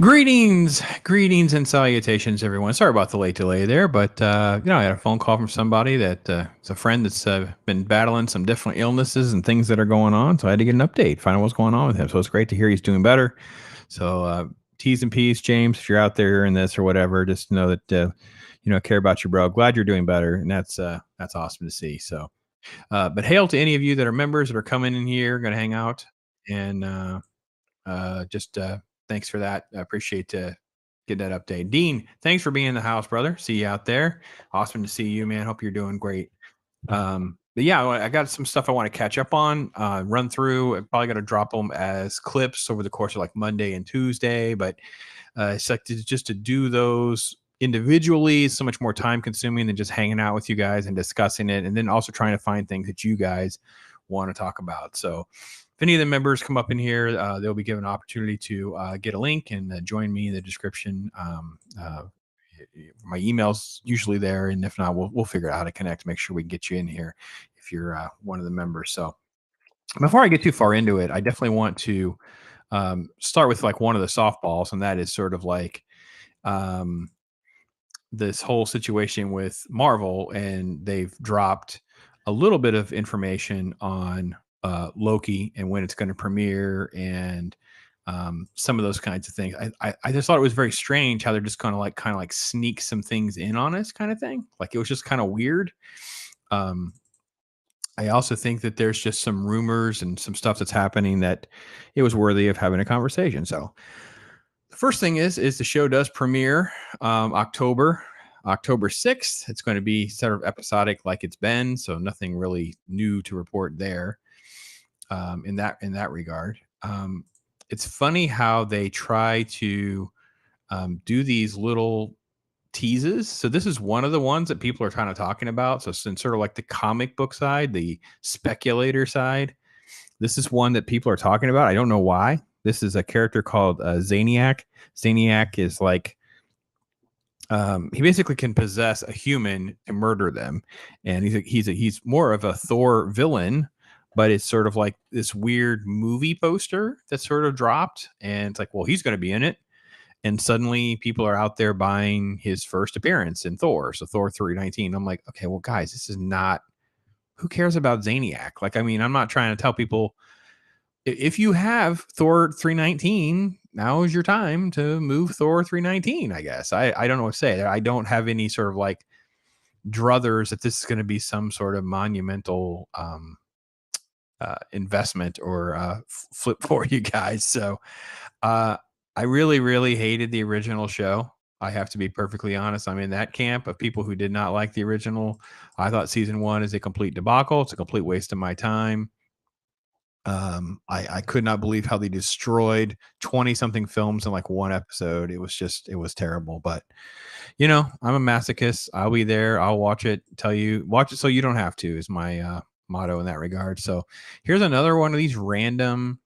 Greetings, and salutations, everyone. Sorry about the late delay there, but I had a phone call from somebody that it's a friend that's been battling some different illnesses and things that are going on. So I had to get an update, find out what's going on with him. So it's great to hear he's doing better. So T's and P's, James, if you're out there hearing this or whatever, just know that care about you, bro. Glad you're doing better, and that's awesome to see. So, but hail to any of you that are members that are coming in here, going to hang out, and just thanks for that. I appreciate getting that update. Dean, thanks for being in the house, brother. See you out there. Awesome to see you, man. Hope you're doing great. But yeah, I got some stuff I want to catch up on, run through. I'm probably going to drop them as clips over the course of like Monday and Tuesday, but it's like just to do those individually is so much more time consuming than just hanging out with you guys and discussing it, and then also trying to find things that you guys want to talk about. So if any of the members come up in here, they'll be given an opportunity to get a link and join me in the description. My email's usually there, and if not, we'll figure out how to connect. Make sure we can get you in here if you're one of the members. So before I get too far into it, I definitely want to start with like one of the softballs, and that is sort of like um, this whole situation with Marvel, and they've dropped a little bit of information on Loki and when it's going to premiere and some of those kinds of things. I just thought it was very strange how they're just kind of like sneak some things in on us, kind of thing. Like it was just kind of weird. Um, I also think that there's just some rumors and some stuff that's happening that it was worthy of having a conversation. So the first thing is the show does premiere October 6th. It's going to be sort of episodic like it's been, so nothing really new to report there in that regard. It's funny how they try to do these little teases. So this is one of the ones that people are kind of talking about. So since sort of like the comic book side, the speculator side, this is one that people are talking about. I don't know why. This is a character called Zaniac. Zaniac is like he basically can possess a human and murder them, and he's more of a Thor villain. But it's sort of like this weird movie poster that sort of dropped, and it's like, well, he's going to be in it, and suddenly people are out there buying his first appearance in Thor. So Thor 319. I'm like, okay, well, guys, this is not. Who cares about Zaniac? Like, I mean, I'm not trying to tell people if you have Thor 319, now is your time to move Thor 319, I guess. I don't know what to say. I don't have any sort of like druthers that this is going to be some sort of monumental investment or flip for you guys. So I really, really hated the original show. I have to be perfectly honest. I'm in that camp of people who did not like the original. I thought season one is a complete debacle. It's a complete waste of my time. I could not believe how they destroyed 20 something films in like one episode. It was terrible. But I'm a masochist. I'll be there. I'll watch it. Watch it so you don't have to is my motto in that regard. So here's another one of these random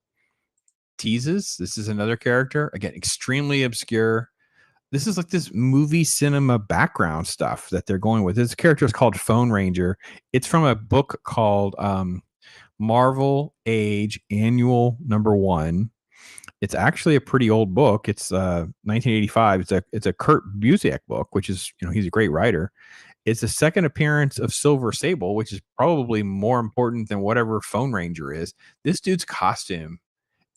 teases. This is another character, again, extremely obscure. This is like this movie cinema background stuff that they're going with. This character is called Phone Ranger. It's from a book called Marvel Age Annual #1. It's actually a pretty old book. It's 1985. It's a Kurt Busiek book, which is he's a great writer. It's the second appearance of Silver Sable, which is probably more important than whatever Phone Ranger is. This dude's costume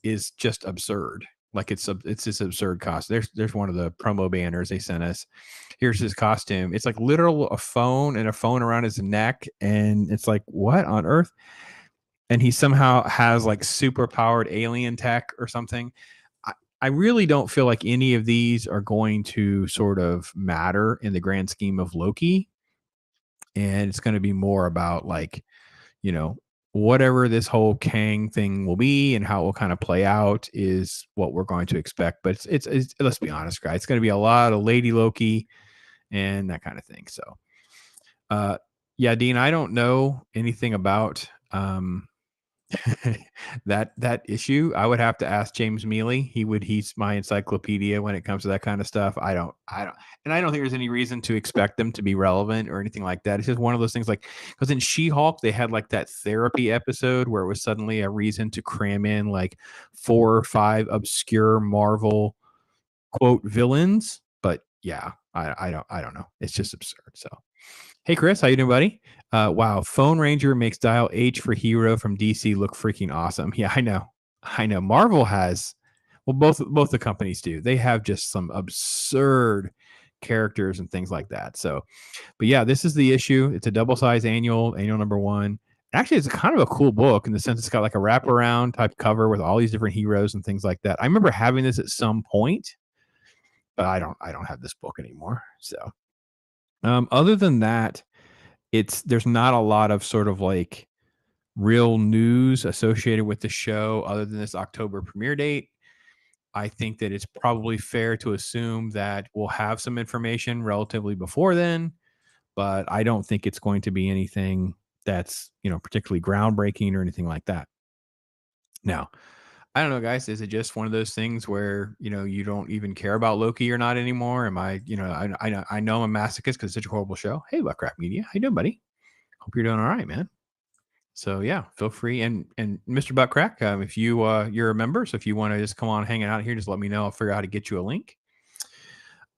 is just absurd. Like it's this absurd costume. There's one of the promo banners they sent us. Here's his costume. It's like literal a phone and a phone around his neck, and it's like, what on earth? And he somehow has like super powered alien tech or something. I really don't feel like any of these are going to sort of matter in the grand scheme of Loki. And it's going to be more about like, you know, whatever this whole Kang thing will be and how it will kind of play out is what we're going to expect. But it's let's be honest, guys, it's going to be a lot of Lady Loki and that kind of thing. So, uh, yeah, Dean, I don't know anything about that issue. I would have to ask James Mealy. He's my encyclopedia when it comes to that kind of stuff. And I don't think there's any reason to expect them to be relevant or anything like that. It's just one of those things like because in She-Hulk they had like that therapy episode where it was suddenly a reason to cram in like 4 or 5 obscure Marvel quote villains. But yeah, I don't know. It's just absurd. So hey Chris, how you doing, buddy? Wow, Phone Ranger makes Dial H for Hero from DC look freaking awesome. Yeah, I know. I know. Marvel has, well, both the companies do. They have just some absurd characters and things like that. So, but yeah, this is the issue. It's a double size annual number one. Actually, it's kind of a cool book in the sense it's got like a wraparound type cover with all these different heroes and things like that. I remember having this at some point, but I don't have this book anymore. So, other than that, there's not a lot of sort of like real news associated with the show other than this October premiere date. I think that it's probably fair to assume that we'll have some information relatively before then, but I don't think it's going to be anything that's, particularly groundbreaking or anything like that. Now, I don't know, guys. Is it just one of those things where you don't even care about Loki or not anymore? Am I, I know I'm a masochist because it's such a horrible show. Hey, Buckcraft Media, how you doing, buddy? Hope you're doing all right, man. So yeah, feel free and Mr. Buttcrack, if you're a member, so if you want to just come on hanging out here, just let me know. I'll figure out how to get you a link.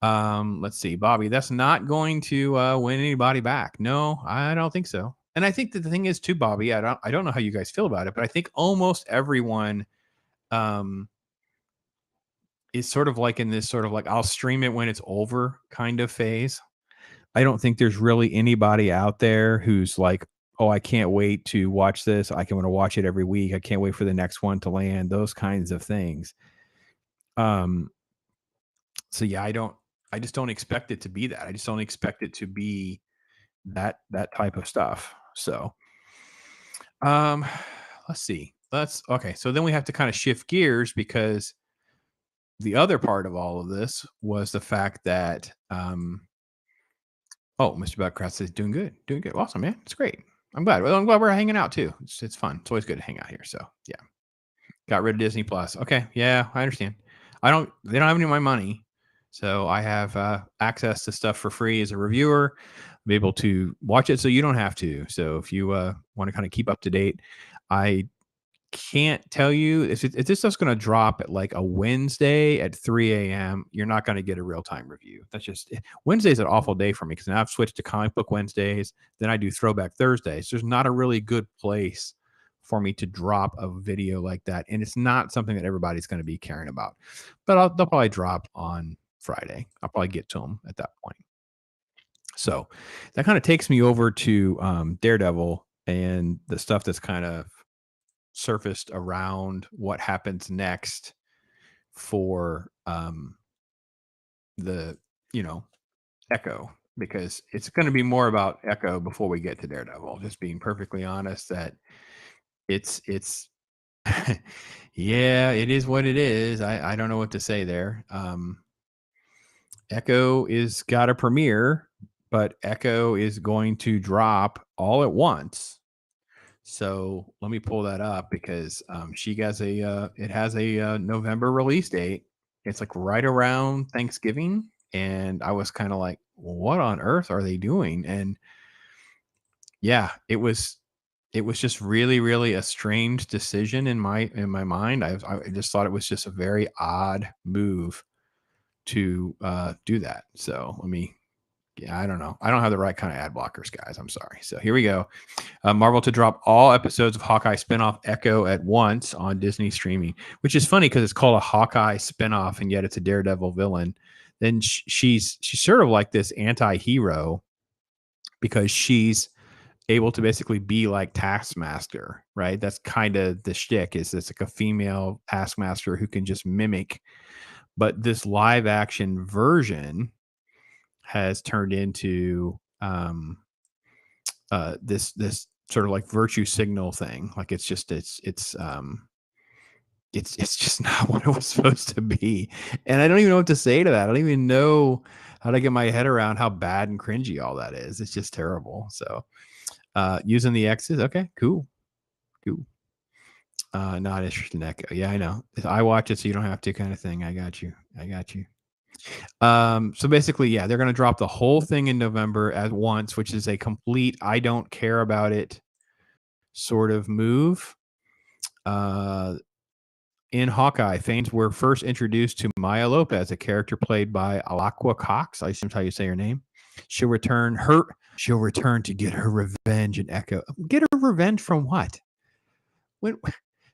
Let's see, Bobby. That's not going to win anybody back. No, I don't think so. And I think that the thing is too, Bobby. I don't know how you guys feel about it, but I think almost everyone um is sort of like in this sort of like I'll stream it when it's over kind of phase. I don't think there's really anybody out there who's like, oh, I can't wait to watch this. I can want to watch it every week. I can't wait for the next one to land. Those kinds of things. Um, so yeah, I just don't expect it to be that. I just don't expect it to be that type of stuff. So, um, let's see. Let's okay. So then we have to kind of shift gears because the other part of all of this was the fact that oh, Mr. Buckcraft says doing good, doing good. Awesome, man. It's great. I'm glad. Well, I'm glad we're hanging out too. It's fun. It's always good to hang out here. So yeah, got rid of Disney Plus. Okay, yeah, I understand. They don't have any of my money, so I have access to stuff for free as a reviewer. Be able to watch it, so you don't have to. So if you want to kind of keep up to date, I can't tell you if this stuff's going to drop at like a Wednesday at 3 a.m. You're not going to get a real time review. That's just Wednesday's an awful day for me because now I've switched to comic book Wednesdays. Then I do throwback Thursdays. So there's not a really good place for me to drop a video like that, and it's not something that everybody's going to be caring about. But they'll probably drop on Friday. I'll probably get to them at that point. So that kind of takes me over to Daredevil and the stuff that's kind of surfaced around what happens next for the Echo, because it's going to be more about Echo before we get to Daredevil. Just being perfectly honest, that it's yeah, it is what it is. I don't know what to say there. Echo is got a premiere, but Echo is going to drop all at once. So let me pull that up because she has it has a November release date. It's like right around Thanksgiving, and I was kind of like, what on earth are they doing? And yeah, it was just really really a strange decision in my mind. I just thought it was just a very odd move to do that. So let me. Yeah, I don't know. I don't have the right kind of ad blockers, guys. I'm sorry. So here we go. Marvel to drop all episodes of Hawkeye spinoff Echo at once on Disney streaming, which is funny because it's called a Hawkeye spinoff and yet it's a Daredevil villain. Then she's sort of like this anti-hero because she's able to basically be like Taskmaster, right? That's kind of the shtick. Is it's like a female Taskmaster who can just mimic. But this live action version has turned into this sort of like virtue signal thing. Like it's just not what it was supposed to be. And I don't even know what to say to that. I don't even know how to get my head around how bad and cringy all that is. It's just terrible. So using the X's, okay, cool. Cool. Not interested in Echo. Yeah, I know. I watch it so you don't have to kind of thing. I got you. I got you. So basically, yeah, they're going to drop the whole thing in November at once, which is a complete I don't care about it sort of move. In Hawkeye, fans were first introduced to Maya Lopez, a character played by Alaqua Cox. I assume that's how you say her name. She'll return to get her revenge in Echo. Get her revenge from what? When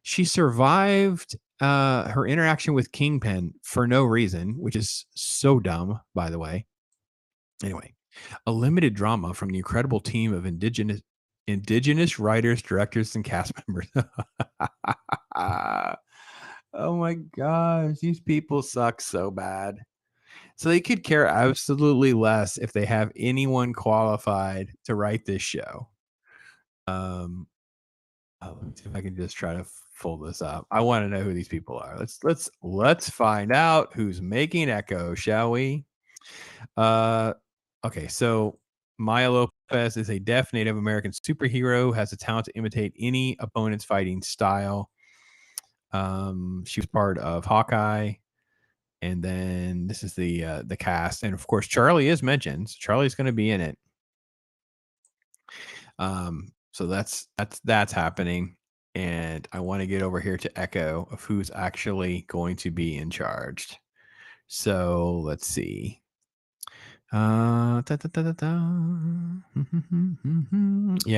she survived her interaction with Kingpin for no reason, which is so dumb, by the way. Anyway, a limited drama from the incredible team of indigenous writers, directors, and cast members. Oh my gosh, these people suck so bad. So they could care absolutely less if they have anyone qualified to write this show. Let's see if I can just try to pull this up. I want to know who these people are. Let's find out who's making Echo, shall we? Okay, so Maya Lopez is a deaf Native American superhero, has a talent to imitate any opponent's fighting style. She was part of Hawkeye, and then this is the cast, and of course Charlie is mentioned. So Charlie's going to be in it. So that's happening, and I want to get over here to Echo of who's actually going to be in charge. So let's see. Yeah,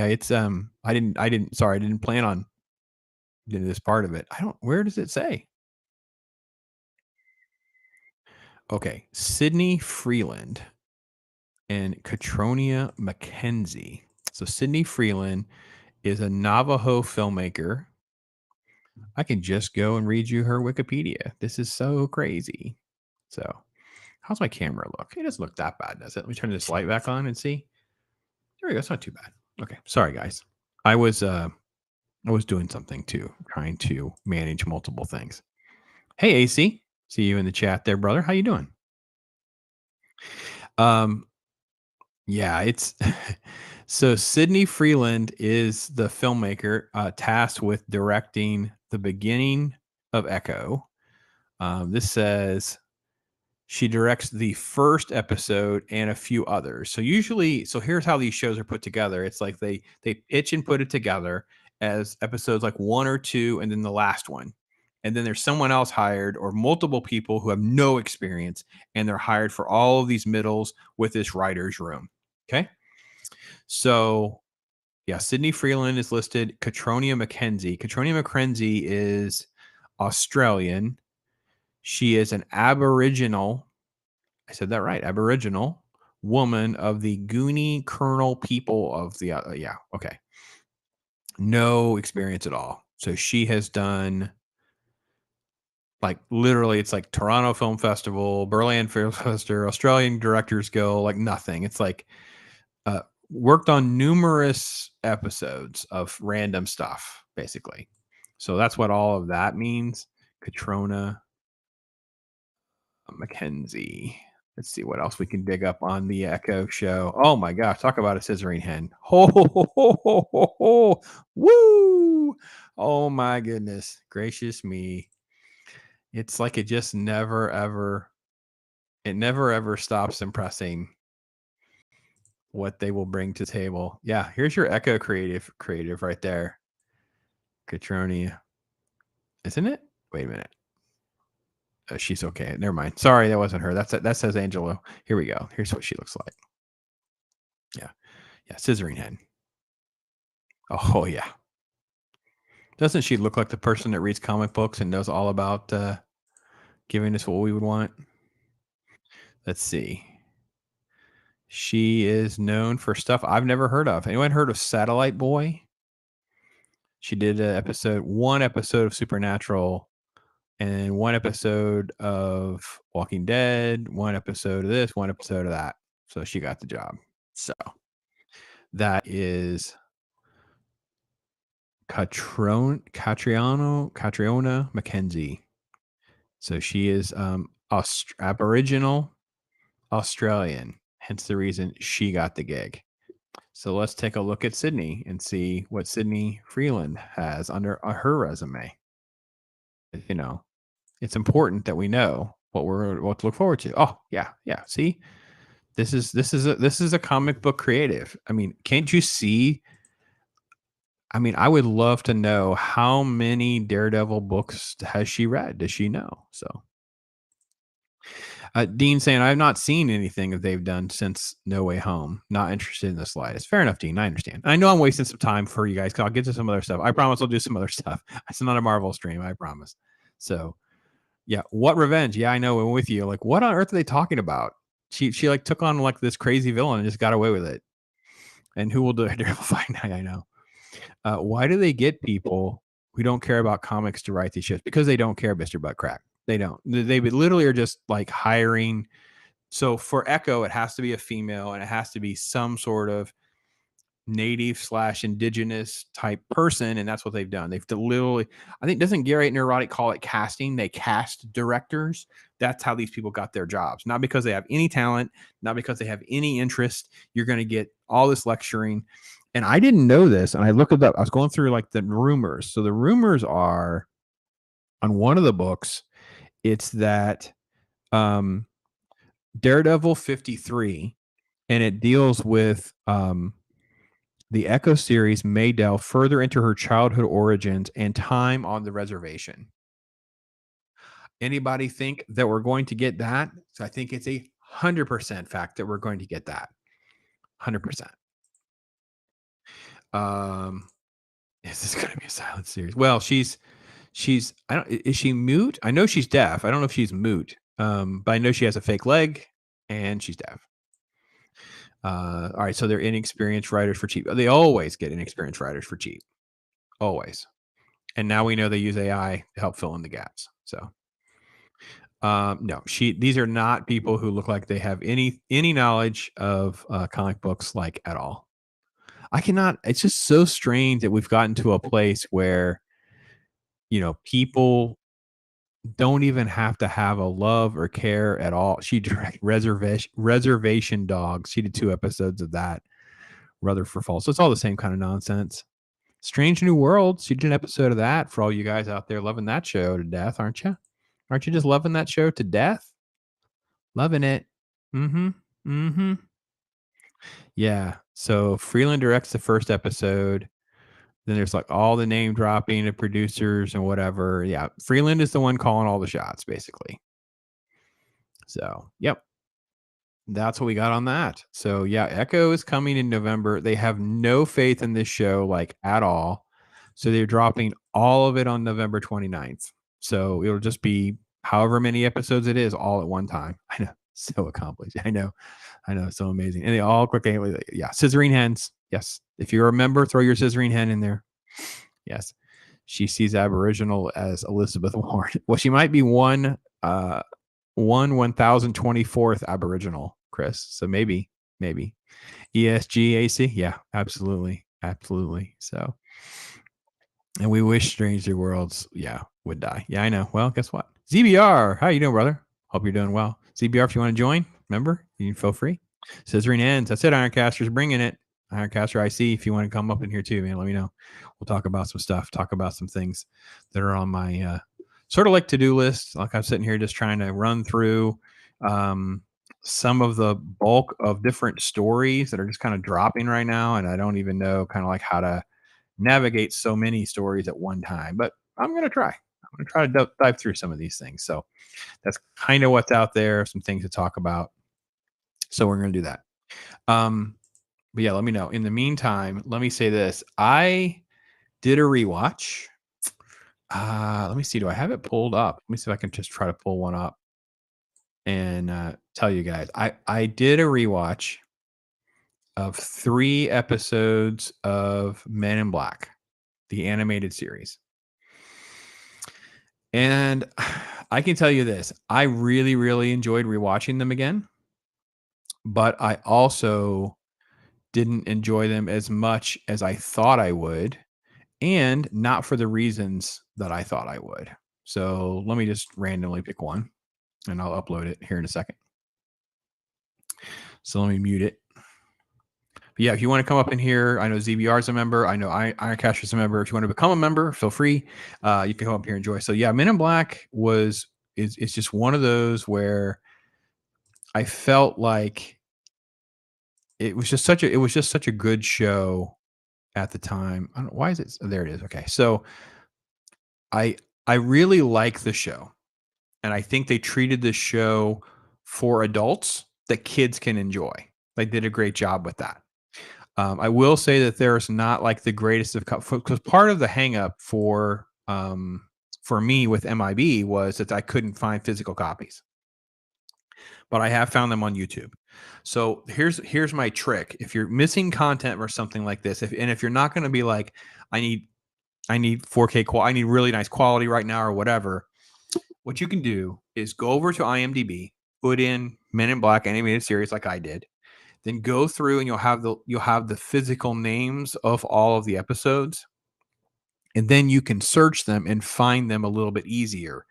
it's I didn't plan on doing this part of it. Where does it say? Okay, Sydney Freeland and Katronia McKenzie. So Sydney Freeland is a Navajo filmmaker. I can just go and read you her Wikipedia. This is so crazy. So, how's my camera look? It doesn't look that bad, does it? Let me turn this light back on and see. There we go. It's not too bad. Okay, sorry guys. I was doing something too, trying to manage multiple things. Hey AC, see you in the chat there, brother. How you doing? Yeah, it's so Sydney Freeland is the filmmaker tasked with directing the beginning of Echo. This says she directs the first episode and a few others. So here's how these shows are put together. It's like they pitch and put it together as episodes like 1 or 2 and then the last one. And then there's someone else hired or multiple people who have no experience and they're hired for all of these middles with this writer's room. Okay? So yeah, Sydney Freeland is listed. Katronia McKenzie is Australian. She is an Aboriginal. I said that right. Aboriginal woman of the Goonie Kernel people of the yeah. Okay. No experience at all. So she has done like literally it's like Toronto Film Festival, Berlin Film Festival, Australian Directors Guild, like nothing. It's like worked on numerous episodes of random stuff, basically. So that's what all of that means. Katrona McKenzie. Let's see what else we can dig up on the Echo show. Oh my gosh, talk about a scissoring hen. Ho, ho, ho, ho, ho, ho, ho. Woo! Oh my goodness. Gracious me. It's like it just never ever stops impressing what they will bring to the table. Yeah, here's your Echo creative right there. Katronia. Isn't it? Wait a minute. She's okay. Never mind. Sorry, that wasn't her. That says Angelo. Here we go. Here's what she looks like. Yeah. Yeah, scissoring hen. Oh yeah. Doesn't she look like the person that reads comic books and knows all about giving us what we would want? Let's see. She is known for stuff I've never heard of. Anyone heard of Satellite Boy? She did one episode of Supernatural and one episode of Walking Dead, one episode of this, one episode of that. So she got the job. So that is Catriona McKenzie. So she is Aboriginal Australian, hence the reason she got the gig. So let's take a look at Sydney and see what Sydney Freeland has under her resume. You know, it's important that we know what to look forward to. Oh yeah. See, this is a comic book creative. I mean, can't you see I mean, I would love to know how many Daredevil books has she read? Does she know? So, Dean saying, I've not seen anything that they've done since No Way Home. Not interested in the slightest. Fair enough, Dean. I understand. I know I'm wasting some time for you guys because I'll get to some other stuff. I promise I'll do some other stuff. It's not a Marvel stream. I promise. So, yeah. What revenge? Yeah, I know. I'm with you. Like, what on earth are they talking about? She like took on like this crazy villain and just got away with it. And who will do Daredevil fight? I know. Why do they get people who don't care about comics to write these shows? Because they don't care, Mr. Buttcrack. They don't. They literally are just like hiring. So for Echo, it has to be a female and it has to be some sort of native slash indigenous type person. And that's what they've done. They've literally, I think, doesn't Gary Neurotic call it casting? They cast directors. That's how these people got their jobs. Not because they have any talent, not because they have any interest. You're going to get all this lecturing. And I didn't know this. And I looked it up. I was going through like the rumors. So the rumors are on one of the books, it's that Daredevil 53, and it deals with the Echo series may delve further into her childhood origins and time on the reservation. Anybody think that we're going to get that? So I think it's 100% fact that we're going to get that. 100%. Is this going to be a silent series? Well, she's I don't, is she mute? I know she's deaf. I don't know if she's mute. But I know she has a fake leg and she's deaf. All right, so they're inexperienced writers for cheap. They always get inexperienced writers for cheap. Always. And now we know they use AI to help fill in the gaps. So no, these are not people who look like they have any knowledge of comic books like at all. I cannot, it's just so strange that we've gotten to a place where, you know, people don't even have to have a love or care at all. She directed Reservation Dogs. She did 2 episodes of that. Rutherford Falls. So it's all the same kind of nonsense. Strange New Worlds. She did an episode of that for all you guys out there loving that show to death, aren't you? Aren't you just loving that show to death? Loving it. Mm-hmm. Mm-hmm. Yeah. So Freeland directs the first episode. Then there's like all the name dropping of producers and whatever. Yeah. Freeland is the one calling all the shots, basically. So, yep. That's what we got on that. So, yeah, Echo is coming in November. They have no faith in this show, like at all. So, they're dropping all of it on November 29th. So, it'll just be however many episodes it is all at one time. I know. So accomplished. I know. So amazing. And they all quickly, yeah, scissoring hens. Yes. If you're a member, throw your scissoring hen in there. Yes. She sees Aboriginal as Elizabeth Warren. Well, she might be one 1024th Aboriginal, Chris. So maybe ESGAC. Yeah, absolutely. So, and we wish Stranger Worlds, would die. Yeah, I know. Well, guess what? ZBR, how you doing, brother? Hope you're doing well. ZBR, if you want to join, remember, you can feel free. Scissoring ends. That's it. Ironcaster's bringing it. Ironcaster IC, if you want to come up in here too, man, let me know. We'll talk about some stuff, talk about some things that are on my sort of like to-do list. Like I'm sitting here just trying to run through some of the bulk of different stories that are just kind of dropping right now. And I don't even know kind of like how to navigate so many stories at one time, but I'm going to try. I'm going to try to dive through some of these things. So that's kind of what's out there, some things to talk about. So we're going to do that. But yeah, let me know. In the meantime, let me say this. I did a rewatch. Let me see. Do I have it pulled up? Let me see if I can just try to pull one up and tell you guys. I did a rewatch of 3 episodes of Men in Black, the animated series. And I can tell you this. I really, really enjoyed rewatching them again. But I also didn't enjoy them as much as I thought I would, and not for the reasons that I thought I would. So let me just randomly pick one, and I'll upload it here in a second. So let me mute it. But yeah, if you want to come up in here, I know ZBR is a member. I know Ironcaster is a member. If you want to become a member, feel free. You can come up here and enjoy. So yeah, Men in Black is just one of those where I felt like it was just such a good show at the time. I don't, why is it? There it is. Okay, so I I really like the show, and I think they treated the show for adults that kids can enjoy. They did a great job with that. I will say that there's not like the greatest of because part of the hang up for me with MIB was that I couldn't find physical copies, but I have found them on YouTube. So here's my trick. If you're missing content or something like this, if you're not going to be like, I need I need 4K I need really nice quality right now or whatever, what you can do is go over to IMDb, put in Men in Black animated series like I did, then go through and you'll have the physical names of all of the episodes, and then you can search them and find them a little bit easier.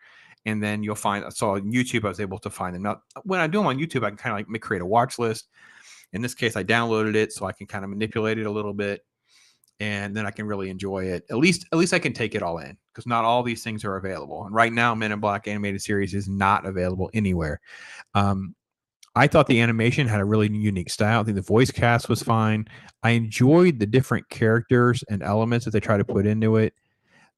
And then you'll find, so on YouTube I was able to find them. Now when I do them on YouTube, I can kind of like create a watch list. In this case, I downloaded it so I can kind of manipulate it a little bit, and then I can really enjoy it. At least I can take it all in, because not all these things are available. And right now, Men in Black animated series is not available anywhere. Um, I thought the animation had a really unique style. I think the voice cast was fine. I enjoyed the different characters and elements that they try to put into it.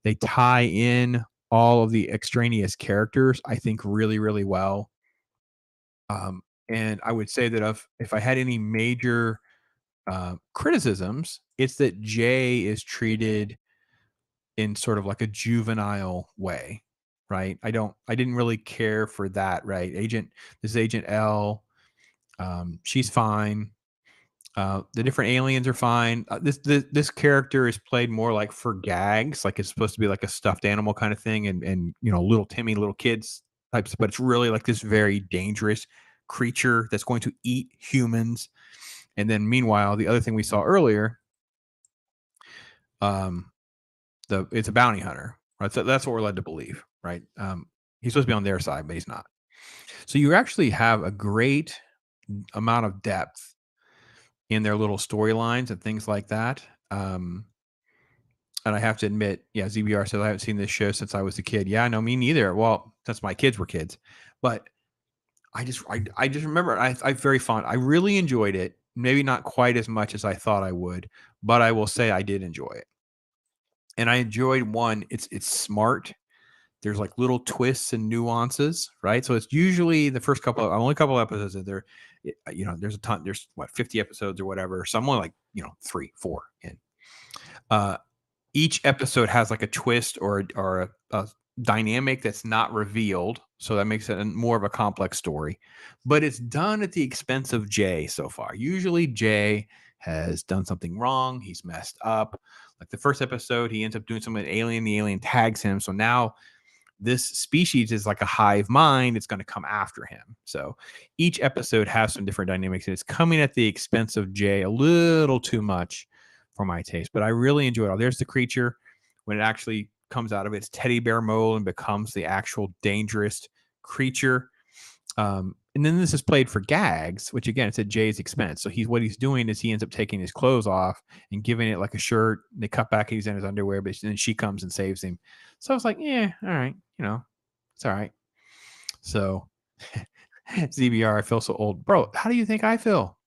They tie in all of the extraneous characters, I think, really, really well. And I would say that if I had any major criticisms, it's that Jay is treated in sort of like a juvenile way, right? I didn't really care for that, right? This is Agent L. She's fine. The different aliens are fine. This character is played more like for gags, like it's supposed to be like a stuffed animal kind of thing, and little Timmy, little kids types, but it's really like this very dangerous creature that's going to eat humans. And then meanwhile, the other thing we saw earlier, um, it's a bounty hunter, right? So that's what we're led to believe, right? He's supposed to be on their side, but he's not. So you actually have a great amount of depth in their little storylines and things like that. And I have to admit, yeah, ZBR says I haven't seen this show since I was a kid. Yeah, no, me neither. Well, since my kids were kids, but I just remember I very fond. I really enjoyed it. Maybe not quite as much as I thought I would, but I will say I did enjoy it. And I enjoyed one. It's smart. There's like little twists and nuances, right? So it's usually the first only couple episodes that there's a ton. There's what 50 episodes or whatever. So I'm only like 3, 4 in. Uh, each episode has like a twist or a dynamic that's not revealed, so that makes it more of a complex story. But it's done at the expense of Jay so far. Usually, Jay has done something wrong. He's messed up. Like the first episode, he ends up doing something with an alien. The alien tags him. So now this species is like a hive mind. It's going to come after him. So each episode has some different dynamics, and it's coming at the expense of Jay a little too much for my taste. But I really enjoy it. Oh, there's the creature when it actually comes out of its teddy bear mold and becomes the actual dangerous creature. And then this is played for gags, which again, it's at Jay's expense. So what he's doing is he ends up taking his clothes off and giving it like a shirt. They cut back, he's in his underwear, but then she comes and saves him. So I was like, yeah, all right, it's all right. So ZBR, I feel so old, bro. How do you think I feel?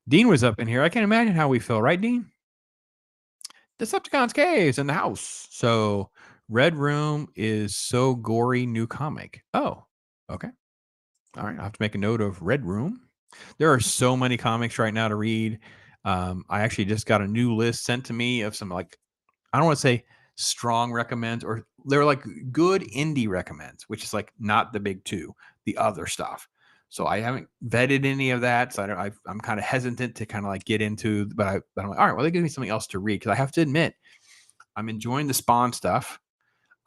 Dean was up in here. I can't imagine how we feel, right, Dean? Decepticons caves in the house. So Red Room is so gory new comic. Oh, okay. All right. I have to make a note of Red Room. There are so many comics right now to read. I actually just got a new list sent to me of some, like, I don't want to say strong recommends, or they're like good indie recommends, which is like not the big two, the other stuff. So I haven't vetted any of that. So I'm kind of hesitant to kind of like get into, but I'm like, all right, well, they give me something else to read. Cause I have to admit, I'm enjoying the Spawn stuff.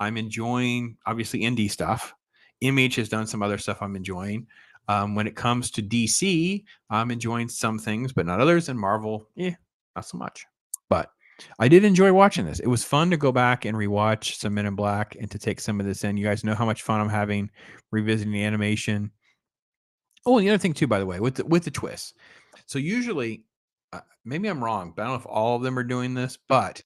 I'm enjoying obviously indie stuff. Image has done some other stuff I'm enjoying. When it comes to DC, I'm enjoying some things, but not others. And Marvel, not so much. But I did enjoy watching this. It was fun to go back and rewatch some Men in Black and to take some of this in. You guys know how much fun I'm having revisiting the animation. Oh, and the other thing too, by the way, with the twists. So usually, maybe I'm wrong, but I don't know if all of them are doing this. But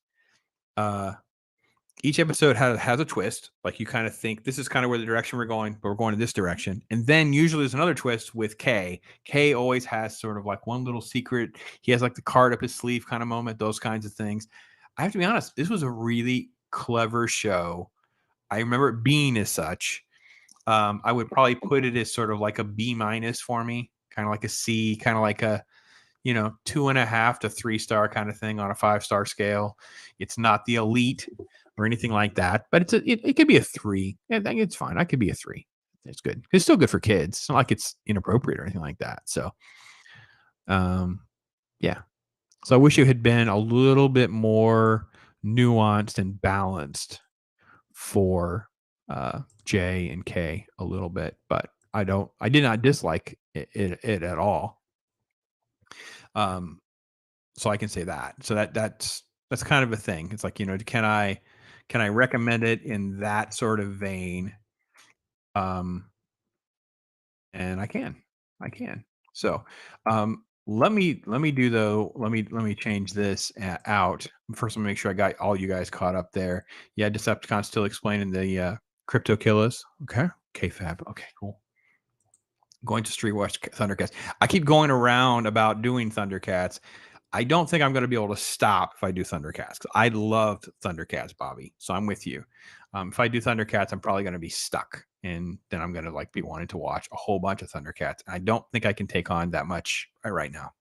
each episode has a twist. Like you kind of think this is kind of where the direction we're going, but we're going in this direction. And then usually there's another twist with Kay. Kay always has sort of like one little secret. He has like the card up his sleeve kind of moment, those kinds of things. I have to be honest, this was a really clever show. I remember it being as such. I would probably put it as sort of like a B minus for me, kind of like a C, kind of like a 2.5 to 3 star kind of thing on a 5-star scale. It's not the elite or anything like that, but it could be a 3. I think it's fine. I could be a 3. It's good. It's still good for kids. It's not like it's inappropriate or anything like that. So, um, yeah. So I wish it had been a little bit more nuanced and balanced for J and K a little bit, but I did not dislike it at all. So I can say that. So that's kind of a thing. It's like, can I recommend it in that sort of vein? Um, and I can. So, let me change this out. First, I'm gonna make sure I got all you guys caught up there. Yeah, Decepticon still explaining the crypto killers. Okay. KFAB. Okay, cool. Going to street watch Thundercats. I keep going around about doing Thundercats. I don't think I'm going to be able to stop if I do Thundercats. I loved Thundercats, Bobby. So I'm with you. If I do Thundercats, I'm probably going to be stuck, and then I'm going to like be wanting to watch a whole bunch of Thundercats. I don't think I can take on that much right now.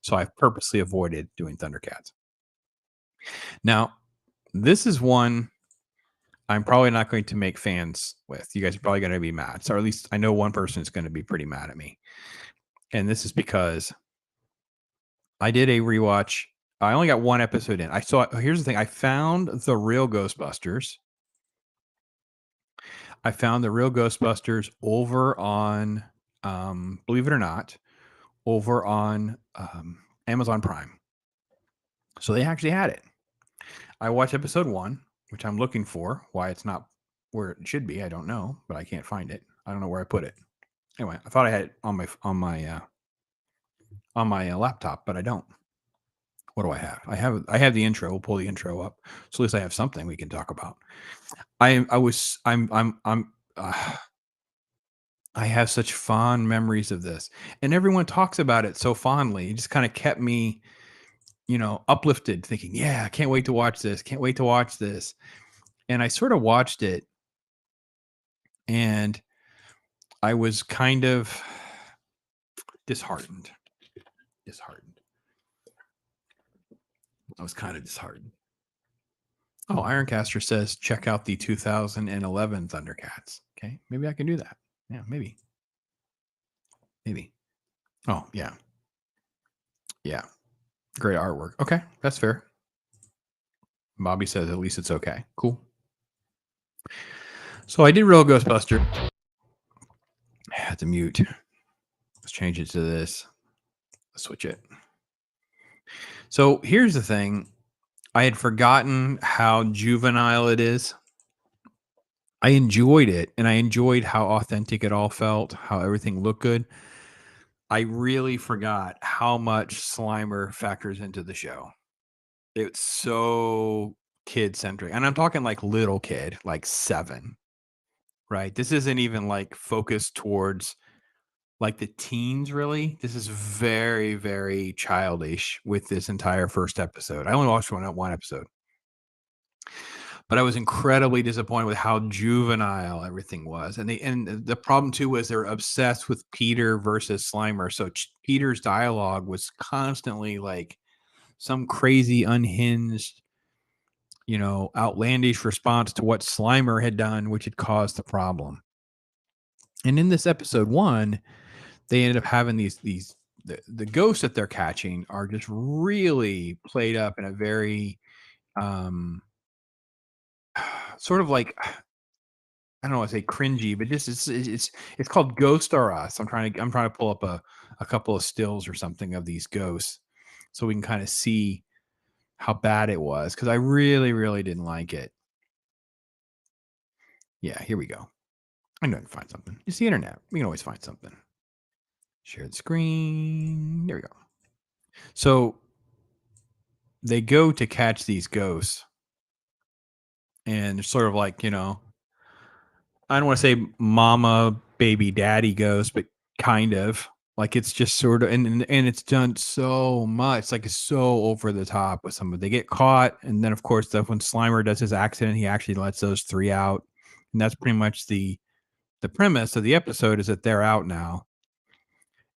So I've purposely avoided doing Thundercats. Now, this is one I'm probably not going to make fans with. You guys are probably going to be mad. So, or at least I know one person is going to be pretty mad at me. And this is because I did a rewatch. I only got one episode in. Here's the thing. I found the real Ghostbusters. Over on, believe it or not, over on Amazon Prime. So they actually had it. I watched episode 1, which I'm looking for. Why it's not where it should be, I don't know, but I can't find it. I don't know where I put it. Anyway, I thought I had it on my laptop, but I don't. What do I have? I have the intro. We'll pull the intro up. So at least I have something we can talk about. I have such fond memories of this, and everyone talks about it so fondly. It just kind of kept me, uplifted, thinking, "Yeah, I can't wait to watch this. Can't wait to watch this." And I sort of watched it, and I was kind of disheartened. I was kind of disheartened. Oh, Ironcaster says check out the 2011 Thundercats. Okay, maybe I can do that. Yeah, maybe. Oh, yeah. Great artwork. Okay, that's fair. Bobby says at least it's okay. Cool. So I did Real Ghostbuster. I had to mute. Let's change it to this. Let's switch it. So here's the thing. I had forgotten how juvenile it is. I enjoyed it, and I enjoyed how authentic it all felt, how everything looked good. I really forgot how much Slimer factors into the show. It's so kid centric, and I'm talking like little kid, like 7, right? This isn't even like focused towards like the teens, really. This is very, very childish with this entire first episode. I only watched one episode, but I was incredibly disappointed with how juvenile everything was. And the problem too was they're obsessed with Peter versus Slimer. So Peter's dialogue was constantly like some crazy, unhinged, outlandish response to what Slimer had done, which had caused the problem. And in this episode 1, they ended up having the ghosts that they're catching are just really played up in a very sort of like, I don't want to say cringy, but just it's called Ghost or Us. I'm trying to pull up a couple of stills or something of these ghosts so we can kind of see how bad it was, because I really, really didn't like it. Yeah, here we go. I know I can find something. It's the internet. We can always find something. Share the screen. There we go. So they go to catch these ghosts, and it's sort of like, I don't want to say mama, baby, daddy ghost, but kind of like it's just sort of, and it's done so much, like it's so over the top with some of. They get caught, and then of course, when Slimer does his accident, he actually lets those three out, and that's pretty much the premise of the episode is that they're out now.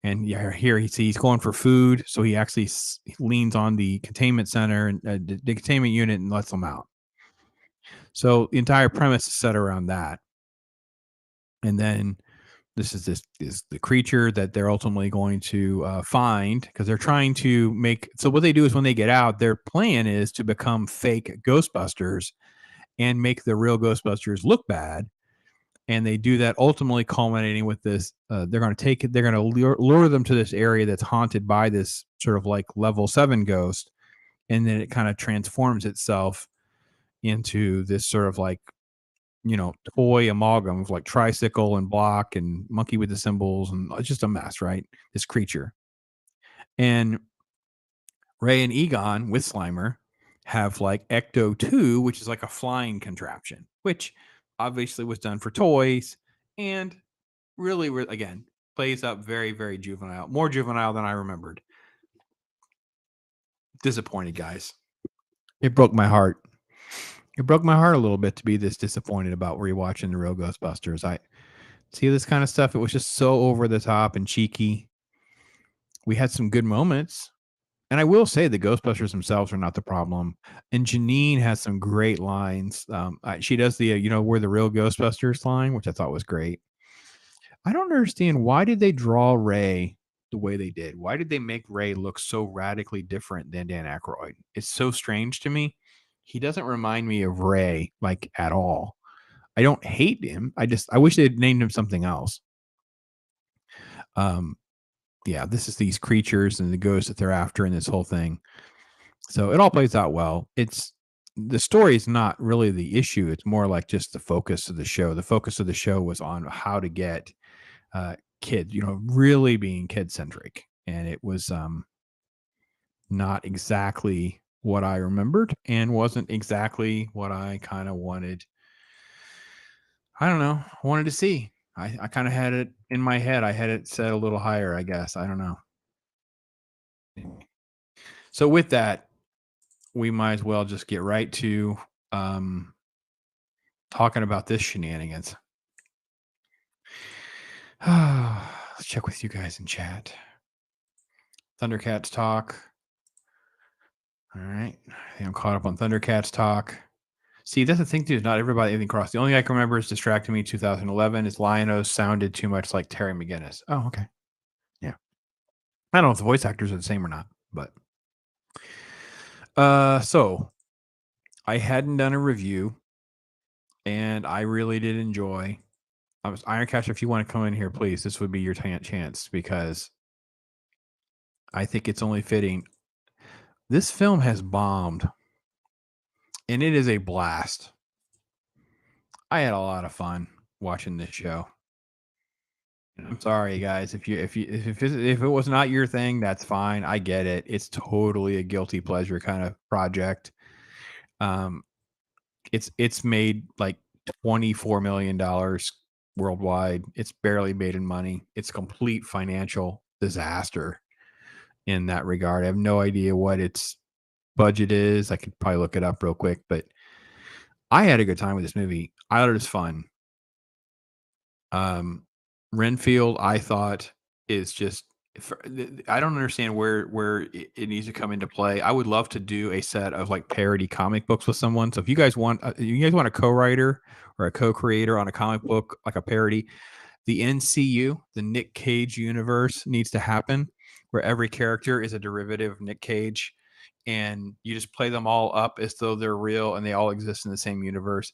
And yeah, here he's going for food, so he actually leans on the containment center and the containment unit and lets them out. So the entire premise is set around that, and then this is the creature that they're ultimately going to find because they're trying to make. So what they do is when they get out, their plan is to become fake Ghostbusters and make the real Ghostbusters look bad. And they do that ultimately culminating with this. They're going to take it. They're going to lure them to this area that's haunted by this sort of like level 7 ghost, and then it kind of transforms itself into this sort of like toy amalgam of like tricycle and block and monkey with the symbols, and it's just a mess, right? This creature. And Ray and Egon with Slimer have like Ecto 2, which is like a flying contraption, which obviously was done for toys and really, again, plays up very, very juvenile, more juvenile than I remembered. Disappointed, guys. It broke my heart. It broke my heart a little bit to be this disappointed about rewatching the real Ghostbusters. I see this kind of stuff. It was just so over the top and cheeky. We had some good moments. And I will say the Ghostbusters themselves are not the problem. And Janine has some great lines. She does the, we're the real Ghostbusters line, which I thought was great. I don't understand, why did they draw Ray the way they did? Why did they make Ray look so radically different than Dan Aykroyd? It's so strange to me. He doesn't remind me of Ray like at all. I don't hate him. I wish they'd named him something else. Yeah, this is these creatures and the ghosts that they're after in this whole thing. So it all plays out well. The story is not really the issue. It's more like just the focus of the show. The focus of the show was on how to get kids, really being kid centric. And it was not exactly what I remembered and wasn't exactly what I kind of wanted. I don't know. Wanted to see. I kind of had it in my head. I had it set a little higher, I guess. I don't know. So with that, we might as well just get right to talking about this shenanigans. Let's check with you guys in chat. Thundercats talk. All right. I think I'm caught up on Thundercats talk. See, that's the thing, too. Is not everybody anything crossed. The only thing I can remember is distracting me 2011 is Lion-O sounded too much like Terry McGinnis. Oh, okay. Yeah. I don't know if the voice actors are the same or not, but so I hadn't done a review, and I really did enjoy. Ironcatcher, if you want to come in here, please, this would be your chance because I think it's only fitting. This film has bombed, and it is a blast. I had a lot of fun watching this show. I'm sorry, guys. If it was not your thing, that's fine. I get it. It's totally a guilty pleasure kind of project. It's made like $24 million worldwide. It's barely made in money. It's complete financial disaster in that regard. I have no idea what its budget is. I could probably look it up real quick, but I had a good time with this movie. I thought it was fun. Renfield, I thought, is just. I don't understand where it needs to come into play. I would love to do a set of like parody comic books with someone. So if you guys want a co-writer or a co-creator on a comic book, like a parody, the NCU, the Nick Cage universe, needs to happen, where every character is a derivative of Nick Cage, and you just play them all up as though they're real and they all exist in the same universe.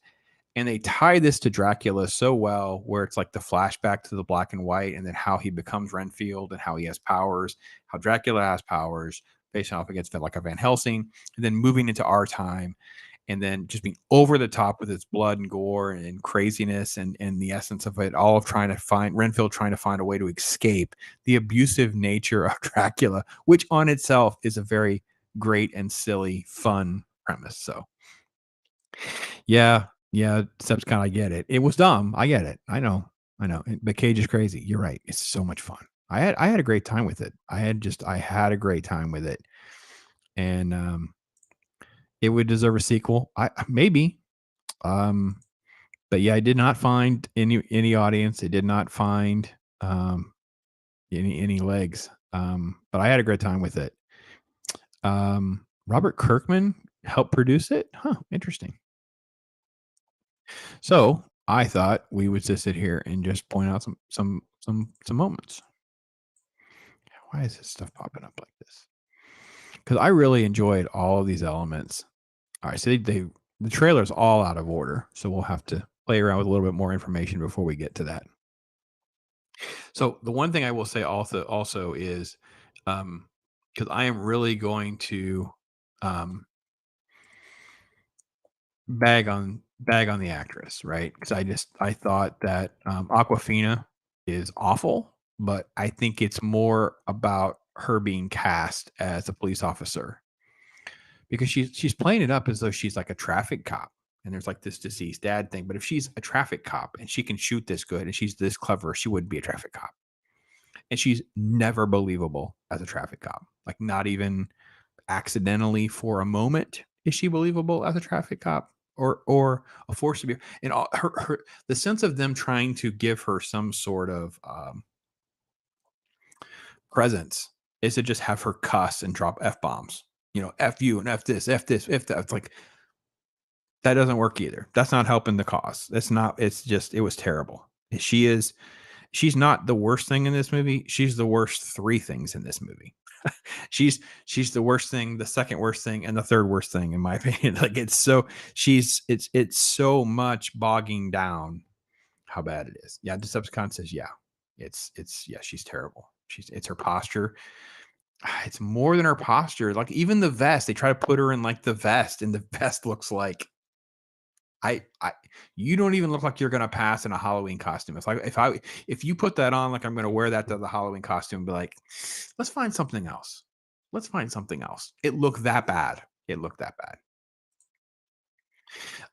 And they tie this to Dracula so well, where it's like the flashback to the black and white, and then how he becomes Renfield and how he has powers, how Dracula has powers, facing off against like a Van Helsing, and then moving into our time, and then just being over the top with its blood and gore and craziness and the essence of it all, of trying to find Renfield, trying to find a way to escape the abusive nature of Dracula, which on itself is a very great and silly, fun premise. So Yeah, yeah, Decepticon, I get it. It was dumb. I get it. I know. But Cage is crazy. You're right. It's so much fun. I had a great time with it. I had a great time with it, and it would deserve a sequel. I maybe. Um, but yeah, I did not find any audience. It did not find um any legs. But I had a great time with it. Robert Kirkman helped produce it. Huh, interesting. So I thought we would just sit here and just point out some moments. Why is this stuff popping up like this? Because I really enjoyed all of these elements. All right, so the trailer's all out of order, so we'll have to play around with a little bit more information before we get to that. So the one thing I will say also is, because I am really going to um, bag on the actress, right? Because I thought that Aquafina is awful, but I think it's more about her being cast as a police officer because she's playing it up as though she's like a traffic cop. And there's like this deceased dad thing. But if she's a traffic cop and she can shoot this good and she's this clever, she wouldn't be a traffic cop. And she's never believable as a traffic cop. Like not even accidentally for a moment is she believable as a traffic cop or a force to be and all, her the sense of them trying to give her some sort of presence is to just have her cuss and drop f-bombs, f you and f this f that. It's like that doesn't work either. That's not helping the cause. It's not. It's just it was terrible. She's not the worst thing in this movie. She's the worst three things in this movie. She's the worst thing, the second worst thing, and the third worst thing, in my opinion. Like it's so much bogging down how bad it is. Yeah, Decepticon says, yeah, it's yeah, she's terrible. It's her posture. It's more than her posture. Like even the vest, they try to put her in like the vest, and the vest looks like I you don't even look like you're gonna pass in a Halloween costume. It's like if you put that on, like I'm gonna wear that to the Halloween costume and be like, let's find something else. Let's find something else. It looked that bad. It looked that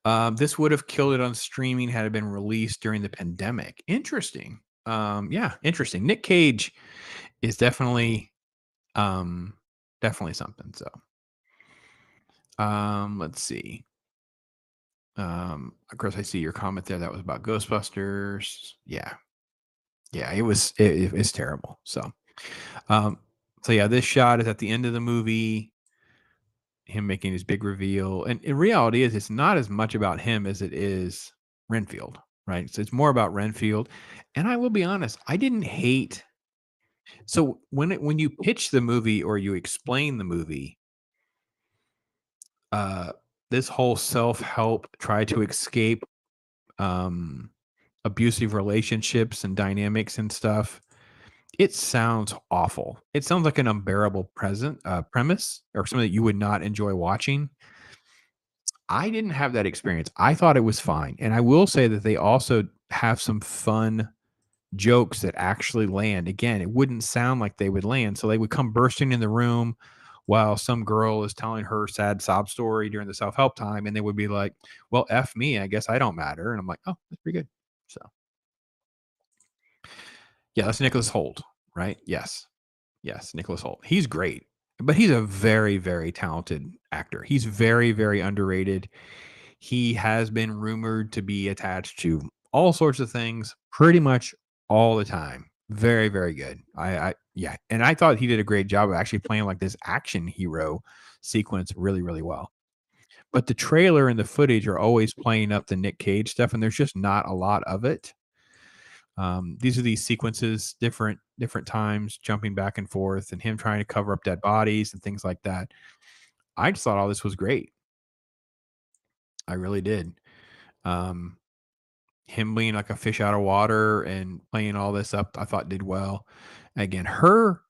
bad. This would have killed it on streaming had it been released during the pandemic. Interesting. Yeah, interesting. Nick Cage is um definitely something. So let's see. Of course I see your comment there. That was about Ghostbusters. Yeah. Yeah, it's terrible. Um, so yeah, this shot is at the end of the movie, him making his big reveal. And in reality is it's not as much about him as it is Renfield, right? So it's more about Renfield. And I will be honest, I didn't hate so when you pitch the movie or you explain the movie, uh this whole self-help try to escape um abusive relationships and dynamics and stuff. It sounds awful. It sounds like an unbearable premise or something that you would not enjoy watching. I didn't have that experience. I thought it was fine, and I will say that they also have some fun jokes that actually land. Again, it wouldn't sound like they would land, so they would come bursting in the room while some girl is telling her sad sob story during the self-help time, and they would be like, "Well, F me, I guess I don't matter." And I'm like, "Oh, that's pretty good." So, yeah, that's Nicholas Holt, right? Yes. Yes, Nicholas Holt. He's great, but he's a very, very talented actor. He's very, very underrated. He has been rumored to be attached to all sorts of things pretty much all the time. Very, very good. Yeah, and I thought he did a great job of actually playing like this action hero sequence really, really well. But the trailer and the footage are always playing up the Nick Cage stuff, and there's just not a lot of it. These are these sequences, different times, jumping back and forth, and him trying to cover up dead bodies and things like that. I just thought all this was great. I really did. Um, him being like a fish out of water and playing all this up, I thought did well. Again, her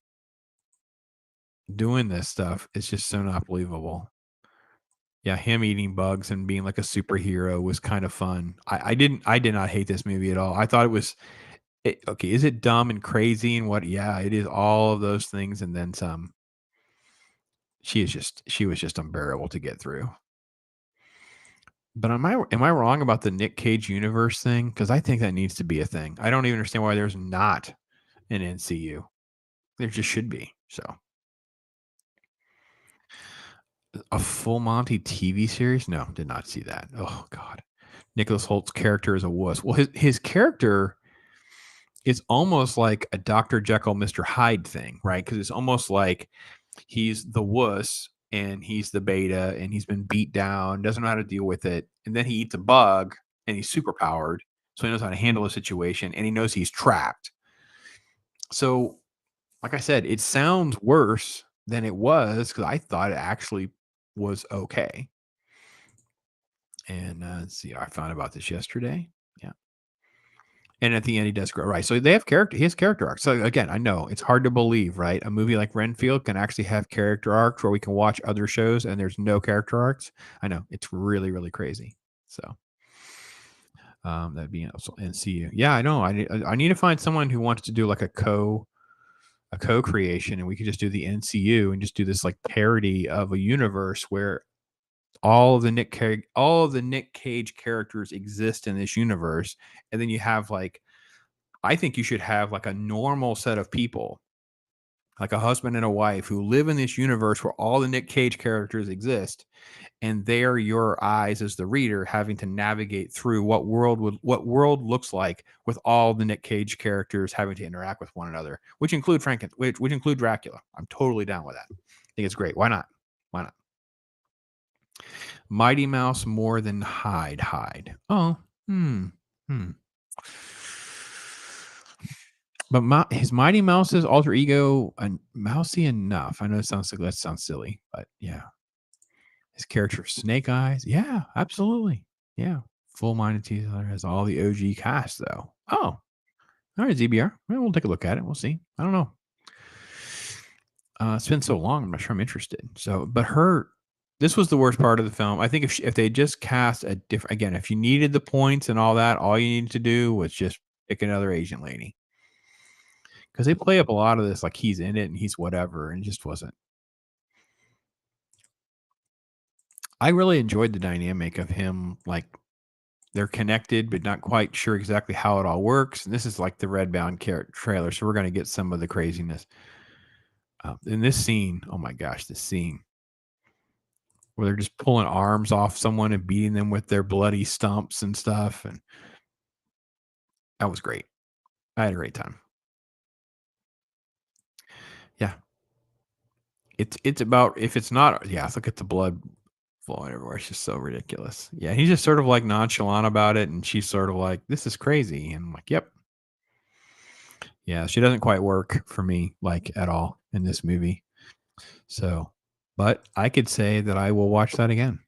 doing this stuff is just so not believable. Yeah, him eating bugs and being like a superhero was kind of fun. I did not hate this movie at all. I thought it was okay. Is it dumb and crazy and what? Yeah, it is all of those things and then some. She was just unbearable to get through. But am I wrong about the Nick Cage universe thing? Because I think that needs to be a thing. I don't even understand why there's not an NCU. There just should be. So a full Monty TV series? No, did not see that. Oh God. Nicholas Holt's character is a wuss. Well, his character is almost like a Dr. Jekyll, Mr. Hyde thing, right? Because it's almost like he's the wuss and he's the beta and he's been beat down, doesn't know how to deal with it. And then he eats a bug and he's super powered. So he knows how to handle a situation and he knows he's trapped. So, like I said, it sounds worse than it was because I thought it actually was okay. And let's see, I found about this yesterday. Yeah. And at the end, he does grow, right? So they have character. He has character arcs. So again, I know it's hard to believe, right? A movie like Renfield can actually have character arcs where we can watch other shows and there's no character arcs. I know it's really, really crazy. So that'd be also NCU. Yeah, I know. I need to find someone who wants to do like a co-creation, and we could just do the NCU and just do this like parody of a universe where all of the Nick Cage characters exist in this universe, and then you have like I think you should have like a normal set of people, like a husband and a wife who live in this universe where all the Nick Cage characters exist, and they're your eyes as the reader having to navigate through what world looks like with all the Nick Cage characters having to interact with one another, which include which include Dracula. I'm totally down with that. I think it's great. Why not? Why not? Mighty Mouse more than Hyde. Oh, hmm. But his Mighty Mouse's alter ego mousy enough. I know that sounds silly, but yeah. His character Snake Eyes. Yeah, absolutely. Yeah. Full Minded Teaser has all the OG cast though. Oh, all right, ZBR. Well, we'll take a look at it. We'll see. I don't know. It's been so long. I'm not sure I'm interested. So, but this was the worst part of the film. I think if they just cast a different, again, if you needed the points and all that, all you needed to do was just pick another Asian lady because they play up a lot of this like he's in it and he's whatever, and it just wasn't. I really enjoyed the dynamic of him like they're connected, but not quite sure exactly how it all works. And this is like the Redbound trailer, so we're going to get some of the craziness in this scene. Oh my gosh, this scene where they're just pulling arms off someone and beating them with their bloody stumps and stuff, and that was great. I had a great time. Yeah, it's about if it's not. Yeah, look at the blood flowing everywhere. It's just so ridiculous. Yeah, he's just sort of like nonchalant about it, and she's sort of like, "This is crazy," and I'm like, "Yep." Yeah, she doesn't quite work for me like at all in this movie. So, but I could say that I will watch that again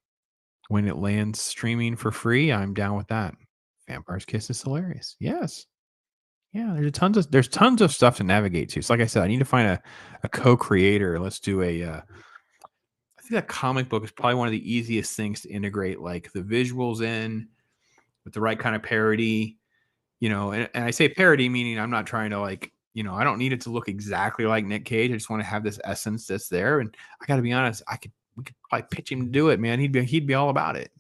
when it lands streaming for free. I'm down with that. Vampire's Kiss is hilarious. Yes. Yeah, there's tons of stuff to navigate to. So like I said, I need to find a co-creator. Let's do I think that comic book is probably one of the easiest things to integrate like the visuals in with the right kind of parody, and I say parody meaning I'm not trying to like, I don't need it to look exactly like Nick Cage. I just want to have this essence that's there. And I got to be honest, we could probably pitch him to do it, man. He'd be all about it.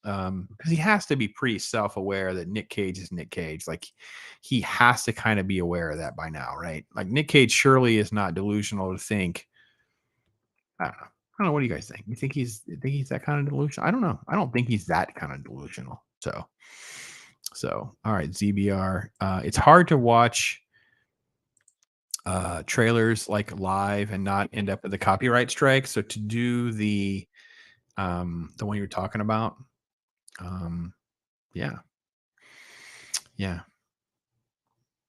Because he has to be pretty self-aware that Nick Cage is Nick Cage. Like he has to kind of be aware of that by now, right? Like Nick Cage surely is not delusional to think. I don't know. I don't know. What do you guys think? You think he's that kind of delusional? I don't know. I don't think he's that kind of delusional. So all right, ZBR. It's hard to watch trailers like live and not end up with a copyright strike. So to do the one you're talking about, um, yeah, yeah.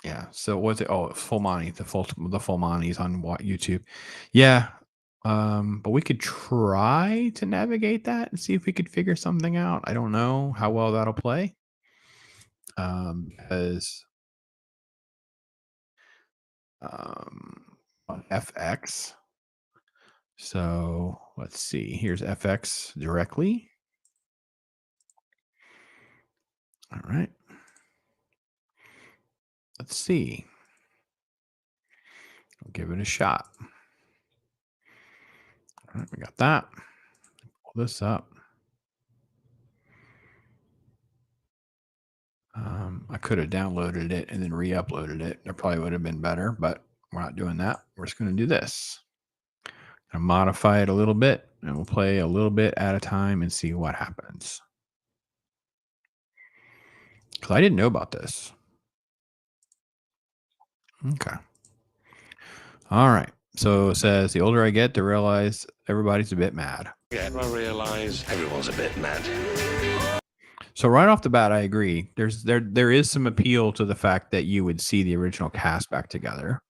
Yeah. So what's it? Oh, Full Monty, the Full Monty's on YouTube. Yeah. But we could try to navigate that and see if we could figure something out. I don't know how well that'll play. As on FX. So let's see. Here's FX directly. All right. Let's see. I'll give it a shot. All right, we got that. Pull this up. I could have downloaded it and then re-uploaded it. That probably would have been better, but we're not doing that. We're just going to do this. Gonna modify it a little bit, and we'll play a little bit at a time and see what happens. Because I didn't know about this. Okay. All right. So it says the older I get, to realize everybody's a bit mad. Yeah, I realize everyone's a bit mad. So right off the bat, I agree. There is some appeal to the fact that you would see the original cast back together.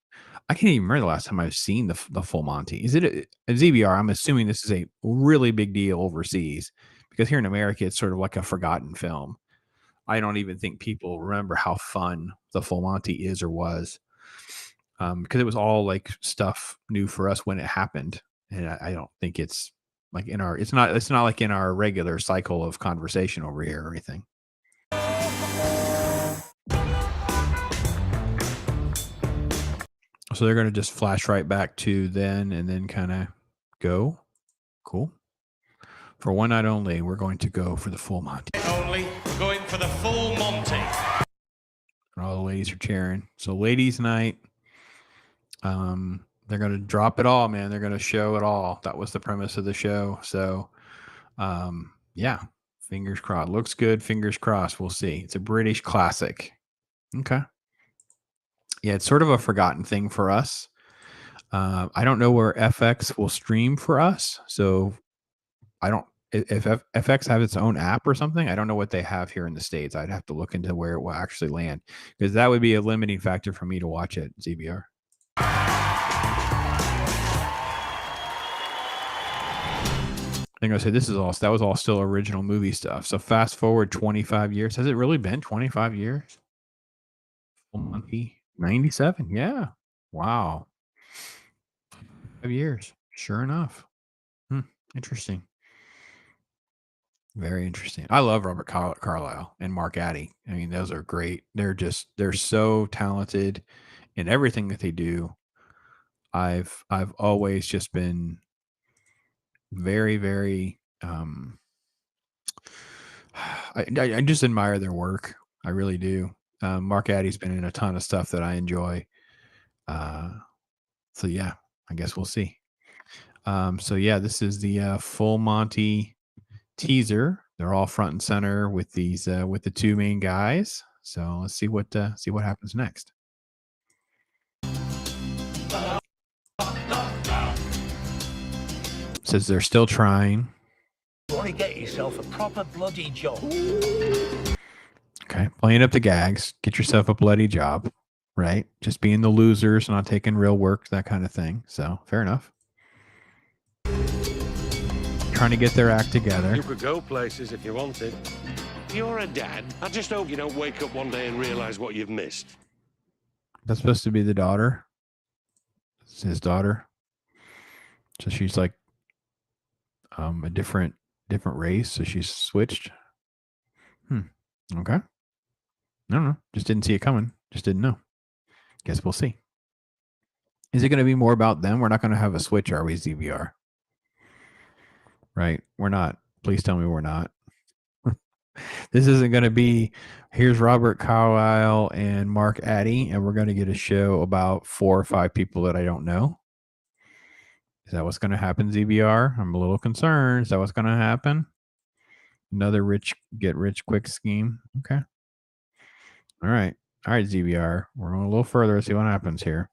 I can't even remember the last time I've seen the full Monty. Is it a ZBR? I'm assuming this is a really big deal overseas, because here in America, it's sort of like a forgotten film. I don't even think people remember how fun the full Monty is or was, because it was all like stuff new for us when it happened, and I don't think it's like in our it's not like in our regular cycle of conversation over here or anything. So they're going to just flash right back to then and then kind of go. Cool. For one night only, we're going to go for the full Monty. Only going for the full Monty. And all the ladies are cheering. So ladies' night. They're going to drop it all, man. They're going to show it all. That was the premise of the show. So, yeah, fingers crossed. Looks good. Fingers crossed. We'll see. It's a British classic. Okay. Yeah, it's sort of a forgotten thing for us. I don't know where FX will stream for us. So I don't, if FX have its own app or something, I don't know what they have here in the States. I'd have to look into where it will actually land, because that would be a limiting factor for me to watch it, ZBR. I think I said that was all still original movie stuff. So fast forward 25 years. Has it really been 25 years? Full Monty 97. Yeah. Wow. 5 years. Sure enough. Interesting. Very interesting. I love Robert Carlyle and Mark Addy. I mean, those are great. They're so talented in everything that they do. I've always just been very, very I just admire their work. I really do. Mark Addy's been in a ton of stuff that I enjoy. So yeah, I guess we'll see. So yeah, this is the full Monty teaser. They're all front and center with these with the two main guys. So let's see what happens next. Says they're still trying. You want to get yourself a proper bloody job. Okay, playing up the gags. Get yourself a bloody job, right? Just being the losers, not taking real work, that kind of thing. So fair enough. Trying to get their act together. You could go places if you wanted. You're a dad. I just hope you don't wake up one day and realize what you've missed. That's supposed to be the daughter. It's his daughter. So she's like a different race. So she's switched. Okay. I don't know. Just didn't see it coming. Just didn't know. Guess we'll see. Is it going to be more about them? We're not going to have a switch, are we, ZBR? Right? We're not. Please tell me we're not. This isn't going to be, here's Robert Carlyle and Mark Addy, and we're going to get a show about 4 or 5 people that I don't know. Is that what's going to happen, ZBR? I'm a little concerned. Is that what's going to happen? Another get rich quick scheme. Okay. All right, ZBR. We're going a little further. Let's see what happens here.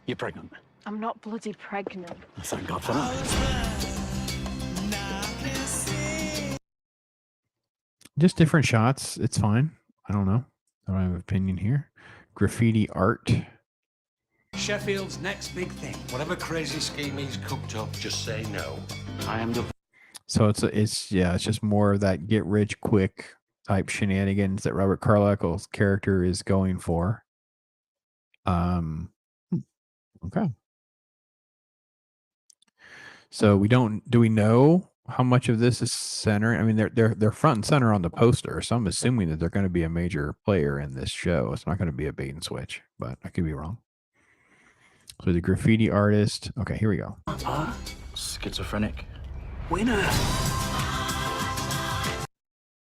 You're pregnant. I'm not bloody pregnant. Thank God for that. Just different shots. It's fine. I don't know. I don't have an opinion here. Graffiti art. Sheffield's next big thing. Whatever crazy scheme he's cooked up, just say no. I am the. So it's just more of that get rich quick type shenanigans that Robert Carlyle's character is going for. Okay. So do we know how much of this is center? I mean, they're front and center on the poster, so I'm assuming that they're going to be a major player in this show. It's not going to be a bait and switch, but I could be wrong. So the graffiti artist. Okay, here we go. Schizophrenic. Winner.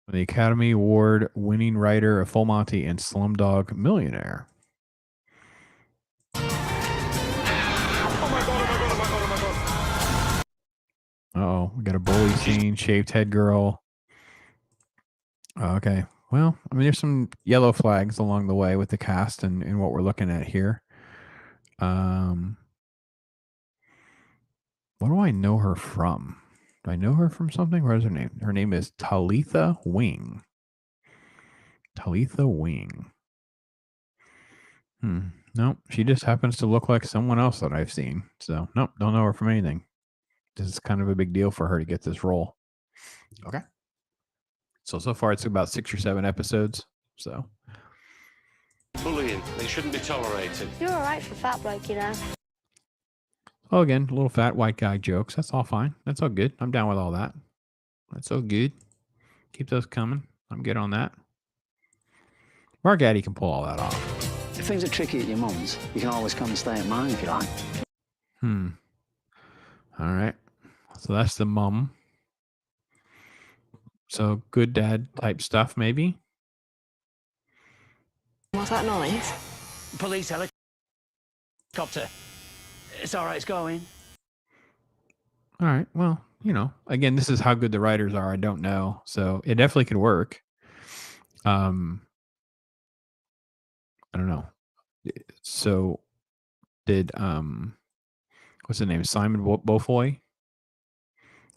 The Academy Award winning writer of Full Monty and Slumdog Millionaire. Uh-oh, we got a bully scene, shaved head girl. Okay. Well, I mean, there's some yellow flags along the way with the cast and what we're looking at here. What do I know her from? Do I know her from something? What is her name? Her name is Talitha Wing. Talitha Wing. Nope. She just happens to look like someone else that I've seen. So, nope, don't know her from anything. This is kind of a big deal for her to get this role. Okay. So far it's about 6 or 7 episodes. So. Bullying, they shouldn't be tolerated. You're alright for fat bloke, you know. Oh, again, little fat white guy jokes. That's all fine. That's all good. I'm down with all that. That's all good. Keep those coming. I'm good on that. Mark Addy can pull all that off. If things are tricky at your mum's, you can always come and stay at mine if you like. All right. So that's the mum. So good dad type stuff, maybe. What's that noise? Police helicopter. It's all right, it's going. All right. Well, again, this is how good the writers are. I don't know. So it definitely could work. I don't know. So did, what's his name? Simon Beaufoy?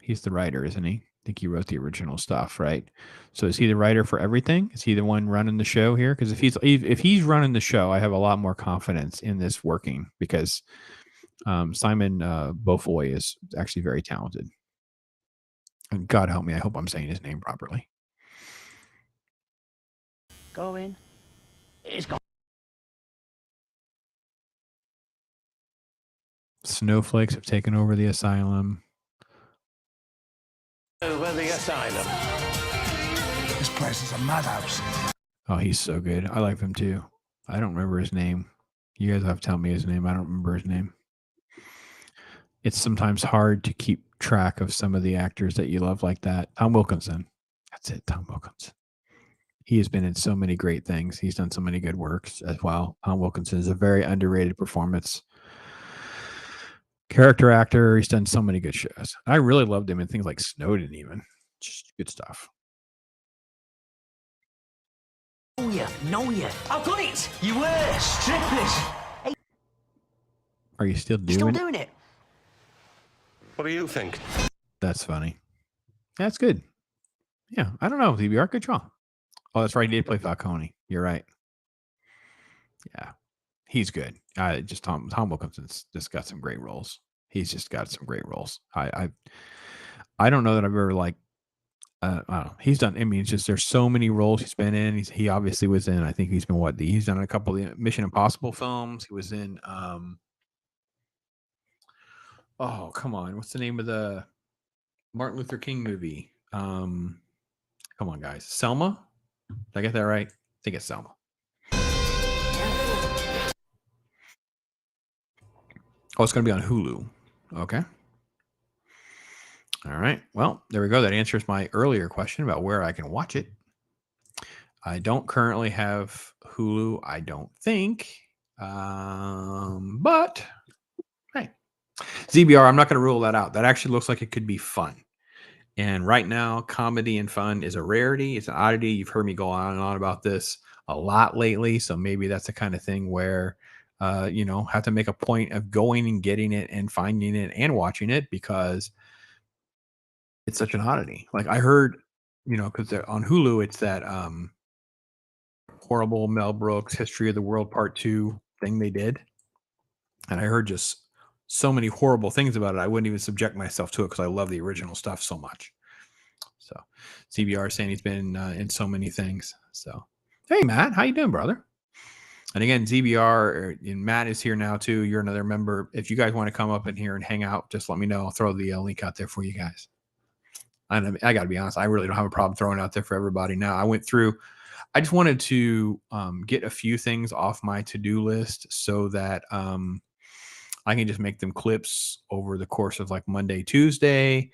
He's the writer, isn't he? I think he wrote the original stuff, right? So is he the writer for everything? Is he the one running the show here? Because if he's running the show, I have a lot more confidence in this working because Simon Beaufoy is actually very talented. And God help me, I hope I'm saying his name properly. Go in. It's gone. Snowflakes have taken over the asylum. Over the asylum. This place is a madhouse. Oh, he's so good. I like him too. I don't remember his name. You guys have to tell me his name. I don't remember his name. It's sometimes hard to keep track of some of the actors that you love like that. Tom Wilkinson. That's it, Tom Wilkinson. He has been in so many great things. He's done so many good works as well. Tom Wilkinson is a very underrated performance. Character actor. He's done so many good shows. I really loved him in things like Snowden even. Just good stuff. Know you. I've got it. You were strippers. Hey, Are you still you still doing it? doing it? What do you think? That's funny. That's good. Yeah, I don't know. DBR, good job. Oh, that's right. He did play Falcone. You're right. Yeah, he's good. Just Tom Wilkinson's just got some great roles. He's just got some great roles. I don't know that I've ever I don't know. He's done. I mean, it's just there's so many roles he's been in. He obviously was in. I think he's been he's done a couple of the Mission Impossible films. He was in. Oh, come on. What's the name of the Martin Luther King movie? Come on, guys. Selma? Did I get that right? I think it's Selma. Oh, it's going to be on Hulu. Okay. All right. Well, there we go. That answers my earlier question about where I can watch it. I don't currently have Hulu, I don't think. But hey, ZBR, I'm not going to rule that out. That actually looks like it could be fun. And right now, comedy and fun is a rarity. It's an oddity. You've heard me go on and on about this a lot lately. So maybe that's the kind of thing where, have to make a point of going and getting it and finding it and watching it because it's such an oddity. Like I heard, because on Hulu, it's that horrible Mel Brooks History of the World Part 2 thing they did. And I heard just so many horrible things about it. I wouldn't even subject myself to it because I love the original stuff so much. So CBR saying he's been in so many things. So, hey, Matt, how you doing, brother? And again, ZBR and Matt is here now too. You're another member. If you guys want to come up in here and hang out, just let me know. I'll throw the link out there for you guys. And I got to be honest, I really don't have a problem throwing it out there for everybody now. I just wanted to get a few things off my to-do list so that I can just make them clips over the course of like Monday, Tuesday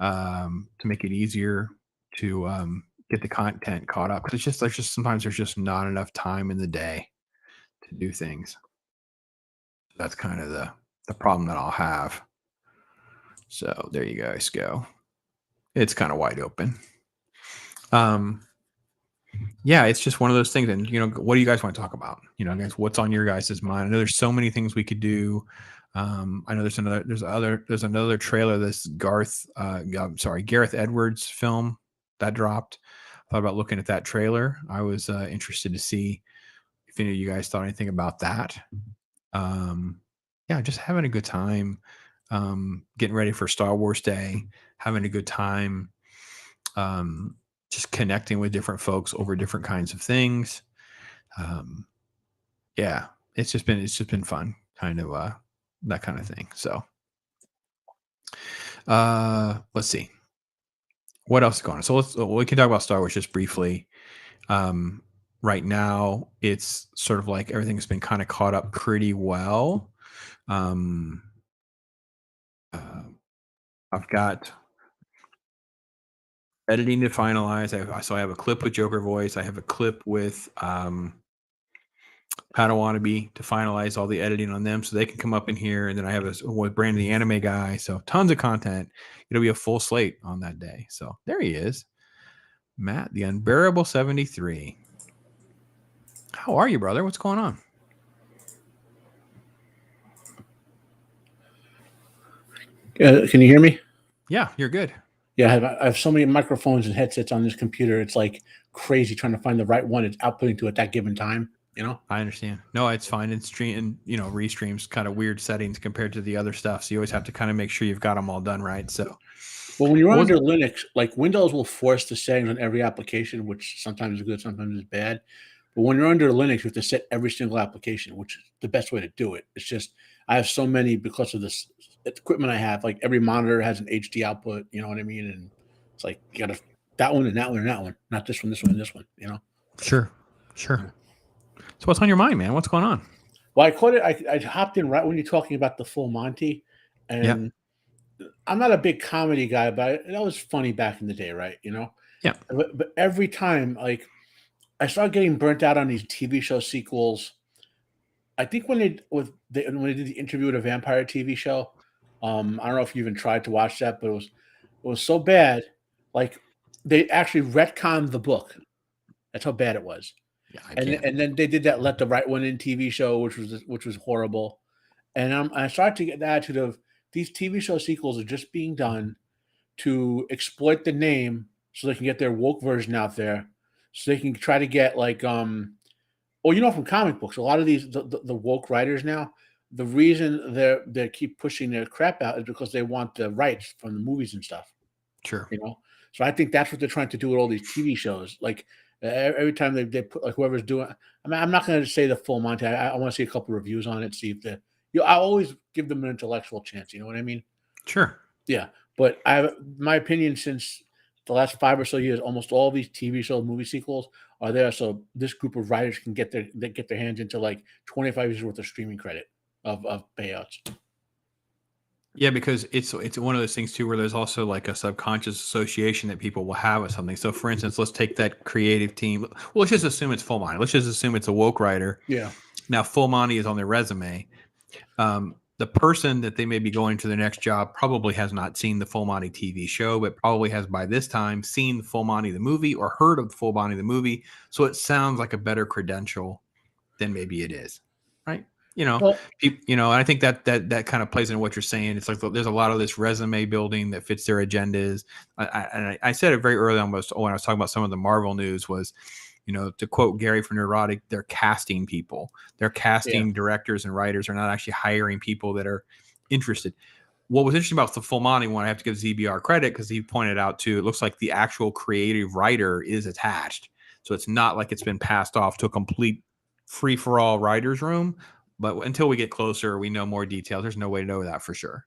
to make it easier to get the content caught up because it's just sometimes there's just not enough time in the day to do things. That's kind of the problem that I'll have. So there you guys go. It's kind of wide open. Yeah, it's just one of those things. And what do you guys want to talk about? Guys, what's on your guys' mind? I know there's so many things we could do. I know there's another trailer. This Gareth Edwards film that dropped. Thought about looking at that trailer. I was interested to see if any of you guys thought anything about that. Yeah, just having a good time. Getting ready for Star Wars Day. Having a good time. Just connecting with different folks over different kinds of things. Yeah, it's just been fun, kind of that kind of thing. So let's see what else is going on. So we can talk about Star Wars just briefly. Right now it's sort of like everything's been kind of caught up pretty well. I've got editing to finalize. I have a clip with Joker voice. I have a clip with Padawannabe to finalize all the editing on them so they can come up in here. And then I have with Brandon, the anime guy. So tons of content. It'll be a full slate on that day. So there he is. Matt, the Unbearable 73. How are you, brother? What's going on? Can you hear me? Yeah, you're good. Yeah, I have so many microphones and headsets on this computer. It's like crazy trying to find the right one it's outputting to at that given time. I understand. No, it's fine. It's restreams kind of weird settings compared to the other stuff. So you always have to kind of make sure you've got them all done right. So, well, when you're under Linux, like Windows will force the settings on every application, which sometimes is good, sometimes is bad. But when you're under Linux, you have to set every single application, which is the best way to do it. It's just I have so many because of this equipment I have. Like every monitor has an HD output. You know what I mean? And it's like you got to that one and that one and that one, not this one, this one, and this one. Sure. So what's on your mind, man? What's going on? Well, I caught it. I hopped in right when you're talking about the Full Monty, and I'm not a big comedy guy, but that was funny back in the day, right? Yeah. But every time, like, I started getting burnt out on these TV show sequels. I think when they did the interview with a vampire TV show, I don't know if you even tried to watch that, but it was so bad. Like they actually retconned the book. That's how bad it was. Yeah, and then they did that Let the Right One In TV show, which was horrible. And I started to get the attitude of these TV show sequels are just being done to exploit the name so they can get their woke version out there, so they can try to get like from comic books, a lot of these the woke writers now, the reason they keep pushing their crap out is because they want the rights from the movies and stuff. Sure. So I think that's what they're trying to do with all these TV shows. Like every time they put like whoever's doing. I mean, I'm not going to say the Full Monty. I want to see a couple of reviews on it. See if I always give them an intellectual chance. You know what I mean? Sure. Yeah, but my opinion since the last 5 or so years, almost all these TV show movie sequels are there so this group of writers can get their hands into like 25 years worth of streaming credit of payouts. Yeah, because it's one of those things too where there's also like a subconscious association that people will have with something. So for instance, let's take that creative team. Well, let's just assume it's Full Monty. Let's just assume it's a woke writer. Yeah. Now Full Monty is on their resume. The person that they may be going to their next job probably has not seen the Full Monty TV show, but probably has by this time seen the Full Monty the movie or heard of the Full Monty the movie. So it sounds like a better credential than maybe it is, right? And I think that kind of plays into what you're saying. It's like there's a lot of this resume building that fits their agendas. I said it very early on when I was talking about some of the Marvel news was, to quote Gary from Neurotic, they're casting people. They're casting directors and writers. Are not actually hiring people that are interested. What was interesting about the Full Monty one, I have to give ZBR credit because he pointed out too, it looks like the actual creative writer is attached. So it's not like it's been passed off to a complete free-for-all writer's room. But until we get closer, we know more details. There's no way to know that for sure.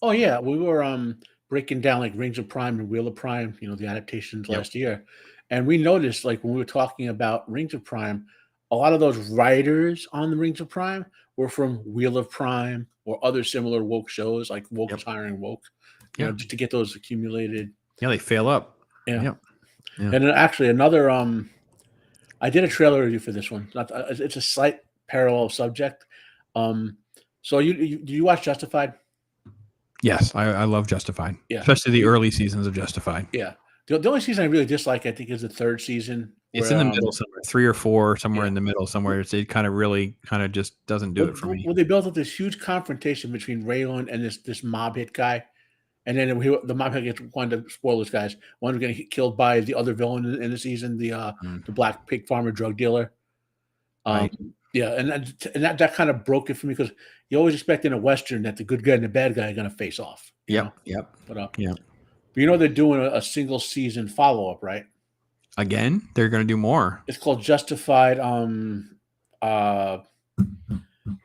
Oh yeah, we were breaking down like Rings of Prime and Wheel of Prime, the adaptations last year, and we noticed like when we were talking about Rings of Prime, a lot of those writers on the Rings of Prime were from Wheel of Prime or other similar woke shows like Woke is Hiring Woke, just to get those accumulated. Yeah, they fail up. Yeah. Yeah. And then actually another I did a trailer review for this one. It's a slight parallel subject. So do you watch Justified? Yes, I love Justified. Yeah. Especially the early seasons of Justified. Yeah. The only season I really dislike, I think, is the third season. It's where, in the middle somewhere, 3 or 4, somewhere Yeah. in the middle somewhere. It kind of just doesn't do it for me. Well, they built up this huge confrontation between Raylan and this mob hit guy, and then the mob hit gets one of the spoilers, guys. One's going to get killed by the other villain in the season, the black pig farmer drug dealer. Right. Yeah, and that kind of broke it for me because you always expect in a Western that the good guy and the bad guy are going to face off. you know? Yep. But Yeah. but you know they're doing a single season follow up, right? Again, they're going to do more. It's called Justified.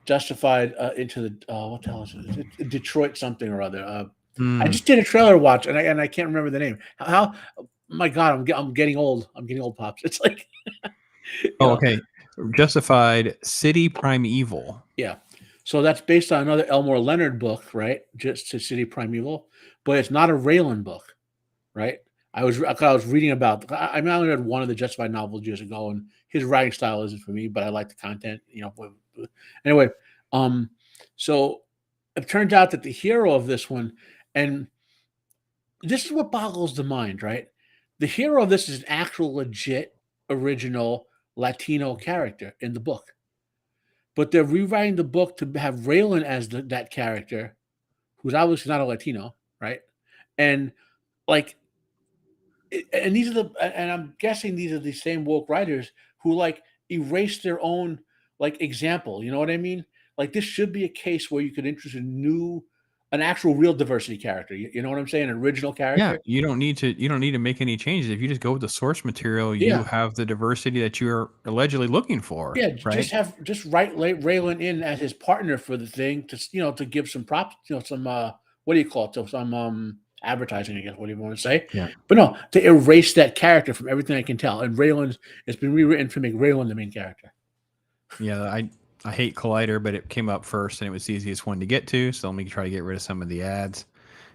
Justified into the what the hell is it? It's Detroit something or other. I just did a trailer watch and I can't remember the name. How? My God, I'm getting old. I'm getting old, pops. It's like. Okay. Justified City Primeval. Yeah. So that's based on another Elmore Leonard book, right? Just to City Primeval, but it's not a Raylan book, right? I was reading about. I only read one of the Justified novels years ago, and his writing style isn't for me, but I like the content. Anyway, so it turns out that the hero of this one, and this is what boggles the mind, right? The hero of this is an actual, legit, original Latino character in the book, but they're rewriting the book to have Raylan as that character, who's obviously not a Latino, right? And like. And I'm guessing these are the same woke writers who like erase their own like example. You know what I mean? Like this should be a case where you could introduce an actual real diversity character. You know what I'm saying? An original character. Yeah, you don't need to make any changes. If you just go with the source material, you have the diversity that you're allegedly looking for. Yeah, right? just write Raylan in as his partner for the thing to give some props, some what do you call it? So some advertising, I guess, what do you want to say? Yeah. But no, to erase that character from everything I can tell. And it's been rewritten to make Raylan the main character. Yeah, I hate Collider, but it came up first and it was the easiest one to get to. So let me try to get rid of some of the ads.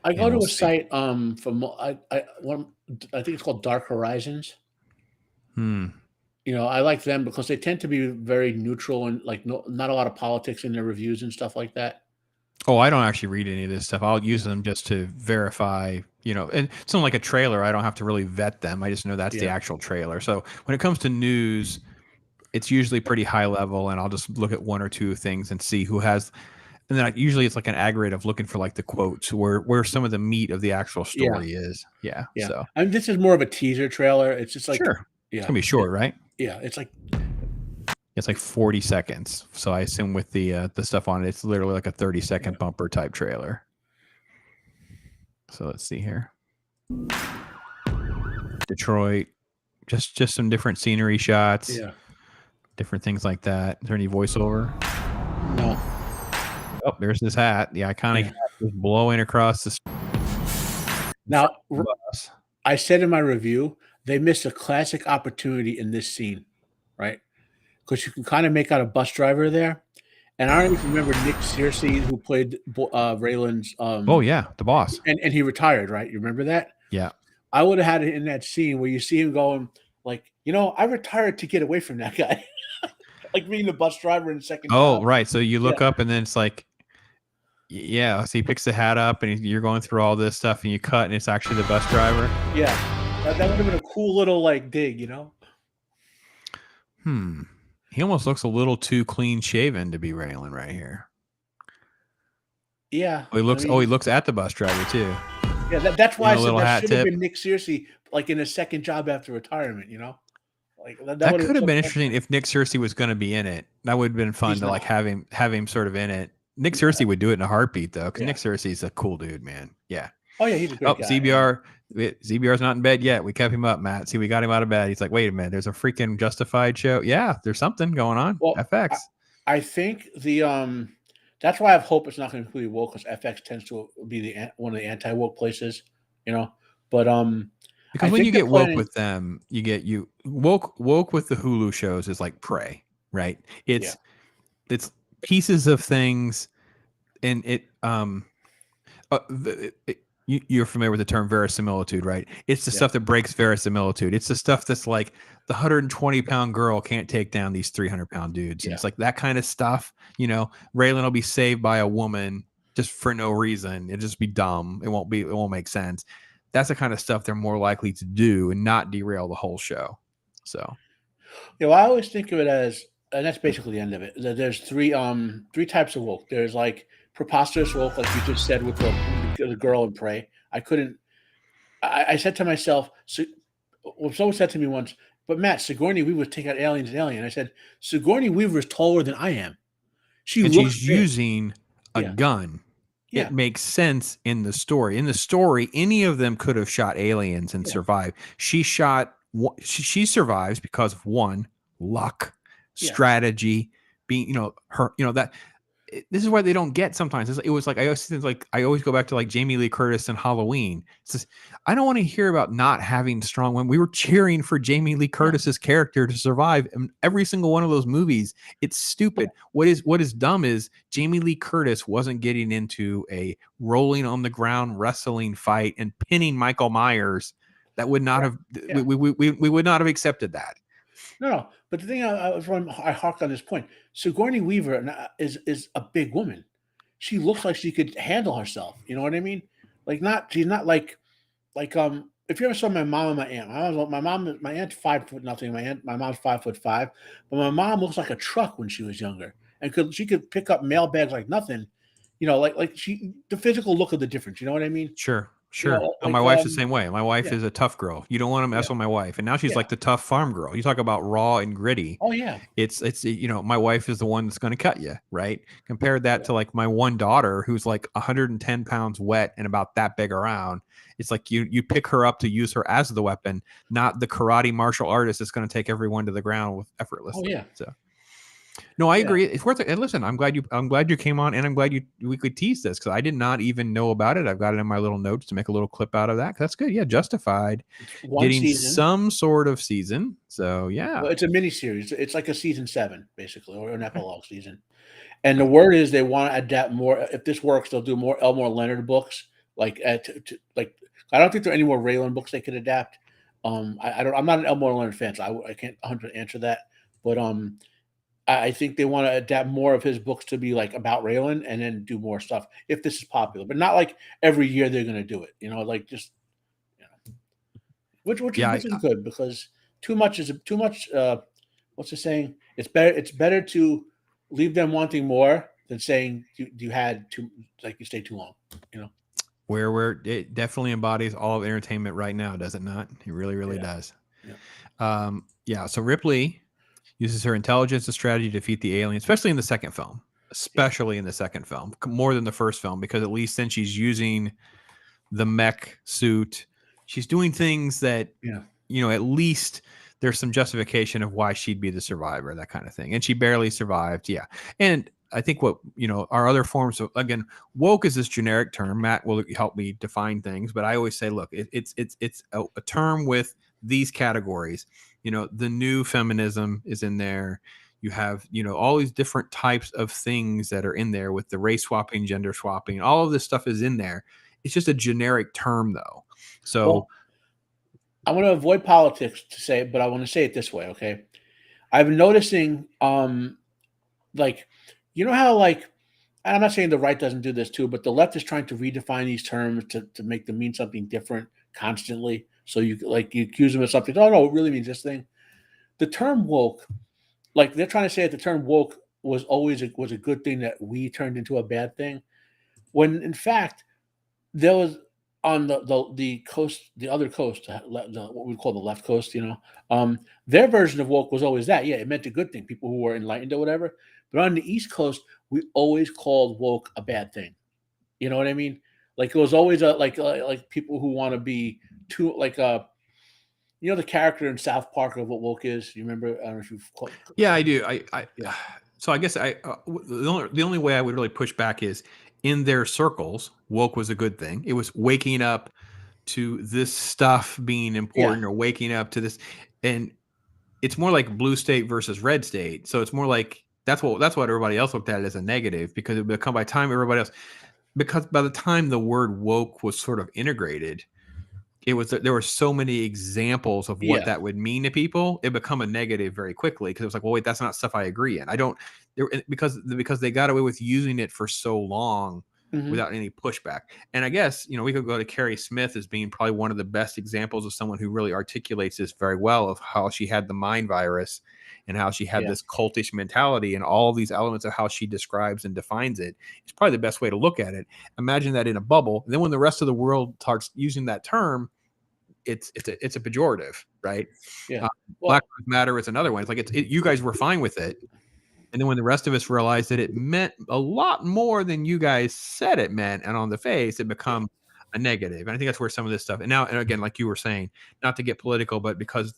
I go to a site from I think it's called Dark Horizons. I like them because they tend to be very neutral and like not a lot of politics in their reviews and stuff like that. Oh, I don't actually read any of this stuff. I'll use them just to verify, and something like a trailer, I don't have to really vet them. I just know that's the actual trailer. So when it comes to news, it's usually pretty high level, and I'll just look at one or two things and see who has. And then usually it's like an aggregate of looking for like the quotes where some of the meat of the actual story is. Yeah. So this is more of a teaser trailer. It's just like sure. Yeah. It's gonna be short, right? Yeah. It's like 40 seconds. So I assume with the stuff on it, it's literally like a 30-second bumper type trailer. So let's see here. Detroit, just some different scenery shots. Yeah. Different things like that. Is there any voiceover? No. Oh, there's this hat. The iconic hat is blowing across the. Now, I said in my review, they missed a classic opportunity in this scene, right? Because you can kind of make out a bus driver there. And I don't even remember Nick Searcy, who played Raylan's. Oh, yeah, the boss. And he retired, right? You remember that? Yeah. I would have had it in that scene where you see him going, like, I retired to get away from that guy. Like being the bus driver in the second. Oh, right. So you look up and then it's like, yeah. So he picks the hat up and you're going through all this stuff and you cut and it's actually the bus driver. Yeah. That would have been a cool little like dig, He almost looks a little too clean shaven to be Raylan right here. Yeah. Oh, he looks at the bus driver too. Yeah, that's why I said that should have tip. been Nick Searcy, like in his second job after retirement, Like that could have been interesting if Nick Searcy was going to be in it. That would have been fun to like have him sort of in it. Nick Searcy would do it in a heartbeat though, because Nick Searcy's a cool dude, man. Yeah. Oh yeah, he's a great guy. ZBR's not in bed yet. We kept him up, Matt. See, we got him out of bed. He's like, wait a minute, there's a freaking Justified show. Yeah, there's something going on. Well, FX. I think that's why I have hope it's not going to be completely woke, because FX tends to be one of the anti-woke places, But because when you get woke with them, you get woke with the Hulu shows is like Prey, right? It's pieces of things, and you're familiar with the term verisimilitude, right? It's the Yeah. stuff that breaks verisimilitude. It's the stuff that's like the 120-pound girl can't take down these 300-pound dudes. And Yeah. it's like that kind of stuff. Raylan will be saved by a woman just for no reason. It'll just be dumb. It won't make sense. That's the kind of stuff they're more likely to do and not derail the whole show. So, Well, I always think of it as, and that's basically the end of it. There's three types of woke. There's like preposterous woke, like you just said with the girl in Prey. I said to myself, someone said to me once, but Matt, Sigourney Weaver would take out aliens and Alien. I said, Sigourney Weaver is taller than I am. and she's using a Yeah. gun. Yeah. It makes sense in the story. In the story, any of them could have shot aliens and survived. She she survives because of one, luck, strategy, being this is why they don't get sometimes. It was like I always go back to like Jamie Lee Curtis and Halloween. It's just, I don't want to hear about not having strong women. We were cheering for Jamie Lee Curtis's character to survive in every single one of those movies. It's stupid. What is dumb is Jamie Lee Curtis wasn't getting into a rolling on the ground wrestling fight and pinning Michael Myers. That would not have we would not have accepted that. No. But the thing I harked on this point. Sigourney Weaver is a big woman. She looks like she could handle herself. You know what I mean? Like she's not like if you ever saw my mom and my aunt, my aunt's 5 foot nothing. My mom's 5'5", but my mom looks like a truck when she was younger, and she could pick up mail bags like nothing. The physical look of the difference. You know what I mean? Sure. My like, wife's the same way. My wife is a tough girl. You don't want to mess with my wife. And now she's like the tough farm girl. You talk about raw and gritty. Oh yeah. It's my wife is the one that's going to cut you, right? Compare that to like my one daughter who's like 110 pounds wet and about that big around. It's like you pick her up to use her as the weapon, not the karate martial artist that's going to take everyone to the ground with effortlessly. Oh yeah. So no, I agree. It's worth it. And listen, I'm glad you came on, and I'm glad we could tease this because I did not even know about it. I've got it in my little notes to make a little clip out of that. That's good. Yeah, Justified getting season. some sort of season. So yeah, well, it's a mini series. It's like a season 7 basically, or an epilogue season. And the word is they want to adapt more. If this works, they'll do more Elmore Leonard books. Like I don't think there are any more Raylan books they could adapt. I'm not an Elmore Leonard fan, so I can't 100% answer that. But I think they want to adapt more of his books to be like about Raylan, and then do more stuff if this is popular, but not like every year they're going to do it. Like just which is good, because too much. What's the saying? It's better to leave them wanting more than saying you had too, like you stayed too long. Where it definitely embodies all of entertainment right now, does it not? It really does. Yeah. So Ripley uses her intelligence and strategy to defeat the alien, especially in the second film. More than the first film, because at least then she's using the mech suit. She's doing things that, at least there's some justification of why she'd be the survivor, that kind of thing. And she barely survived. Yeah. And I think what, our other forms of, again, woke is this generic term. Matt will help me define things, but I always say, look, it's a term with these categories. The new feminism is in there. You have, all these different types of things that are in there with the race swapping, gender swapping, all of this stuff is in there. It's just a generic term though. So I want to avoid politics to say it, but I want to say it this way. Okay. I've been noticing, how I'm not saying the right doesn't do this too, but the left is trying to redefine these terms to make them mean something different constantly. So you accuse them of something. Oh no, it really means this thing. The term woke, they're trying to say that the term woke was always a good thing that we turned into a bad thing, when in fact there was on the coast, the other coast, what we call the left coast, their version of woke was always that. Yeah, it meant a good thing, people who were enlightened or whatever. But on the East Coast, we always called woke a bad thing. You know what I mean? Like it was always like people who want to be too the character in South Park of what woke is. You remember? I don't know if you've. Yeah, I do. So I guess the only way I would really push back is in their circles, woke was a good thing. It was waking up to this stuff being important, or waking up to this, and it's more like blue state versus red state. So it's more like that's what everybody else looked at it as a negative, because it would become, by the time everybody else, because by the time the word woke was sort of integrated, there were so many examples of what Yeah. that would mean to people. It become a negative very quickly because it was like, well, wait, that's not stuff I agree in. I don't because they got away with using it for so long Mhm. without any pushback. And I guess, we could go to Carrie Smith as being probably one of the best examples of someone who really articulates this very well, of how she had the mind virus and how she had Yeah. this cultish mentality and all these elements of how she describes and defines it. It's probably the best way to look at it. Imagine that in a bubble. And then when the rest of the world starts using that term, it's a pejorative, right? Yeah. Black Lives Matter is another one. It's like you guys were fine with it. And then when the rest of us realized that it meant a lot more than you guys said it meant, and on the face, it become a negative. And I think that's where some of this stuff. And now, and again, like you were saying, not to get political, but because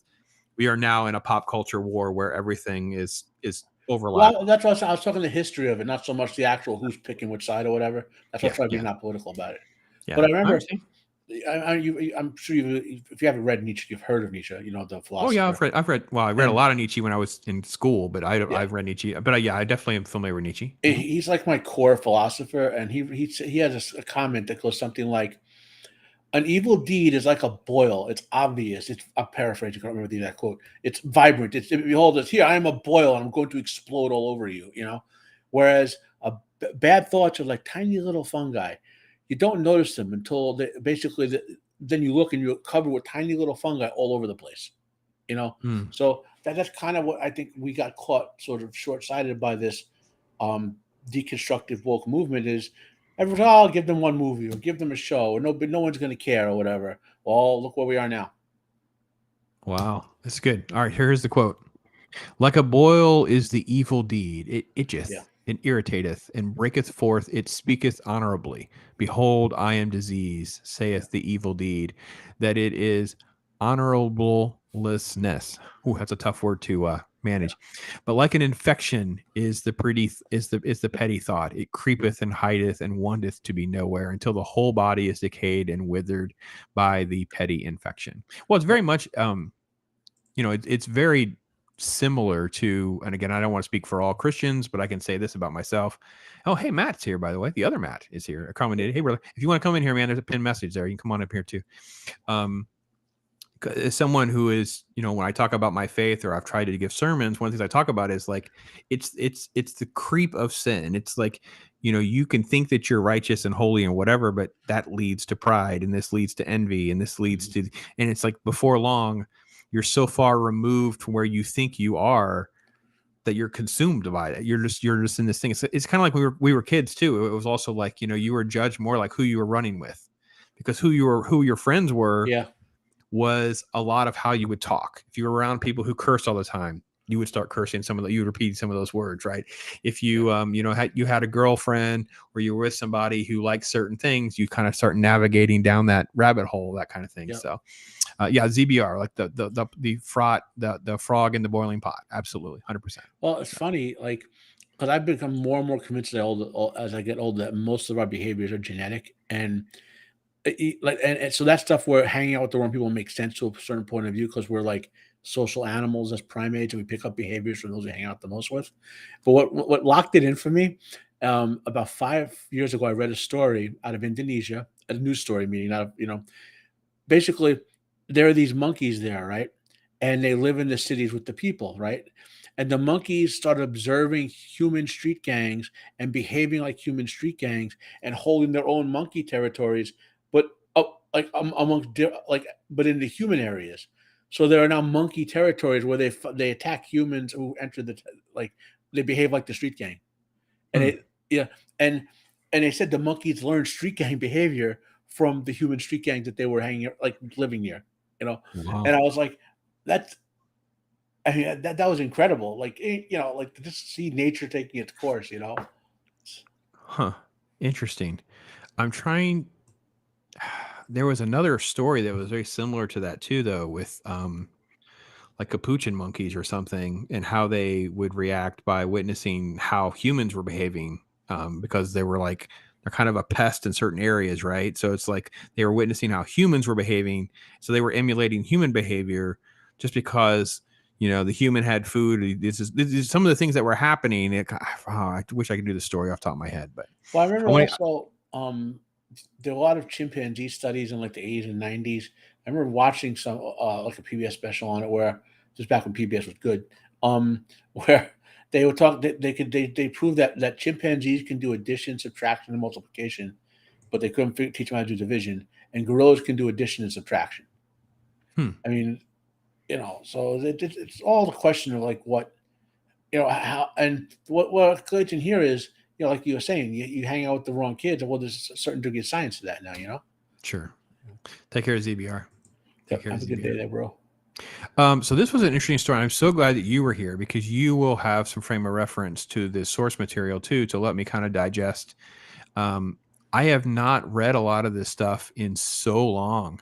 we are now in a pop culture war where everything is overlapping. Well, that's what I was talking the history of it, not so much the actual who's picking which side or whatever. That's what I'm trying to be not political about it. Yeah. But I remember, understand. I'm sure if you haven't read Nietzsche, you've heard of Nietzsche. You know, the philosopher. Oh yeah, I've read. Well, I read a lot of Nietzsche when I was in school, but I've read Nietzsche. But I definitely am familiar with Nietzsche. He's like my core philosopher, and he has a comment that goes something like, "An evil deed is like a boil. It's obvious. I'm paraphrasing. I can't remember the exact quote. It's vibrant. Behold, it's here. I am a boil, and I'm going to explode all over you. You know, whereas bad thoughts are like tiny little fungi. You don't notice them until then you look and you're covered with tiny little fungi all over the place. You know, so that's kind of what I think we got caught sort of short-sighted by this deconstructive woke movement is everyone's, I'll give them one movie or give them a show or no one's going to care or whatever. Well, look where we are now. Wow, that's good. All right, here's the quote. Like a boil is the evil deed. It itcheth and irritateth and breaketh forth. It speaketh honorably. Behold, I am disease, saith the evil deed, that it is honorablelessness. Ooh, that's a tough word to manage. But like an infection is the petty thought. It creepeth and hideth and wanteth to be nowhere until the whole body is decayed and withered by the petty infection. Well, it's very much it's very similar to, and again, I don't want to speak for all Christians, but I can say this about myself. Oh, hey, Matt's here, by the way. The other Matt is here. Accommodated. Hey, brother, if you want to come in here, man, there's a pinned message there. You can come on up here too. As someone who is, when I talk about my faith or I've tried to give sermons, one of the things I talk about is like, it's the creep of sin. It's like, you can think that you're righteous and holy and whatever, but that leads to pride, and this leads to envy, and this leads to, and it's like before long, you're so far removed from where you think you are that you're consumed by it. You're just in this thing. It's kind of like we were kids too. It was also like, you were judged more like who you were running with, because who your friends were was a lot of how you would talk. If you were around people who cursed all the time, you would start cursing you would repeat some of those words, right? If you, you had a girlfriend or you were with somebody who liked certain things, you kind of start navigating down that rabbit hole, that kind of thing. So, ZBR, like the frog in the boiling pot. Absolutely. 100%. Well, it's funny, like, because I've become more and more convinced as I get older that most of our behaviors are genetic, and so that stuff where hanging out with the wrong people makes sense to a certain point of view because we're like social animals as primates and we pick up behaviors from those we hang out the most with. But what locked it in for me, about 5 years ago, I read a story out of Indonesia, a news story, meaning basically there are these monkeys there, right? And they live in the cities with the people, right? And the monkeys started observing human street gangs and behaving like human street gangs and holding their own monkey territories, but but in the human areas. So there are now monkey territories where they attack humans who enter they behave like the street gang, and and they said the monkeys learned street gang behavior from the human street gangs that they were living near, Wow. And I was like, that was incredible. Like, to just see nature taking its course, Huh. Interesting. I'm trying. There was another story that was very similar to that too, though, with like capuchin monkeys or something, and how they would react by witnessing how humans were behaving, because they're kind of a pest in certain areas, right? So it's like they were witnessing how humans were behaving, so they were emulating human behavior just because the human had food. This is some of the things that were happening. I wish I could do the story off the top of my head, but I remember there were a lot of chimpanzee studies in like the 80s and 90s. I remember watching some like a PBS special on it where just back when PBS was good, where they would talk. They proved that chimpanzees can do addition, subtraction, and multiplication, but they couldn't teach them how to do division. And gorillas can do addition and subtraction. I mean, so it's all the question of like what, how, and what good in here is, like you were saying, you hang out with the wrong kids. Well, there's a certain degree of science to that now, Sure. Take care of ZBR. Take care of Have a good day there, bro. So this was an interesting story. I'm so glad that you were here because you will have some frame of reference to the source material too, to let me kind of digest. I have not read a lot of this stuff in so long.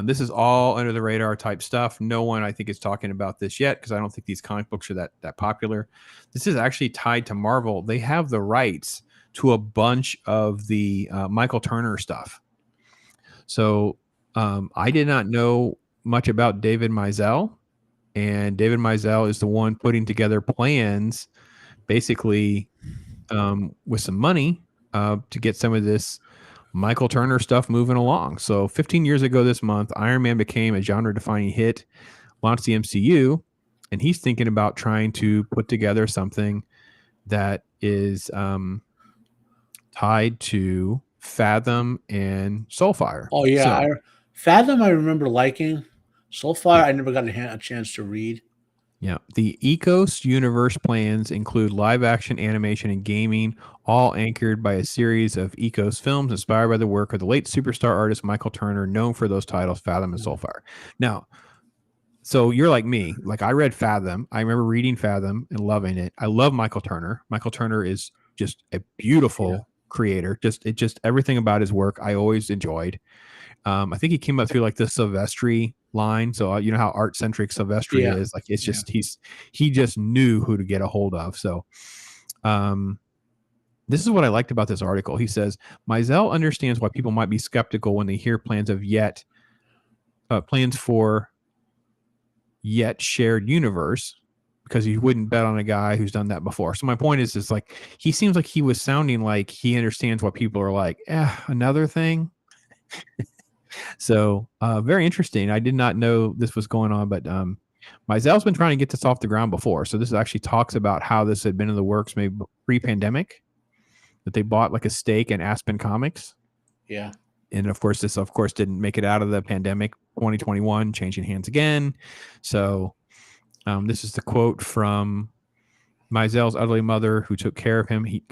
This is all under the radar type stuff. No one, I think, is talking about this yet because I don't think these comic books are that popular. This is actually tied to Marvel. They have the rights to a bunch of the Michael Turner stuff. So I did not know much about David Mizell, and David Mizell is the one putting together plans, basically with some money to get some of this Michael Turner stuff moving along. So 15 years ago this month, Iron Man became a genre-defining hit, launched the MCU, and he's thinking about trying to put together something that is tied to Fathom and Soulfire. Oh yeah, So, Fathom I remember liking. Soulfire I never got a chance to read. yeah, the Ecos universe plans include live-action animation and gaming, all anchored by a series of Ecos films inspired by the work of the late superstar artist Michael Turner, known for those titles, Fathom and Soulfire. Now, so you're like me. Like I read Fathom. I remember reading Fathom and loving it. I love Michael Turner. Michael Turner is just a beautiful creator. Just everything about his work I always enjoyed. I think he came up through like the Silvestri line. So you know how art centric Silvestri is. Like it's just he just knew who to get a hold of. So this is what I liked about this article. He says Mizell understands why people might be skeptical when they hear plans for yet shared universe, because you wouldn't bet on a guy who's done that before. So my point is like he seems like he was sounding like he understands what people are like. Another thing. So very interesting. I did not know this was going on, but Mizell's been trying to get this off the ground before. So this actually talks about how this had been in the works maybe pre-pandemic, that they bought like a stake in Aspen Comics. Yeah. And of course, this didn't make it out of the pandemic. 2021 changing hands again. So this is the quote from Mizell's elderly mother, who took care of him. He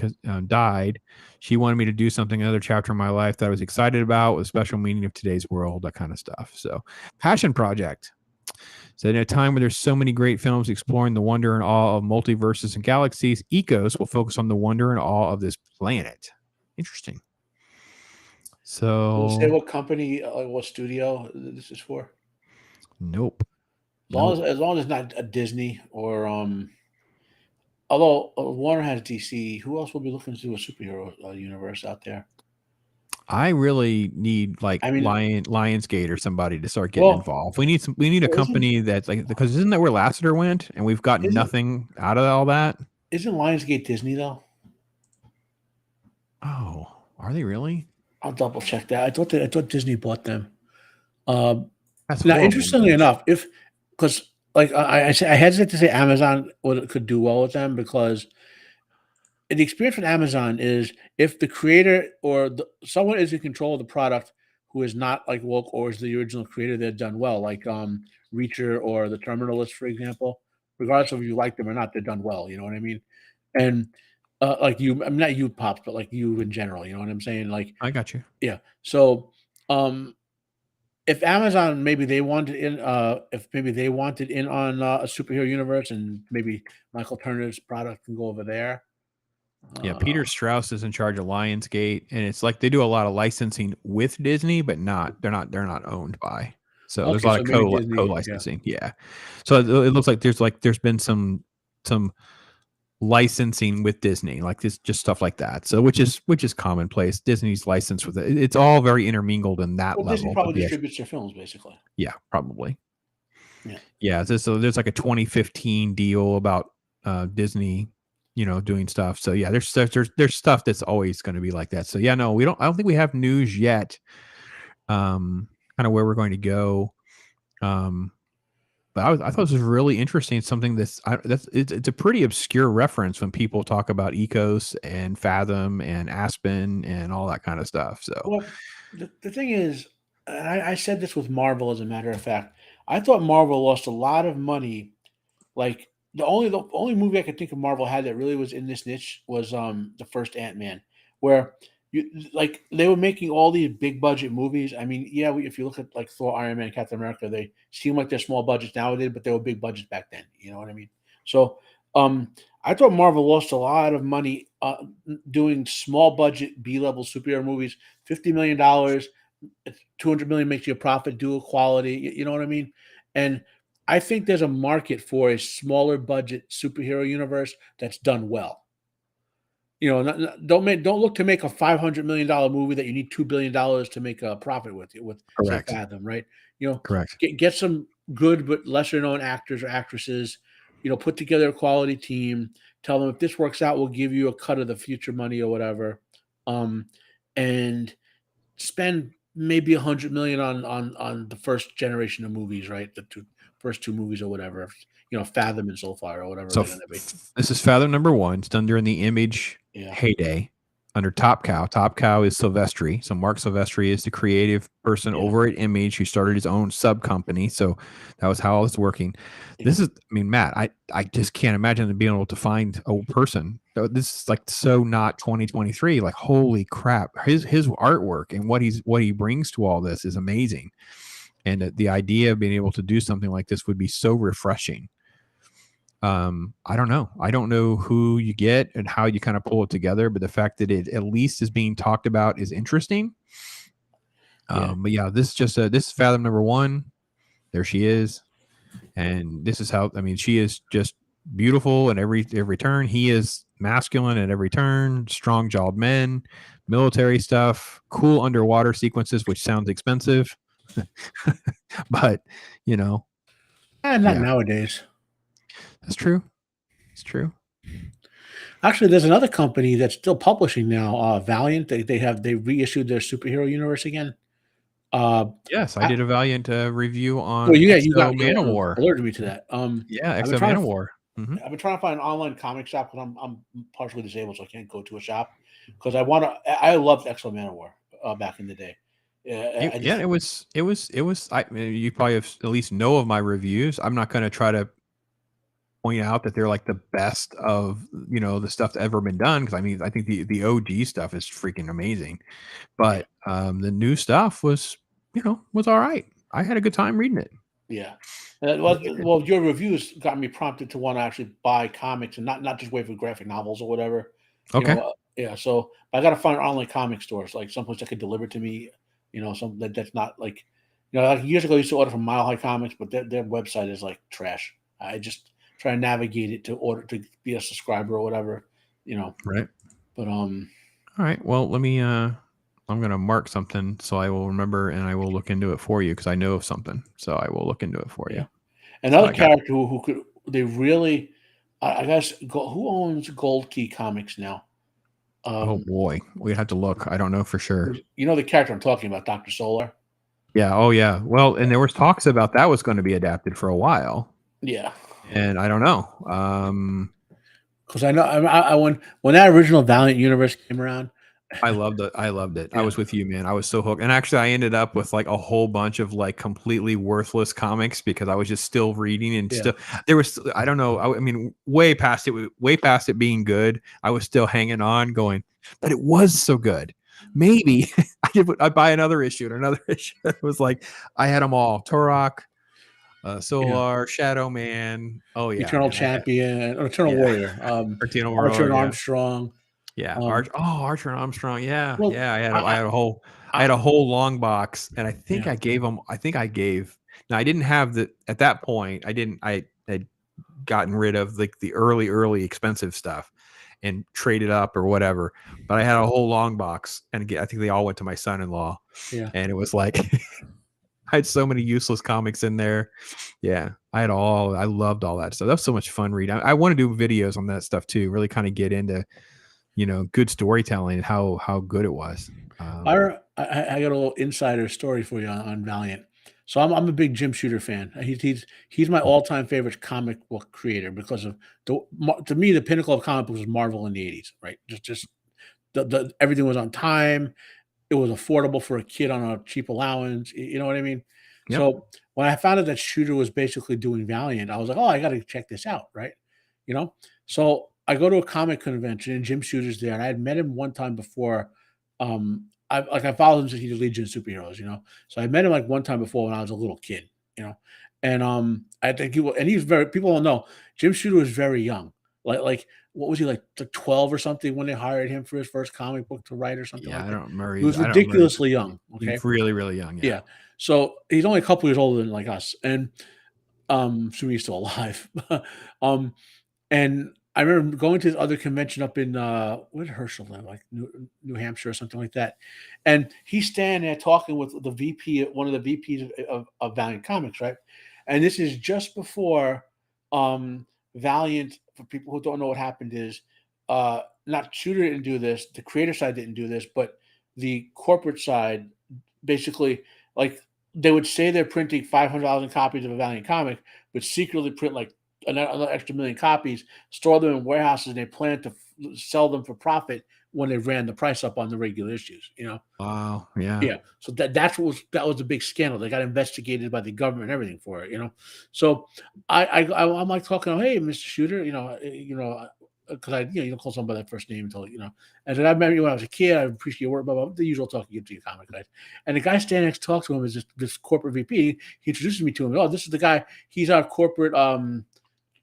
died. She wanted me to do something, another chapter in my life that I was excited about, with special meaning of today's world, that kind of stuff. So passion project. So in a time where there's so many great films exploring the wonder and awe of multiverses and galaxies, Ecos will focus on the wonder and awe of this planet. Interesting. So Does it say what company, what studio this is for? Nope. As long as it's not a Disney or although Warner has DC, who else will be looking to do a superhero universe out there? I really need Lionsgate or somebody to start getting involved. We need a company that's like, because isn't that where Lasseter went, and we've got nothing out of all that? Isn't Lionsgate Disney though? Oh, are they really? I'll double check that. I thought Disney bought them. That's now, horrible. interestingly enough, because like I hesitate to say Amazon could do well with them, because the experience with Amazon is if the creator or someone is in control of the product who is not like woke or is the original creator, they're done well. Like Reacher or The Terminalist, for example. Regardless of if you like them or not, they're done well. You know what I mean? And like you, I mean, not you, Pops, but like you in general. You know what I'm saying? Like I got you. Yeah. So if Amazon maybe they wanted in on a superhero universe, and maybe Michael Turner's product can go over there. Yeah, Peter Strauss is in charge of Lionsgate, and it's like they do a lot of licensing with Disney, but they're not owned by. So there's a lot of co-licensing. Yeah. So it looks like there's been some licensing with Disney, like this, just stuff like that. So which is commonplace. Disney's licensed with it. It's all very intermingled in that level. Disney probably distributes their films, basically. Yeah, probably. Yeah. Yeah. So there's like a 2015 deal about Disney doing stuff. So yeah, there's stuff that's always going to be like that. So yeah, no, I don't think we have news yet. Kind of where we're going to go. But I thought this was really interesting. Something it's a pretty obscure reference when people talk about Ecos and Fathom and Aspen and all that kind of stuff. So Well, the thing is, and I said this with Marvel, as a matter of fact, I thought Marvel lost a lot of money. Like the only movie I could think of Marvel had that really was in this niche was the first Ant-Man, where they were making all these big budget movies. I mean, yeah, if you look at like Thor, Iron Man, Captain America, they seem like they're small budgets nowadays, but they were big budgets back then. You know what I mean? So I thought Marvel lost a lot of money doing small budget B-level superhero movies. $50 million, 200 million makes you a profit. Dual quality. You know what I mean? And I think there's a market for a smaller budget superhero universe that's done well. Don't look to make a $500 million movie that you need $2 billion to make a profit with say, correct. Fathom, right? Correct. Get some good but lesser known actors or actresses. Put together a quality team. Tell them if this works out, we'll give you a cut of the future money or whatever, and spend maybe $100 million on the first generation of movies, right? First two movies or whatever. Fathom and Soulfire or whatever. So this is Fathom number 1. It's done during the Image Yeah. heyday under Top Cow. Top Cow is Silvestri. So Mark Silvestri is the creative person over at Image who started his own sub company. So that was how all this working. This is, I mean, Matt, I just can't imagine being able to find a person. This is like so not 2023. Like, holy crap. His artwork and what he brings to all this is amazing. And the idea of being able to do something like this would be so refreshing. I don't know. I don't know who you get and how you kind of pull it together, but the fact that it at least is being talked about is interesting. But yeah, this is Fathom number 1. There she is. And this is how, I mean, she is just beautiful in every turn. He is masculine at every turn, strong jawed men, military stuff, cool underwater sequences, which sounds expensive, but not nowadays. That's true. It's true. Actually, there's another company that's still publishing now. Valiant. They reissued their superhero universe again. Yes, I did a Valiant review on. Well, you got Manowar. Alerted me to that. Yeah, Exo Manowar. I've been trying to find an online comic shop because I'm partially disabled, so I can't go to a shop. Because I loved Exo Manowar back in the day. It was. You probably have at least know of my reviews. I'm not going to try to point out that they're like the best of the stuff that's ever been done, because I mean I think the OG stuff is freaking amazing, but the new stuff was all right. I had a good time reading it. Yeah. Well, your reviews got me prompted to want to actually buy comics and not just wait for graphic novels or whatever. Okay. So I got to find online comic stores, like someplace that could deliver to me. Something that's not like like years ago I used to order from Mile High Comics, but their website is like trash. I just try to navigate it to be a subscriber or whatever, Right. But all right. Well, let me I'm gonna mark something so I will remember, and I will look into it for you because I know of something. So I will look into it for you. Another character who could they really I guess who owns Gold Key Comics now? Oh boy, we have to look. I don't know for sure. The character I'm talking about, Dr. Solar. Yeah. Oh yeah. Well, and there was talks about that was going to be adapted for a while. Yeah. And I don't know. Because I know when that original Valiant universe came around, I loved it. Yeah. I was with you, man. I was so hooked. And actually I ended up with like a whole bunch of like completely worthless comics because I was just still reading and still there was, I don't know. I mean, way past it being good. I was still hanging on going, but it was so good. Maybe I'd buy another issue and another issue. It was like, I had them all. Turok, Solar, Shadow Man. Oh yeah. Eternal Champion, or Eternal Warrior. Archer and Armstrong. Yeah. Archer and Armstrong. Yeah. Well, yeah. I had a whole long box, and I think I gave them. Now I didn't have at that point. I had gotten rid of like the early expensive stuff and traded up or whatever. But I had a whole long box, and again, I think they all went to my son-in-law. Yeah. And it was like I had so many useless comics in there. Yeah. I loved all that stuff. That was so much fun reading. I want to do videos on that stuff too. Really kind of get into, good storytelling and how good it was. I got a little insider story for you on Valiant. So I'm a big Jim Shooter fan. He's my all time favorite comic book creator because of to me the pinnacle of comic books was Marvel in the '80s, right? Just the everything was on time. It was affordable for a kid on a cheap allowance. You know what I mean? Yep. So when I found out that Shooter was basically doing Valiant, I was like, oh, I got to check this out, right? So I go to a comic convention and Jim Shooter's there, and I had met him one time before. I followed him since he did Legion of Superheroes, So I met him like one time before when I was a little kid, And I think he's very, people don't know, Jim Shooter was very young. Like what was he like 12 or something when they hired him for his first comic book to write or something Yeah, like I that? don't remember. He was I don't remember. ridiculously young. Okay. He's really, really young. Yeah. So he's only a couple years older than like us. And assuming he's still alive. And I remember going to this other convention up in where did Herschel live? Like New Hampshire or something like that. And he's standing there talking with the VP, one of the VPs of Valiant Comics, right? And this is just before Valiant, for people who don't know what happened, is not Shooter didn't do this, the creator side didn't do this, but the corporate side basically, like, they would say they're printing 500,000 copies of a Valiant comic, but secretly print like another extra million copies, store them in warehouses, and they plan to sell them for profit when they ran the price up on the regular issues. Wow. Yeah. Yeah. So that was a big scandal. They got investigated by the government and everything for it. So I'm like talking, hey, Mr. Shooter, because I you don't call somebody by their first name until And then I remember when I was a kid, I appreciate your work, blah, the usual talk you give to your comic guys. And the guy standing next to talk to him is this corporate VP. He introduces me to him. Oh, this is the guy. He's our corporate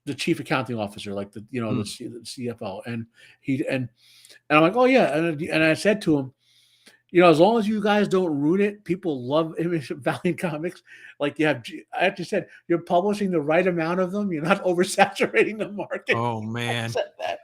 the chief accounting officer, like the CFO, and I'm like, oh yeah, and I said to him, as long as you guys don't ruin it, people love Image Valiant Comics. Like I actually said, you're publishing the right amount of them. You're not oversaturating the market. Oh man. I said that.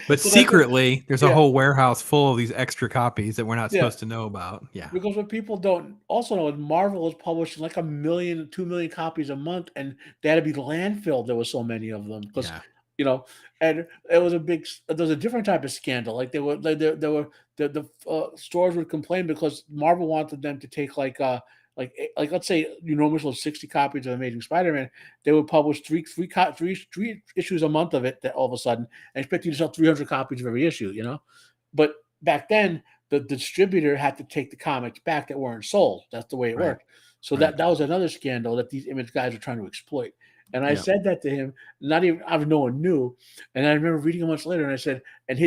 But So secretly, there's a whole warehouse full of these extra copies that we're not Yeah. supposed to know about. Yeah. Because what people don't also know is Marvel is publishing like 1 million, 2 million copies a month, and they had to be landfilled. There were so many of them because Yeah. and it was there was a different type of scandal. Like there were the stores would complain because Marvel wanted them to take like let's say you normally sold 60 copies of Amazing Spider-Man, they would publish three issues a month of it, that all of a sudden, and expect you to sell 300 copies of every issue, But back then, the distributor had to take the comics back that weren't sold. That's the way it Right. worked. So Right. that was another scandal that these Image guys are trying to exploit. And I Yeah. said that to him, no one knew. And I remember reading a month later, and I said, and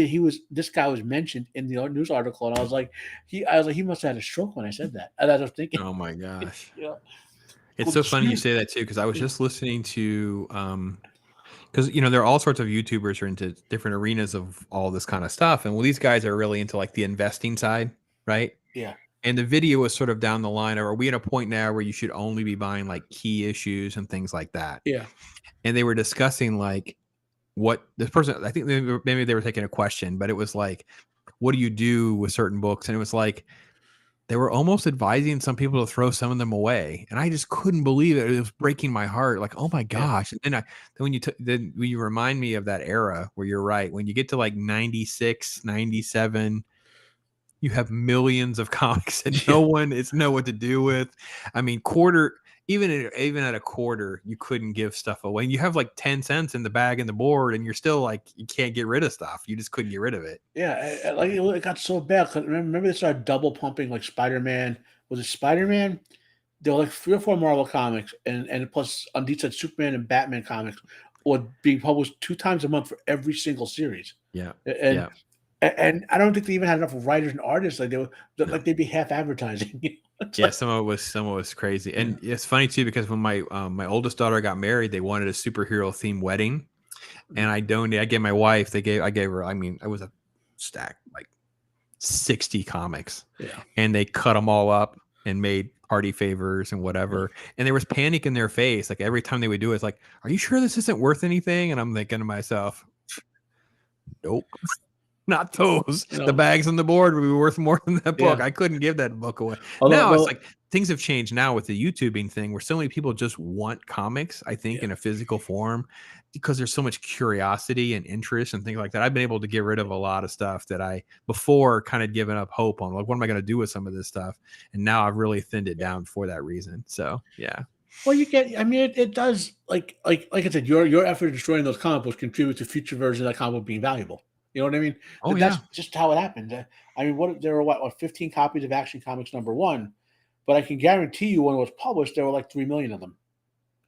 this guy was mentioned in the news article, and I was like, he must have had a stroke when I said that. And I was thinking, Oh my gosh. yeah. It's Well, so funny you say that too, because I was just listening to because there are all sorts of YouTubers who are into different arenas of all this kind of stuff. And these guys are really into like the investing side, right? Yeah. And the video was sort of down the line, or are we at a point now where you should only be buying like key issues and things like that? Yeah. And they were discussing like what this person, I think maybe they were taking a question, but it was like, what do you do with certain books? And it was like, they were almost advising some people to throw some of them away. And I just couldn't believe it. It was breaking my heart. Like, oh my gosh. And then when you remind me of that era where you're right, when you get to like 96, 97, you have millions of comics that no one is know what to do with. I mean, even at a quarter, you couldn't give stuff away. You have like 10 cents in the bag and the board, and you're still like, you can't get rid of stuff. You just couldn't get rid of it. Yeah, like it got so bad. 'Cause remember they started double pumping like Spider-Man. Was it Spider-Man? There were like 3 or 4 Marvel comics, and plus on these side, Superman and Batman comics would be published 2 times a month for every single series. Yeah. And I don't think they even had enough writers and artists. Like like they'd be half advertising. Yeah, some of it was crazy, and it's funny too because when my oldest daughter got married, they wanted a superhero themed wedding, and I gave my wife. I gave her. I mean, it was a stack like 60 comics, and they cut them all up and made party favors and whatever. And there was panic in their face, like every time they would do it. It's like, are you sure this isn't worth anything? And I'm thinking to myself, nope. not those. No. The bags on the board would be worth more than that book. Yeah. I couldn't give that book away. Although- Now it's well- like things have changed now with the YouTubing thing where so many people just want comics, I think, in a physical form because there's so much curiosity and interest and things like that. I've been able to get rid of a lot of stuff that I before kind of given up hope on. Like, what am I going to do with some of this stuff? And now I've really thinned it down for that reason. So, yeah. Well, you get. I mean, it does. Like I said, your effort of destroying those comic books contribute to future versions of that comic book being valuable. You know what I mean? Oh, That's yeah. just how it happened. I mean, there were what 15 copies of Action Comics #1, but I can guarantee you when it was published, there were like 3 million of them.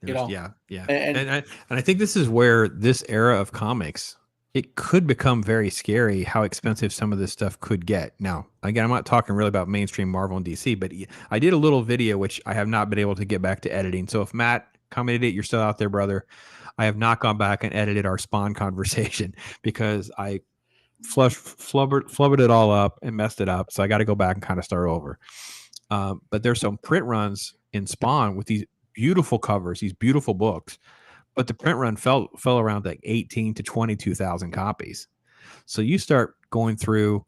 There's- know, yeah. and- And I think this is where this era of comics, it could become very scary how expensive some of this stuff could get. Now, again, I'm not talking really about mainstream Marvel and DC, but I did a little video, which I have not been able to get back to editing. So if Matt commented it, you're still out there, brother. I have not gone back and edited our Spawn conversation because I flubbered it all up and messed it up. So I got to go back and kind of start over. But there's some print runs in Spawn with these beautiful covers, these beautiful books. But the print run fell around like 18 to 22,000 copies. So you start going through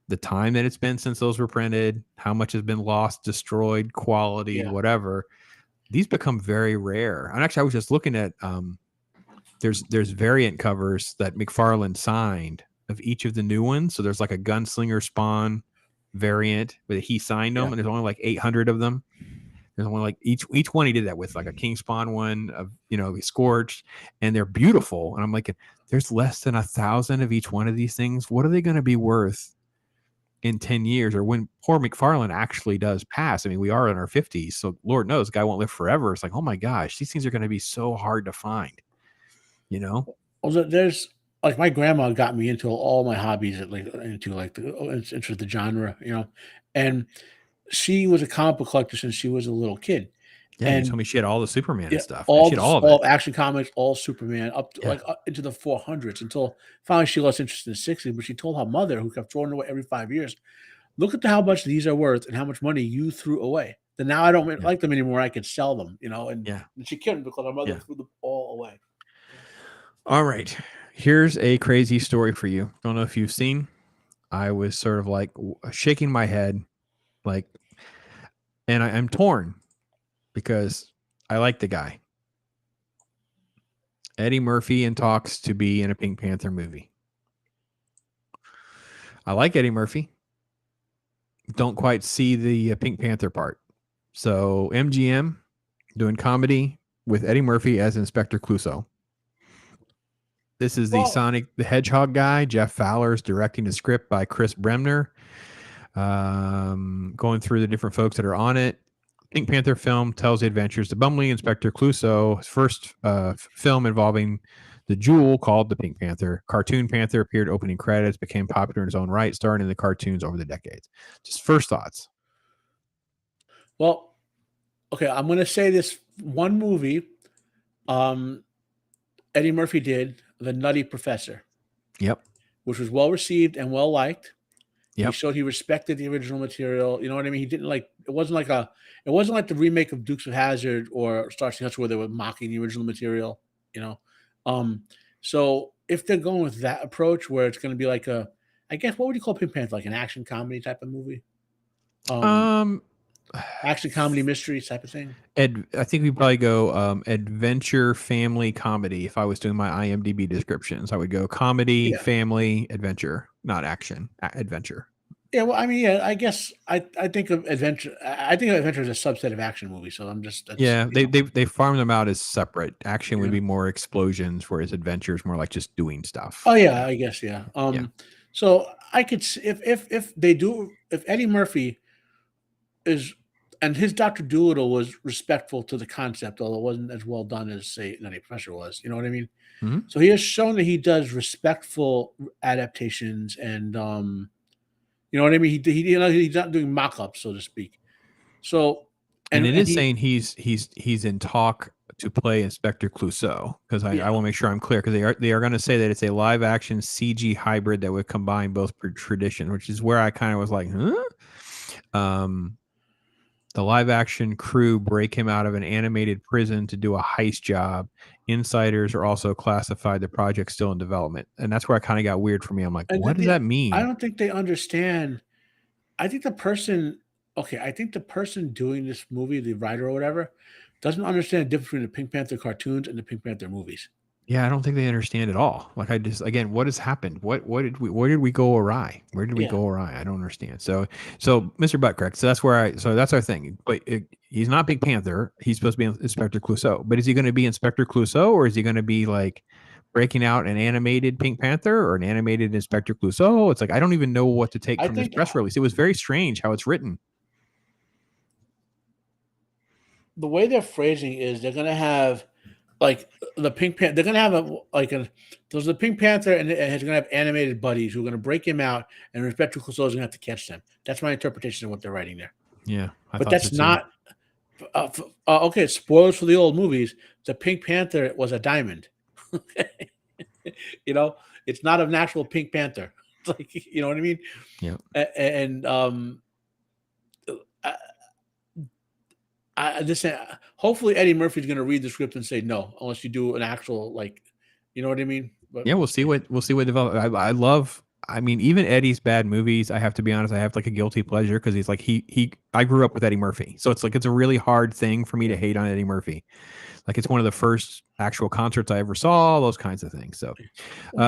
the time that it's been since those were printed, how much has been lost, destroyed, quality, whatever. These become very rare. And actually, I was just looking at there's variant covers that McFarlane signed of each of the new ones. So there's like a Gunslinger Spawn variant where he signed them, and there's only like 800 of them. There's only like each one he did that with, like a King Spawn one of Scorched, and they're beautiful. And I'm like, there's less than 1,000 of each one of these things. What are they going to be worth in 10 years, or when poor McFarlane actually does pass? I mean, we are in our 50s, so Lord knows, the guy won't live forever. It's like, oh my gosh, these things are going to be so hard to find. Well, there's like my grandma got me into all my hobbies, into the genre, and she was a comic book collector since she was a little kid. Yeah, and you told me she had all the Superman and stuff. All, She had all of all it. Action Comics, all Superman, up into the 400s until finally she lost interest in the 60s. But she told her mother, who kept throwing away every 5 years, look at how much these are worth and how much money you threw away. Then now I don't like them anymore. I could sell them, and she couldn't because her mother threw them all away. All right. Here's a crazy story for you. Don't know if you've seen. I was sort of like shaking my head, and I'm torn because I like the guy. Eddie Murphy in talks to be in a Pink Panther movie. I like Eddie Murphy. Don't quite see the Pink Panther part. So MGM doing comedy with Eddie Murphy as Inspector Clouseau. This is the Sonic the Hedgehog guy. Jeff Fowler's directing the script by Chris Bremner. Going through the different folks that are on it. Pink Panther film tells the adventures of bumbling Inspector Clouseau. His first film involving the jewel called the Pink Panther. Cartoon Panther appeared opening credits, became popular in his own right, starring in the cartoons over the decades. Just first thoughts. Well, okay, I'm going to say this one movie Eddie Murphy did, The Nutty Professor. Yep. Which was well received and well liked. Yep. He showed he respected the original material. You know what I mean? He didn't it wasn't like the remake of Dukes of Hazzard or Starsky Hutch where they were mocking the original material, So if they're going with that approach where it's going to be like I guess, what would you call Pink Panther? Like an action comedy type of movie? Action comedy mystery type of thing. I think we probably go adventure family comedy. If I was doing my IMDb descriptions, I would go comedy, family, adventure, not action, adventure. Yeah, well, I mean, I guess I think of adventure. I think of adventure as a subset of action movie. So I'm just they farm them out as separate. Action would be more explosions, whereas adventure is more like just doing stuff. Oh yeah, I guess So I could if Eddie Murphy and his Dr. Dolittle was respectful to the concept, although it wasn't as well done as say Nutty Professor was. You know what I mean? Mm-hmm. So he has shown that he does respectful adaptations, and you know what I mean. He's not doing mock-ups, so to speak. So and it is saying he's in talk to play Inspector Clouseau, because I want to make sure I'm clear, because they are going to say that it's a live action CG hybrid that would combine both traditions, which is where I kind of was like, huh. The live action crew break him out of an animated prison to do a heist job. Insiders are also classified the project still in development. And that's where I kind of got weird for me. I'm like, And what does that mean? I don't think they understand. I think the person doing this movie, the writer or whatever, doesn't understand the difference between the Pink Panther cartoons and the Pink Panther movies. Yeah, I don't think they understand at all. Like again, what has happened? Where did we go awry? Where did we Yeah. go awry? I don't understand. So Mr. Buttcrack, so that's our thing. But he's not Pink Panther. He's supposed to be Inspector Clouseau. But is he going to be Inspector Clouseau, or is he going to be like breaking out an animated Pink Panther or an animated Inspector Clouseau? It's like I don't even know what to take from this press release. It was very strange how it's written. The way they're phrasing is they're going to have like the Pink Panther. They're going to have there's the Pink Panther and he's going to have animated buddies who are going to break him out, and Inspector Clouseau is going to have to catch them. That's my interpretation of what they're writing there. Yeah, but that's not okay. Spoilers for the old movies. The Pink Panther was a diamond. It's not a natural Pink Panther. It's like, you know what I mean? Yeah. And hopefully Eddie Murphy's going to read the script and say no, unless you do an actual you know what I mean? But, yeah, we'll see what develops. I love. I mean, even Eddie's bad movies. I have to be honest. I have like a guilty pleasure because he's like I grew up with Eddie Murphy, so it's like it's a really hard thing for me to hate on Eddie Murphy. Like it's one of the first actual concerts I ever saw, those kinds of things. So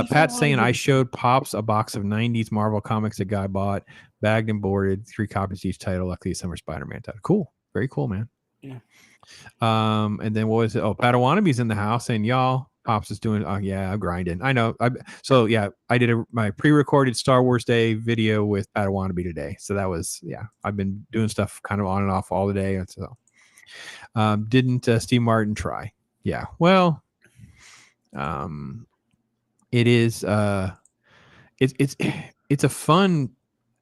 Pat's saying I showed Pops a box of 90s Marvel comics a guy bought, bagged and boarded, 3 copies each title, luckily summer Spider-Man title. Cool. Very cool, man. Yeah. And then what was it? Oh, Padawanabe's in the house saying, y'all, Pops is doing, oh yeah, I'm grinding. I know. I did my pre-recorded Star Wars Day video with Padawanabe today. So that was, I've been doing stuff kind of on and off all the day. And so didn't Steve Martin try? Yeah. Well, it is, it's a fun,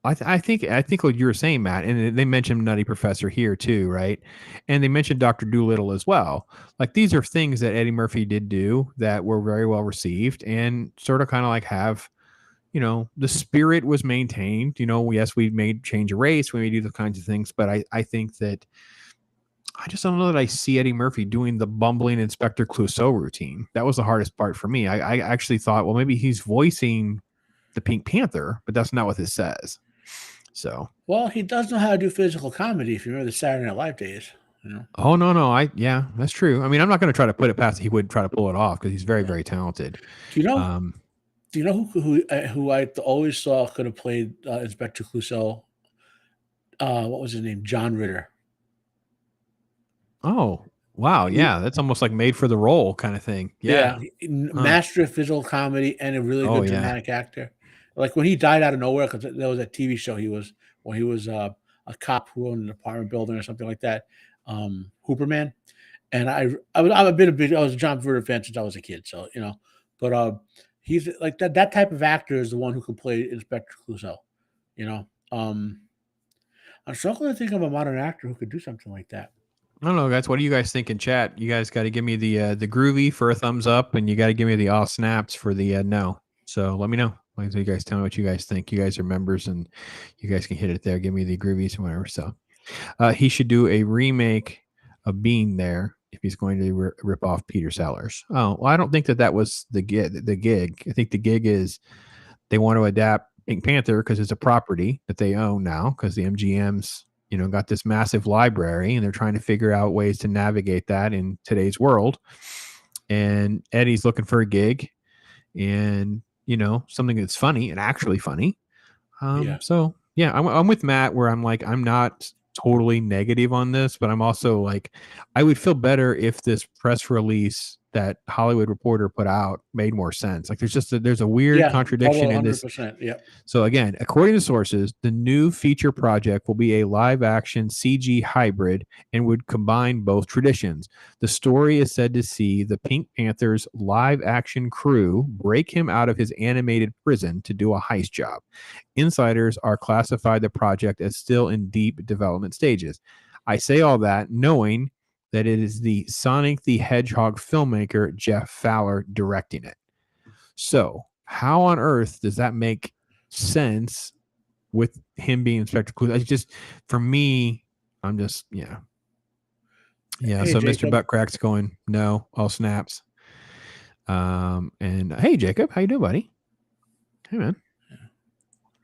I think what you were saying, Matt, and they mentioned Nutty Professor here too, right? And they mentioned Dr. Dolittle as well. Like these are things that Eddie Murphy did do that were very well received and sort of kind of like have, the spirit was maintained. Yes, we made change of race, we may do those kinds of things, but I think that I just don't know that I see Eddie Murphy doing the bumbling Inspector Clouseau routine. That was the hardest part for me. I actually thought, well, maybe he's voicing the Pink Panther, but that's not what this says. So, well, he does know how to do physical comedy. If you remember the Saturday Night Live days, Oh no, that's true. I mean, I'm not going to try to put it past. He would try to pull it off because he's very, very talented. Do you know who I always saw could have played Inspector Clouseau? What was his name? John Ritter. Oh, wow. Yeah. That's almost like made for the role kind of thing. Yeah. Master of physical comedy and a really good dramatic actor. Like when he died out of nowhere, because there was a TV show he was a cop who owned an apartment building or something like that. Hooperman. And I was a John Ritter fan since I was a kid. So, but he's like that type of actor is the one who can play Inspector Clouseau. I'm struggling to think of a modern actor who could do something like that. I don't know, guys. What do you guys think in chat? You guys got to give me the groovy for a thumbs up, and you got to give me the all snaps for the no. So let me know. Like, you guys tell me what you guys think. You guys are members, and you guys can hit it there. Give me the groovies and whatever. So he should do a remake of Being There if he's going to rip off Peter Sellers. Oh, well, I don't think that was the gig. I think the gig is they want to adapt Pink Panther because it's a property that they own now because the MGM's got this massive library and they're trying to figure out ways to navigate that in today's world. And Eddie's looking for a gig and, something that's funny and actually funny. So yeah, I'm with Matt where I'm like, I'm not totally negative on this, but I'm also like, I would feel better if this press release that Hollywood Reporter put out made more sense. Like there's a weird contradiction in this. Yeah. So again, according to sources, the new feature project will be a live action CG hybrid and would combine both traditions. The story is said to see the Pink Panther's live action crew break him out of his animated prison to do a heist job. Insiders are classified the project as still in deep development stages. I say all that knowing that it is the Sonic the Hedgehog filmmaker Jeff Fowler directing it. So how on earth does that make sense with him being Inspector Clouseau? It's just, for me, I'm just yeah. Hey, So Mr. Jacob. Buttcrack's going, no, all snaps. And hey Jacob, how you doing, buddy? Hey man.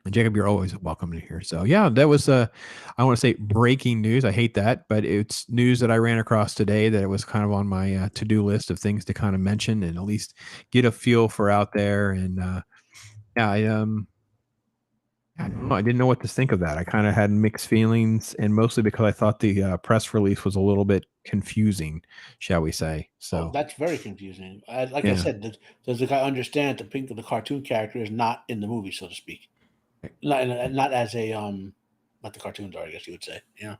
And Jacob, you're always welcome to here. So yeah, that was I want to say breaking news. I hate that, but it's news that I ran across today that it was kind of on my to-do list of things to kind of mention and at least get a feel for out there. And yeah, I don't know. I didn't know what to think of that. I kind of had mixed feelings, and mostly because I thought the press release was a little bit confusing, shall we say? So That's very confusing. Like Yeah. I said, does the guy understand that the cartoon character is not in the movie, so to speak? Not as a not the cartoons are, I guess you would say. Yeah.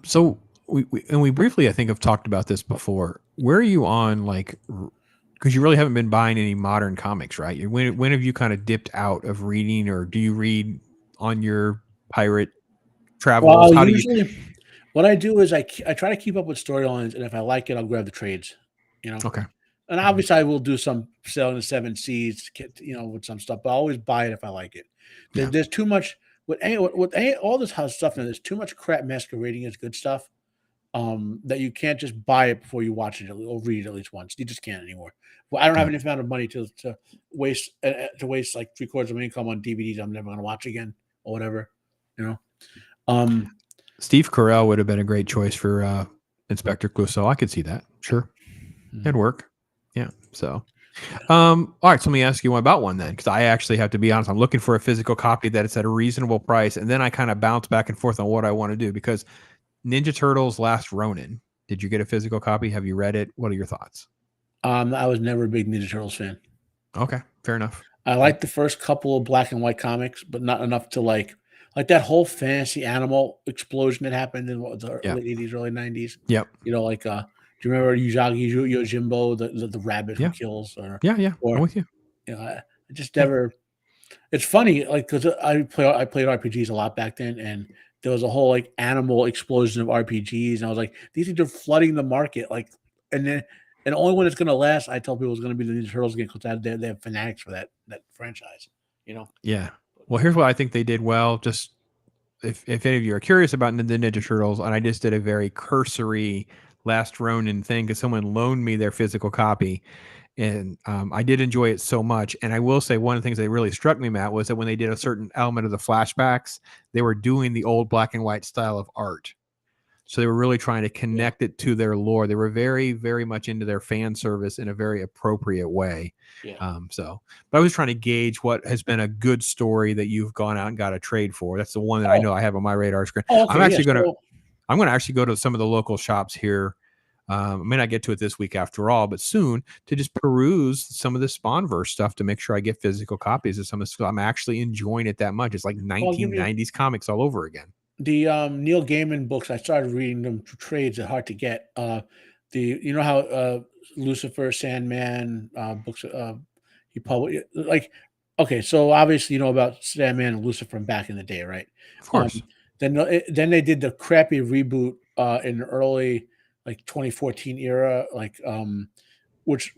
So we briefly, I think, have talked about this before. Where are you on like? Because you really haven't been buying any modern comics, right? When have you kind of dipped out of reading, or do you read on your pirate travels? Well, How do you? usually what I do is I try to keep up with storylines, and if I like it, I'll grab the trades. You know. Okay. And obviously, I will do some selling the seven seas, with some stuff. But I always buy it if I like it. Yeah. There's too much all this house stuff. Now, there's too much crap masquerading as good stuff. That you can't just buy it before you watch it or read it at least once. You just can't anymore. Well, I don't have any amount of money to waste like 3/4 of my income on DVDs I'm never going to watch again or whatever. You know. Steve Carell would have been a great choice for Inspector Clouseau. I could see that. Sure, that'd work. Yeah. So, all right. So let me ask you about one then, because I actually have to be honest. I'm looking for a physical copy that it's at a reasonable price, and then I kind of bounce back and forth on what I want to do. Because Ninja Turtles: Last Ronin. Did you get a physical copy? Have you read it? What are your thoughts? I was never a big Ninja Turtles fan. Okay, fair enough. I liked the first couple of black and white comics, but not enough to like that whole fantasy animal explosion that happened in the late 80s, early 90s. Yep. Do you remember Usagi Yojimbo, the rabbit who kills? I'm Or, with you. I just never. It's funny, like because I played RPGs a lot back then, and there was a whole like animal explosion of RPGs, and I was like, these things are flooding the market, and the only one that's going to last, I tell people, is going to be the Ninja Turtles game because they have fanatics for that franchise. Yeah. Well, here's what I think they did well. Just if any of you are curious about the Ninja Turtles, and I just did a very cursory Last Ronin thing because someone loaned me their physical copy, and I did enjoy it so much. And I will say one of the things that really struck me, Matt, was that when they did a certain element of the flashbacks, they were doing the old black and white style of art. So they were really trying to connect it to their lore. They were very, very much into their fan service in a very appropriate way. Yeah. But I was trying to gauge what has been a good story that you've gone out and got a trade for. That's the one that I know I have on my radar screen. Oh, okay, I'm going to actually go to some of the local shops here. I may not get to it this week after all, but soon, to just peruse some of the Spawnverse stuff to make sure I get physical copies of some of the stuff. I'm actually enjoying it that much. It's like 1990s comics all over again. The Neil Gaiman books, I started reading them for trades. They're hard to get. How Lucifer, Sandman books he published, so obviously you know about Sandman and Lucifer from back in the day, right? Of course. Then they did the crappy reboot in the early 2014 era, which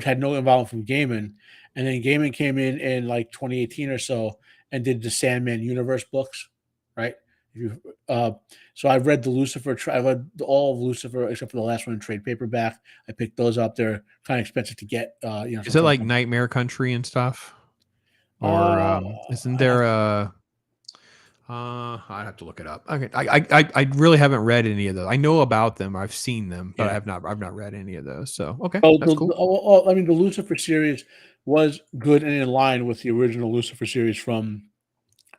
had no involvement from Gaiman, and then Gaiman came in like 2018 or so and did the Sandman universe books, right? So I've read the Lucifer. I read all of Lucifer except for the last one in trade paperback. I picked those up. They're kind of expensive to get. Is it like Nightmare Country and stuff, or isn't there a? I'd have to look it up. Okay, I really haven't read any of those. I know about them. I've seen them, but I've not read any of those. So okay, that's cool. I mean, the Lucifer series was good and in line with the original Lucifer series from,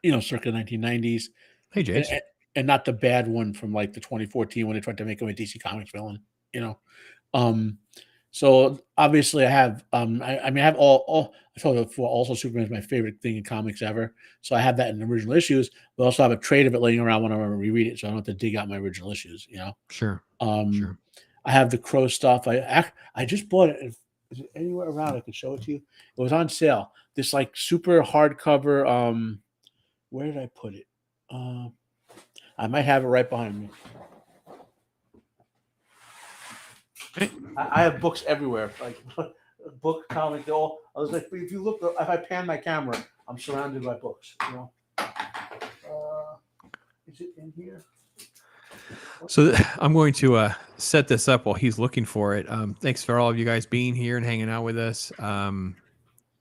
circa 1990s. Hey, Jace. And not the bad one from like the 2014 when they tried to make him a DC Comics villain. So obviously I have I have all I told you before, also Superman is my favorite thing in comics ever. So I have that in the original issues, but also have a trade of it laying around when I want to reread it, so I don't have to dig out my original issues, Sure. Sure. I have the Crow stuff. I just bought it. Is it anywhere around I could show it to you? It was on sale. This like super hardcover. Where did I put it? I might have it right behind me. I have books everywhere, like book, comic, all. I was like, if you look, if I pan my camera, I'm surrounded by books. It's Is it in here? So I'm going to set this up while he's looking for it. Thanks for all of you guys being here and hanging out with us.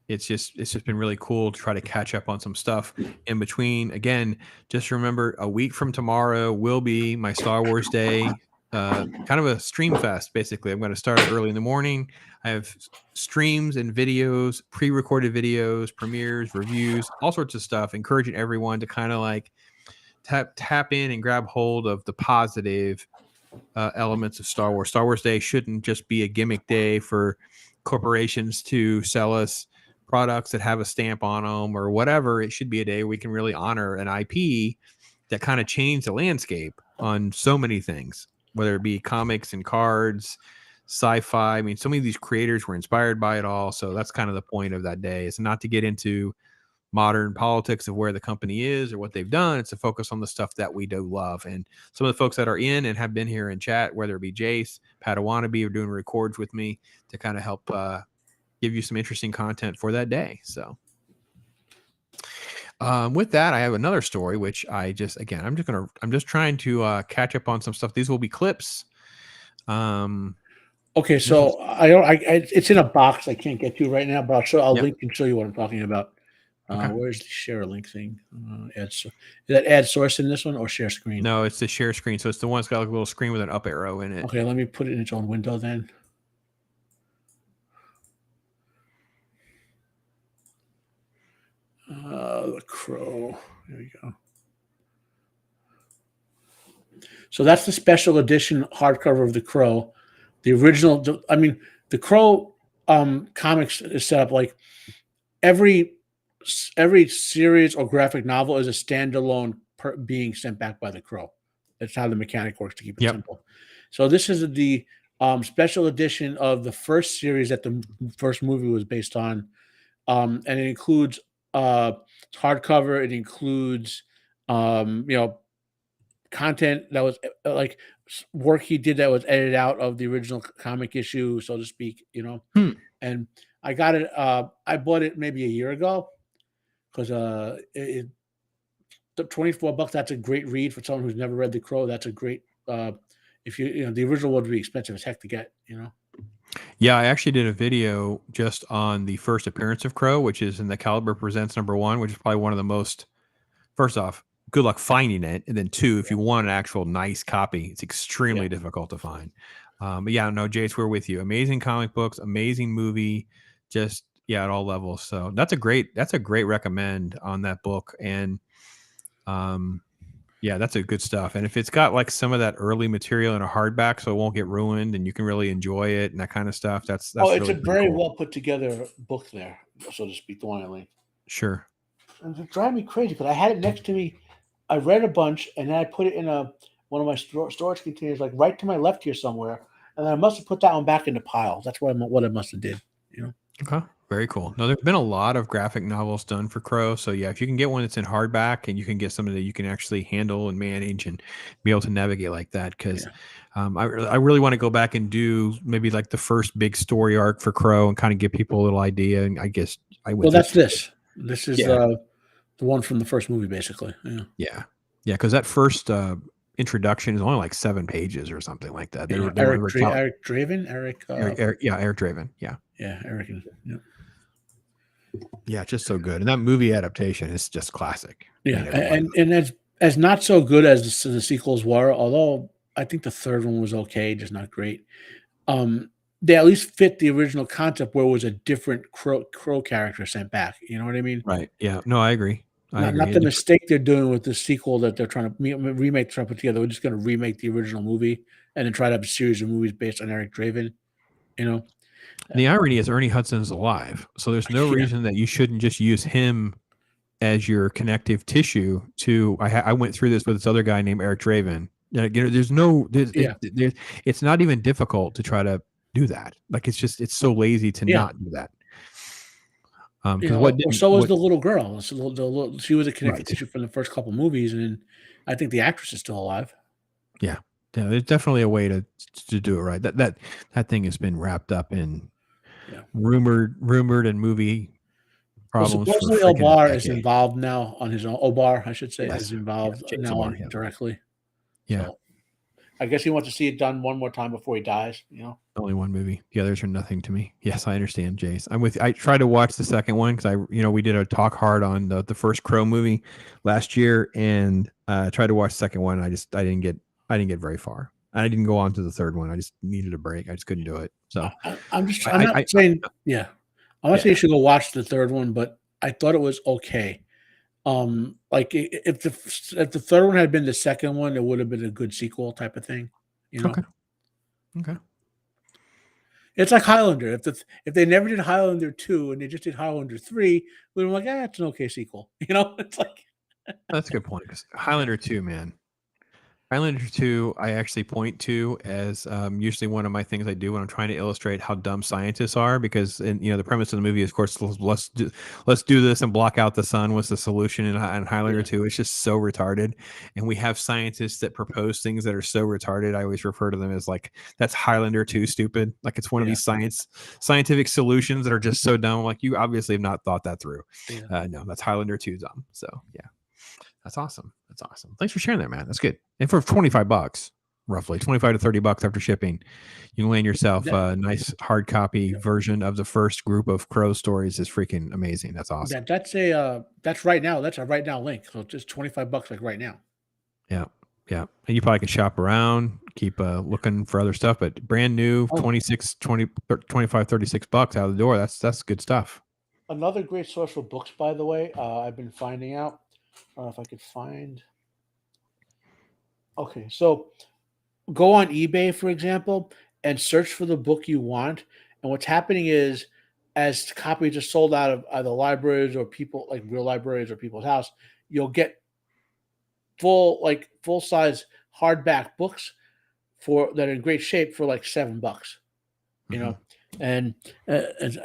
It's just been really cool to try to catch up on some stuff in between. Again, just remember a week from tomorrow will be my Star Wars Day, kind of a stream fest. Basically, I'm going to start early in the morning. I have streams and videos, pre-recorded videos, premieres, reviews, all sorts of stuff. Encouraging everyone to kind of like tap in and grab hold of the positive elements of Star Wars. Star Wars Day shouldn't just be a gimmick day for corporations to sell us products that have a stamp on them or whatever. It should be a day where we can really honor an IP that kind of changed the landscape on so many things, whether it be comics and cards, sci-fi. I mean, so many of these creators were inspired by it all. So that's kind of the point of that day. It's not to get into modern politics of where the company is or what they've done. It's to focus on the stuff that we do love. And some of the folks that are in and have been here in chat, whether it be Jace, Padawannabe, or doing records with me to kind of help give you some interesting content for that day. So with that, I have another story, which I'm just trying to catch up on some stuff. These will be clips. Okay, so it's in a box I can't get to right now, but I'll link and show you what I'm talking about. Okay. Where's the share link thing? Is that add source in this one or share screen? No, it's the share screen. So it's the one that's got like a little screen with an up arrow in it. Okay, let me put it in its own window then. The Crow. There we go. So that's the special edition hardcover of The Crow. The original, The Crow comics is set up like every series or graphic novel is a standalone being sent back by The Crow. That's how the mechanic works, to keep it simple. So this is the special edition of the first series that the first movie was based on, and it includes hardcover. It includes content that was like work he did that was edited out of the original comic issue, so to speak. And I got it. I bought it maybe a year ago because the $24. That's a great read for someone who's never read The Crow. That's a great. If the original would be expensive as heck to get. Yeah, I actually did a video just on the first appearance of Crow, which is in the Caliber Presents #1, which is probably one of the most. First off, good luck finding it, and then two, if you want an actual nice copy, it's extremely difficult to find. But yeah, no, Jace, we're with you. Amazing comic books, amazing movie, just at all levels. So that's a great recommend on that book, and that's a good stuff. And if it's got like some of that early material in a hardback, so it won't get ruined, and you can really enjoy it and that kind of stuff. That's it's really a very cool. well put together book there, so to speak. The one I linked. Sure. And it drives me crazy because I had it next to me. I read a bunch, and then I put it in one of my storage containers, like right to my left here somewhere, and then I must have put that one back in the pile. That's what I must have did. Okay. Very cool. No, there's been a lot of graphic novels done for Crow. So yeah, if you can get one that's in hardback and you can get something that you can actually handle and manage and be able to navigate like that, because I really want to go back and do maybe like the first big story arc for Crow and kind of give people a little idea. And I guess I would. Well, that's this. This is the one from the first movie, basically. Yeah. Because that first introduction is only like 7 pages or something like that. Eric Draven. Eric Draven. Yeah. Yeah, Eric. Yeah, just so good. And that movie adaptation is just classic. Yeah, and as not so good as the sequels were, although I think the third one was okay, just not great. They at least fit the original concept where it was a different crow character sent back. You know what I mean? Right. Yeah. No, I agree. Not the mistake they're doing with the sequel that they're trying to remake, trying to put together. We're just going to remake the original movie and then try to have a series of movies based on Eric Draven. The irony is Ernie Hudson's alive, so there's no reason that you shouldn't just use him as your connective tissue to. I went through this with this other guy named Eric Draven. It's not even difficult to try to do that. Like it's so lazy to not do that. So was the little girl. She was a connective tissue from the first couple movies, and I think the actress is still alive. Yeah, there's definitely a way to do it right. That thing has been wrapped up in rumored and movie problems for supposedly freaking Obar is decade. involved now on his own. Obar, I should say, Yes. is involved James now Obar, yeah. directly. Yeah. So, I guess he wants to see it done one more time before he dies. You know. Only one movie. The others are nothing to me. Yes, I understand, Jace. I tried to watch the second one because we did a talk hard on the first Crow movie last year, and tried to watch the second one. I didn't get very far. I didn't go on to the third one. I just needed a break. I just couldn't do it. So I'm not saying you should go watch the third one, but I thought it was okay. Like if the third one had been the second one, it would have been a good sequel type of thing. You know. Okay. It's like Highlander. If they never did Highlander 2 and they just did Highlander 3, we'd be like, it's an okay sequel. You know, it's like That's a good point. 'Cause Highlander 2, man. Highlander 2, I actually point to as usually one of my things I do when I'm trying to illustrate how dumb scientists are, because the premise of the movie is, of course, let's do this and block out the sun was the solution in Highlander 2. It's just so retarded, and we have scientists that propose things that are so retarded. I always refer to them as like, that's Highlander 2 stupid. Like, it's one of these scientific solutions that are just so dumb. Like, you obviously have not thought that through. No, that's Highlander 2 dumb. So yeah. That's awesome. That's awesome. Thanks for sharing that, man. That's good. And for $25, roughly $25 to $30 after shipping, you can land yourself a nice hard copy version of the first group of Crow stories. Is freaking amazing. That's awesome. That's right now. That's a right now link. So it's just $25 like right now. Yeah. And you probably can shop around, keep looking for other stuff, but brand new, $25, $36 out of the door. That's good stuff. Another great source for books, by the way, I've been finding out. I don't know if I could find. Okay, so go on eBay, for example, and search for the book you want. And what's happening is, as copies are sold out of either libraries or people, like real libraries or people's house, you'll get full size hardback books that are in great shape for like $7. You know, and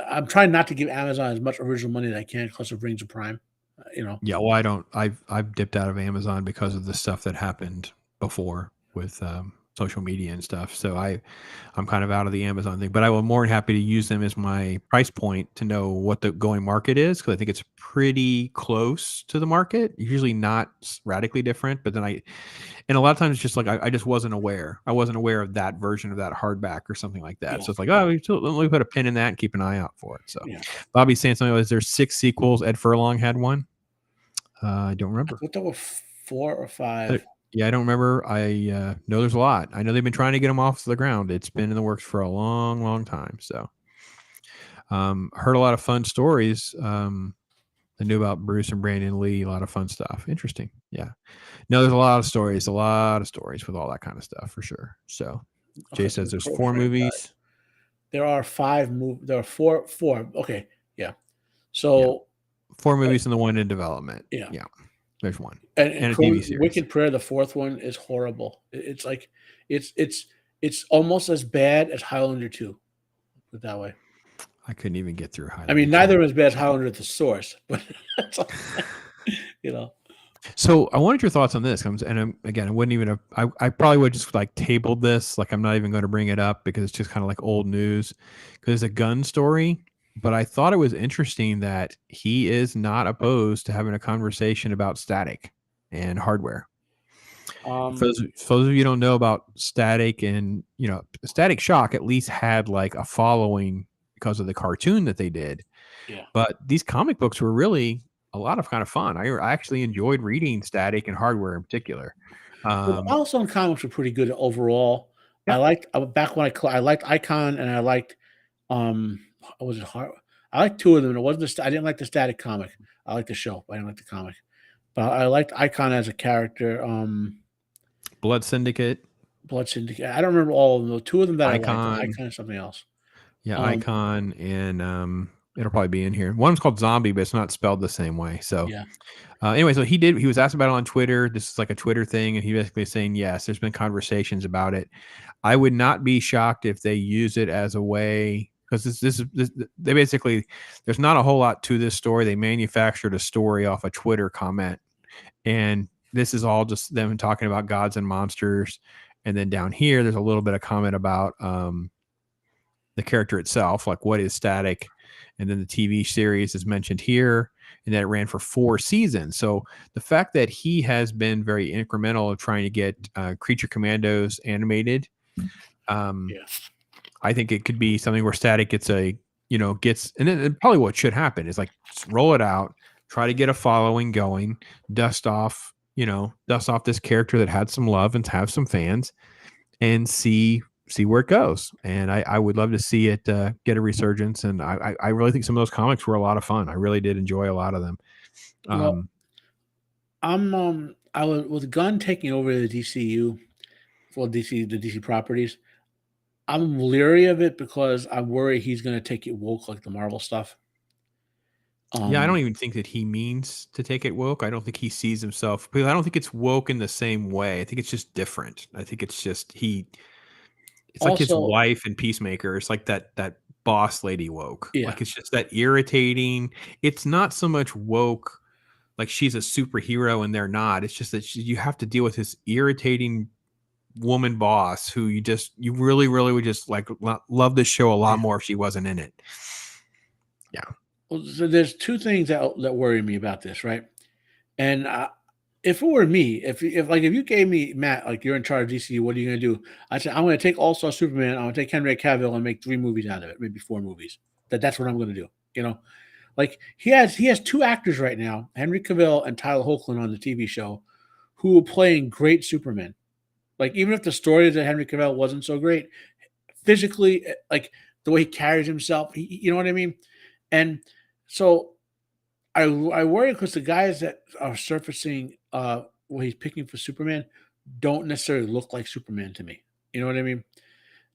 I'm trying not to give Amazon as much original money as I can because of Rings of Prime. Yeah, well, I've dipped out of Amazon because of the stuff that happened before with social media and stuff. So I'm kind of out of the Amazon thing, but I was more than happy to use them as my price point to know what the going market is, because I think it's pretty close to the market. Usually not radically different, but then and a lot of times it's just like I just wasn't aware. I wasn't aware of that version of that hardback or something like that. So it's like, let me put a pin in that and keep an eye out for it. So Bobby's saying something. Is there 6 sequels? Ed Furlong had one. I don't remember. I thought there were 4 or 5. Yeah, I don't remember. I know there's a lot. I know they've been trying to get them off the ground. It's been in the works for a long, long time. So, heard a lot of fun stories. I knew about Bruce and Brandon Lee. A lot of fun stuff. Interesting. Yeah. No, there's a lot of stories with all that kind of stuff for sure. So, Jay says there's 4 movies. There are 5 movies. There are 4. Okay. Yeah. So 4 movies and the one in development. Yeah. There's one. And a TV series. Wicked Prayer, the 4th one, is horrible. It's like it's almost as bad as Highlander 2. Put it that way. I couldn't even get through Highlander. I mean, neither as bad as Highlander at the source, but So I wanted your thoughts on this. And again, I wouldn't even I probably would just like tabled this. Like, I'm not even going to bring it up because it's just kind of like old news, because it's a gun story. But I thought it was interesting that he is not opposed to having a conversation about static and hardware. For those of you who don't know about Static, and Static Shock at least had like a following because of the cartoon that they did. Yeah. But these comic books were really a lot of kind of fun. I actually enjoyed reading Static and Hardware in particular. Milestone comics were pretty good overall. Yeah. I liked I liked Icon, and I liked was it hard? I liked 2 of them. It wasn't I didn't like the Static comic. I liked the show, but I didn't like the comic. But I liked Icon as a character. Blood Syndicate. I don't remember all of them. 2 of them that Icon. I liked. Icon and something else. Yeah, Icon, and it'll probably be in here. One's called Zombie, but it's not spelled the same way. So yeah. Anyway, so he was asked about it on Twitter. This is like a Twitter thing, and he basically is saying, yes, there's been conversations about it. I would not be shocked if they use it as a way, because they basically, there's not a whole lot to this story. They manufactured a story off a Twitter comment, and this is all just them talking about gods and monsters. And then down here, there's a little bit of comment about the character itself, like what is Static, and then the TV series is mentioned here, and that it ran for 4 seasons. So the fact that he has been very incremental of trying to get Creature Commandos animated, Yeah. I think it could be something where Static gets and then probably what should happen is like just roll it out, try to get a following going, dust off this character that had some love and have some fans, and see where it goes. And I would love to see it get a resurgence. And I really think some of those comics were a lot of fun. I really did enjoy a lot of them. Well, I was with Gunn taking over the DCU for the DC properties. I'm leery of it because I'm worried he's going to take it woke like the Marvel stuff. Yeah, I don't even think that he means to take it woke. I don't think he sees himself, because I don't think it's woke in the same way. I think it's just different. I think it's just it's like his Also- wife in Peacemaker. It's like that boss lady woke. Yeah. Like it's just that irritating. It's not so much woke like she's a superhero and they're not. It's just that you have to deal with this irritating woman boss who you really, really would just like love this show a lot more if she wasn't in it. Well, so there's two things that worry me about this, right? And if it were me, if you gave me, Matt, like you're in charge of DCU, what are you going to do? I said I'm going to take All Star Superman, I'm going to take Henry Cavill and make 3 movies out of it, maybe 4 movies. That's what I'm going to do. You know, like he has 2 actors right now, Henry Cavill and Tyler Hoechlin on the TV show, who are playing great Superman. Like even if the story that Henry Cavill wasn't so great, physically, like the way he carries himself, you know what I mean? And so I worry because the guys that are surfacing what he's picking for Superman don't necessarily look like Superman to me. You know what I mean?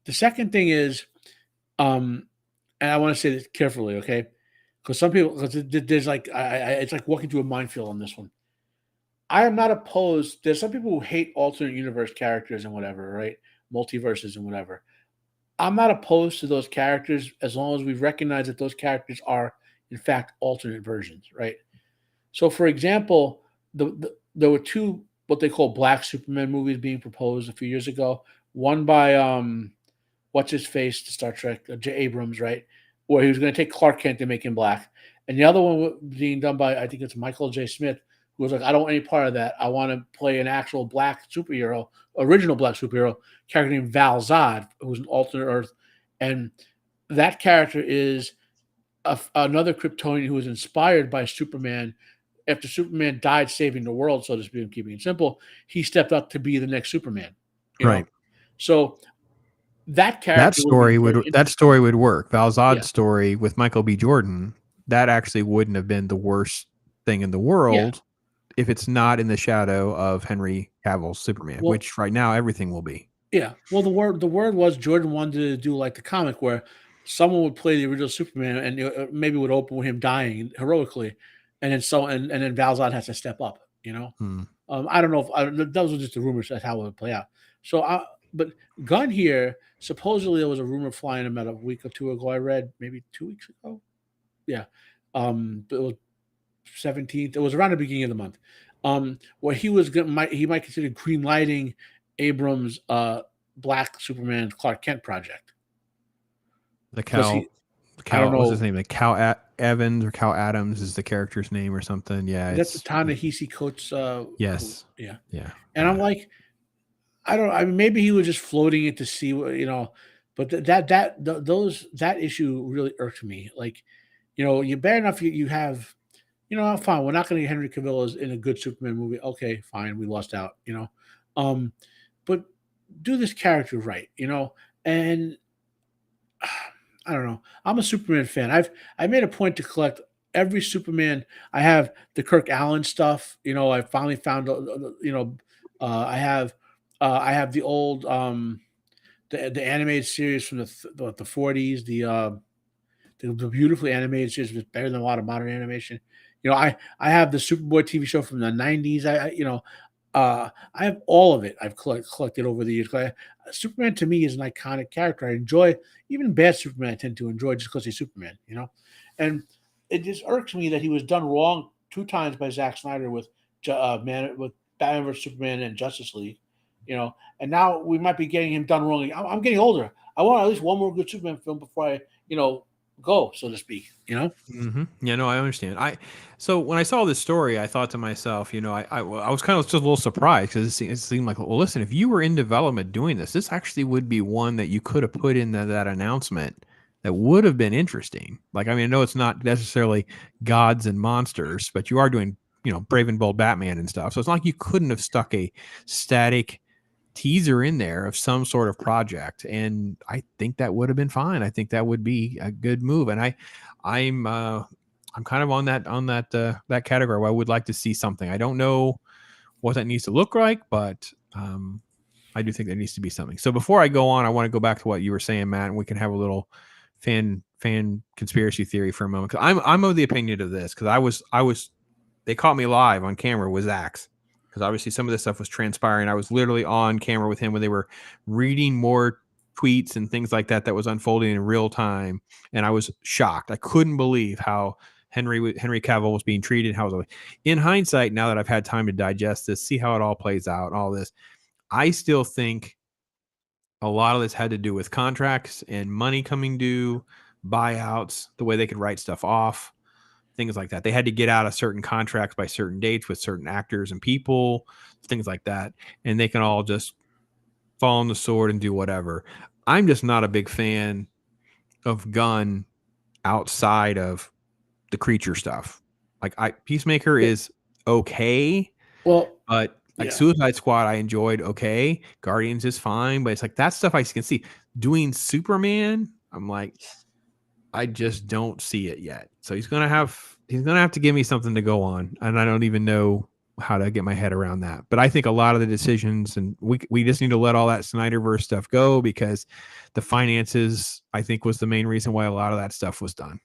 The second thing is, and I want to say this carefully, okay? Because some people, there's like, it's like walking through a minefield on this one. I am not opposed. There's some people who hate alternate universe characters and whatever, right? Multiverses and whatever. I'm not opposed to those characters as long as we recognize that those characters are, in fact, alternate versions, right? So, for example, there were 2 what they call Black Superman movies being proposed a few years ago. One by what's his face to Star Trek, J. Abrams, right? Where he was going to take Clark Kent and make him black, and the other one being done by I think it's Michael J. Smith, who was like, I don't want any part of that. I want to play an actual black superhero, original black superhero character named Val Zod, who's an alternate Earth, and that character is another Kryptonian who was inspired by Superman. After Superman died saving the world, so to speak, and keeping it simple, he stepped up to be the next Superman. You know? Right. So that character that story would work. Val Zod's story with Michael B. Jordan, that actually wouldn't have been the worst thing in the world if it's not in the shadow of Henry Cavill's Superman, which right now everything will be. Yeah. Well, the word was Jordan wanted to do like the comic where someone would play the original Superman and it maybe would open with him dying heroically, and then Val Zod has to step up. You know, I don't know if those were just the rumors. That's how it would play out. So, but Gunn here, supposedly there was a rumor flying about a week or 2 ago. I read maybe 2 weeks ago. Yeah, but it was 17th. It was around the beginning of the month. Where he might consider green lighting Abrams' Black Superman Clark Kent project. I don't know what's his name. Like Cal Evans or Cal Adams is the character's name or something. Yeah, that's the Ta-Nehisi Coates. Yes. Yeah. And I'm like, I mean, maybe he was just floating it to see what, you know, but that issue really irked me. Like, you know, you bad enough you have, you know, fine. We're not going to get Henry Cavill in a good Superman movie. Okay, fine. We lost out, you know, but do this character right, you know, and I don't know. I'm a Superman fan. I made a point to collect every Superman. I have the Kirk Allen stuff. You know, I finally found. You know, I have the old the animated series from the 40s. The beautifully animated series was better than a lot of modern animation. You know, I have the Superboy TV show from the 90s. I have all of it. I've collected over the years. Superman to me is an iconic character. I enjoy even bad Superman. I tend to enjoy just because he's Superman, you know. And it just irks me that he was done wrong 2 times by Zack Snyder with Batman vs Superman and Justice League, you know. And now we might be getting him done wrong. I'm getting older. I want at least one more good Superman film before I, you know, go, so to speak. You know. Yeah, no, I understand. So when I saw this story, I thought to myself, I was kind of just a little surprised because it seemed like, well, listen, if you were in development doing this actually would be one that you could have put in that announcement that would have been interesting. Like, I mean, I know it's not necessarily gods and monsters, but you are doing, Brave and Bold Batman and stuff. So it's not like you couldn't have stuck a static teaser in there of some sort of project, and I think that would have been fine. I think that would be a good move, and I'm kind of on that category where I would like to see something. I don't know what that needs to look like, but I do think there needs to be something. So before I go on, I want to go back to what you were saying, Matt, and we can have a little fan conspiracy theory for a moment. Cause I'm of the opinion of this, because I was they caught me live on camera with Zach's, because obviously some of this stuff was transpiring. I was literally on camera with him when they were reading more tweets and things like that was unfolding in real time, and I was shocked. I couldn't believe how Henry Cavill was being treated. In hindsight, now that I've had time to digest this, see how it all plays out, all this, I still think a lot of this had to do with contracts and money coming due, buyouts, the way they could write stuff off, things like that. They had to get out of certain contracts by certain dates with certain actors and people, things like that. And they can all just fall on the sword and do whatever. I'm just not a big fan of Gunn outside of the creature stuff. Like, Peacemaker is okay. Well, but Suicide Squad, I enjoyed. Okay. Guardians is fine, but it's like that stuff I can see. Doing Superman, I'm like, I just don't see it yet. So he's gonna have to give me something to go on, and I don't even know how to get my head around that. But I think a lot of the decisions, and we just need to let all that Snyderverse stuff go, because the finances, I think, was the main reason why a lot of that stuff was done.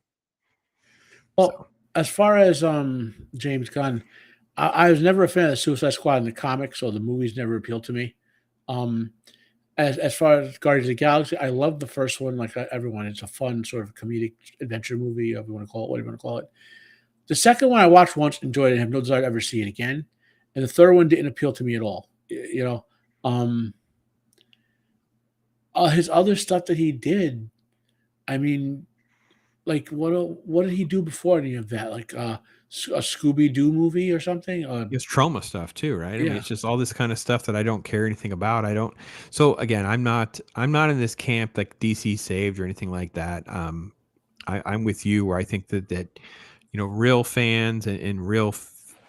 Well, as far as James Gunn, I was never a fan of the Suicide Squad in the comics, so the movies never appealed to me. As far as Guardians of the Galaxy, I love the first one, like everyone. It's a fun sort of comedic adventure movie, if you want to call it, whatever you want to call it. The second one I watched once, enjoyed it, and have no desire to ever see it again. And the third one didn't appeal to me at all. His other stuff that he did, I mean, like what did he do before any of that? Like a Scooby-Doo movie or something? It's trauma stuff too, right? I mean, Yeah. it's just all this kind of stuff that I don't care anything about. So again, I'm not in this camp like DC saved or anything like that. I'm with you, where I think that real fans and real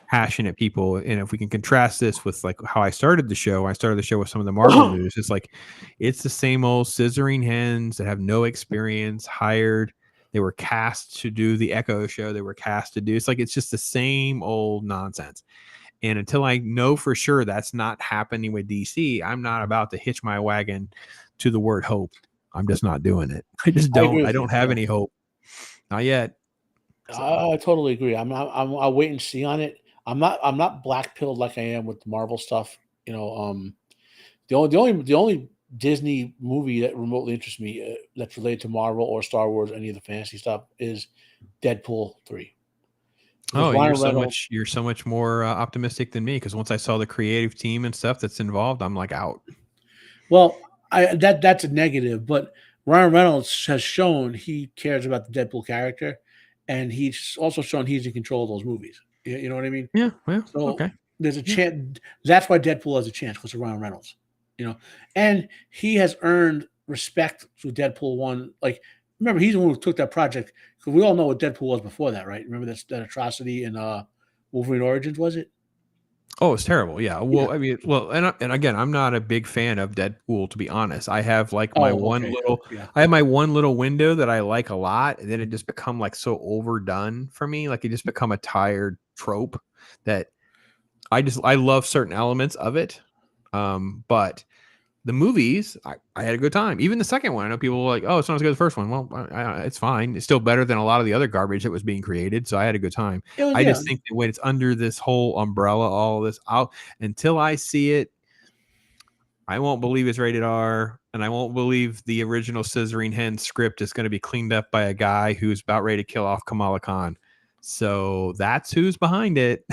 passionate people, and if we can contrast this with like how I started the show with some of the Marvel news, it's like it's the same old scissoring hens that have no experience, hired. They were cast to do the Echo show. They were cast to do. It's like it's just the same old nonsense. And until I know for sure that's not happening with DC, I'm not about to hitch my wagon to the word hope. I'm just not doing it. I just don't. I don't have any hope. Not yet. I totally agree. I'll wait and see on it. I'm not black pilled like I am with the Marvel stuff. The only Disney movie that remotely interests me that's related to Marvel or Star Wars, any of the fantasy stuff, is Deadpool 3. You're so much more optimistic than me, because once I saw the creative team and stuff that's involved, I'm like out. Well, that's a negative, but Ryan Reynolds has shown he cares about the Deadpool character, and he's also shown he's in control of those movies. You know what I mean? Yeah. Well, So okay. there's a chance. That's why Deadpool has a chance, because of Ryan Reynolds. And he has earned respect through Deadpool 1. Like, remember, he's the one who took that project, because we all know what Deadpool was before that, right? Remember that atrocity in Wolverine Origins, was it? Oh, it's terrible. Yeah. Well, Yeah. I mean, and again, I'm not a big fan of Deadpool, to be honest. I have like my I have my one little window that I like a lot, and then it just become like so overdone for me. Like it just become a tired trope that I love certain elements of it. But the movies, I had a good time. Even the second one, I know people were like, "Oh, it's not as good as the first one." Well, it's fine. It's still better than a lot of the other garbage that was being created. So I had a good time. I just think that when it's under this whole umbrella, all of this, until I see it, I won't believe it's rated R, and I won't believe the original Scissoring Hen script is going to be cleaned up by a guy who's about ready to kill off Kamala Khan. So that's who's behind it.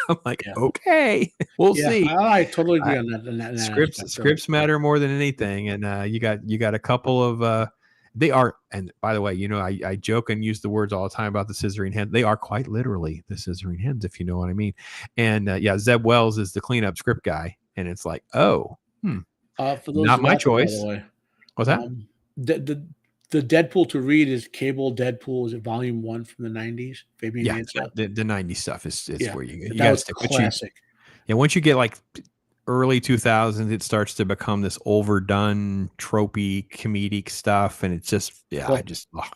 I'm like, okay, we'll see. I totally agree on that. Scripts matter more than anything, and you got a couple of They are, and by the way, I joke and use the words all the time about the scissoring hen. They are quite literally the scissoring hens, if you know what I mean. And Zeb Wells is the cleanup script guy, and it's like, oh, For those not my watching, by the choice. way, What's that? The Deadpool to read is Cable Deadpool. Is it Volume 1 from the 90s? Fabian Yeah, Mansell. the 90s stuff is where you That got to was stick. classic. Once you get like early 2000s, it starts to become this overdone, tropey, comedic stuff, and it's just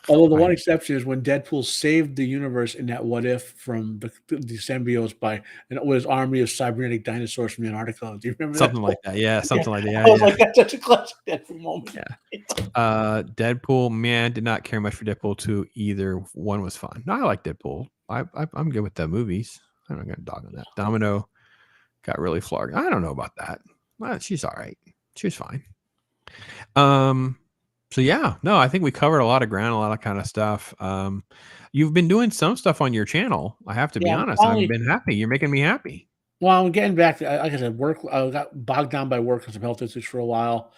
Although the one exception is when Deadpool saved the universe in that What If from the symbiotes with his army of cybernetic dinosaurs from Antarctica. Do you remember something that? like that? Yeah, something like that. I was like, that's such a classic Deadpool moment. Yeah. Deadpool, man, did not care much for Deadpool 2 either. One was fun. No, I like Deadpool. I'm good with the movies. I'm not gonna dog on that. Domino got really flogged. I don't know about that. Well, she's all right. She's fine. So yeah, no, I think we covered a lot of ground, a lot of kind of stuff. You've been doing some stuff on your channel. I have to be honest. I've been happy. You're making me happy. Well, I'm getting back to, like I said, work. I got bogged down by work because of health issues for a while.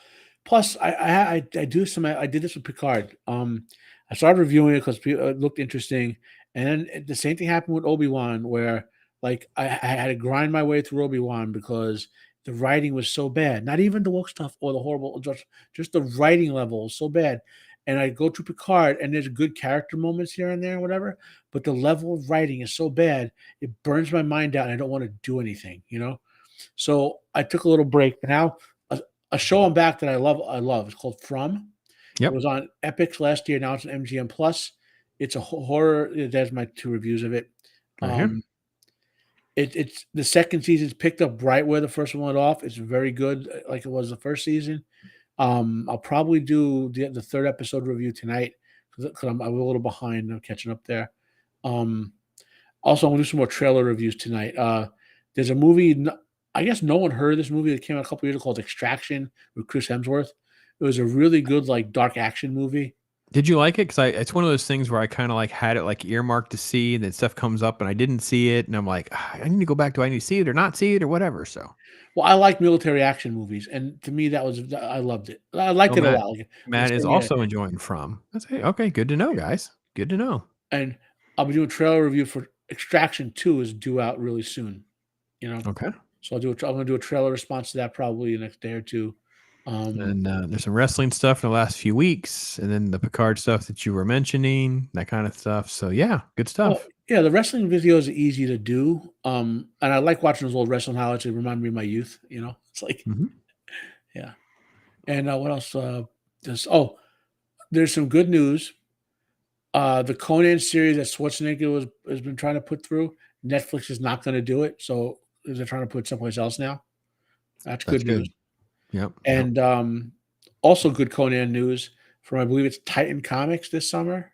Plus, I did this with Picard. I started reviewing it because it looked interesting, and then the same thing happened with Obi-Wan, where like I had to grind my way through Obi-Wan because the writing was so bad. Not even the woke stuff or the horrible, just the writing level was so bad. And I go to Picard, and there's good character moments here and there, and whatever. But the level of writing is so bad, it burns my mind out, and I don't want to do anything, So I took a little break. But now a show I'm back that I love. It's called From. Yep. It was on Epix last year. Now it's on MGM Plus. It's a horror. There's my 2 reviews of it. It's the second season's picked up right where the first one went off. It's very good, like it was the first season. I'll probably do the 3rd episode review tonight because I'm a little behind. I'm catching up there. Also, I'm gonna do some more trailer reviews tonight. There's a movie. I guess no one heard of this movie that came out a couple years ago called Extraction with Chris Hemsworth. It was a really good, like, dark action movie. Did you like it? Because it's one of those things where I kind of like had it like earmarked to see, and then stuff comes up and I didn't see it, and I'm like, I need to go back. Do I need to see it or not see it or whatever? So, well, I like military action movies, and to me, I loved it. I liked it a lot. Matt is also enjoying From. Okay, good to know, guys. Good to know. And I'll be doing a trailer review for Extraction 2 is due out really soon. Okay. So I'm going to do a trailer response to that probably the next day or two. And there's some wrestling stuff in the last few weeks, and then the Picard stuff that you were mentioning, that kind of stuff. So yeah, good stuff. Well, yeah, the wrestling videos are easy to do. And I like watching those old wrestling highlights. They remind me of my youth. It's like, yeah. And what else? There's some good news. The Conan series that Schwarzenegger has been trying to put through, Netflix is not going to do it, so they're trying to put it someplace else now. That's good news. Yep. And also good Conan news from, I believe it's Titan Comics this summer.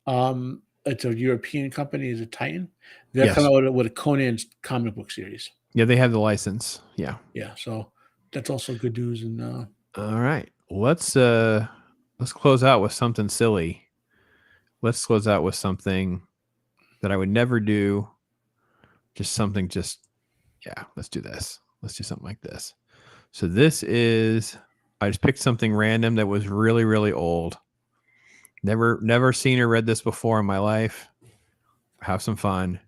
It's a European company. Is it Titan? They're coming out with a Conan comic book series. Yeah, they have the license. Yeah. Yeah. So that's also good news. And all right, let's close out with something silly. Let's close out with something that I would never do. Let's do this. Let's do something like this. So I just picked something random that was really, really old. Never seen or read this before in my life. Have some fun.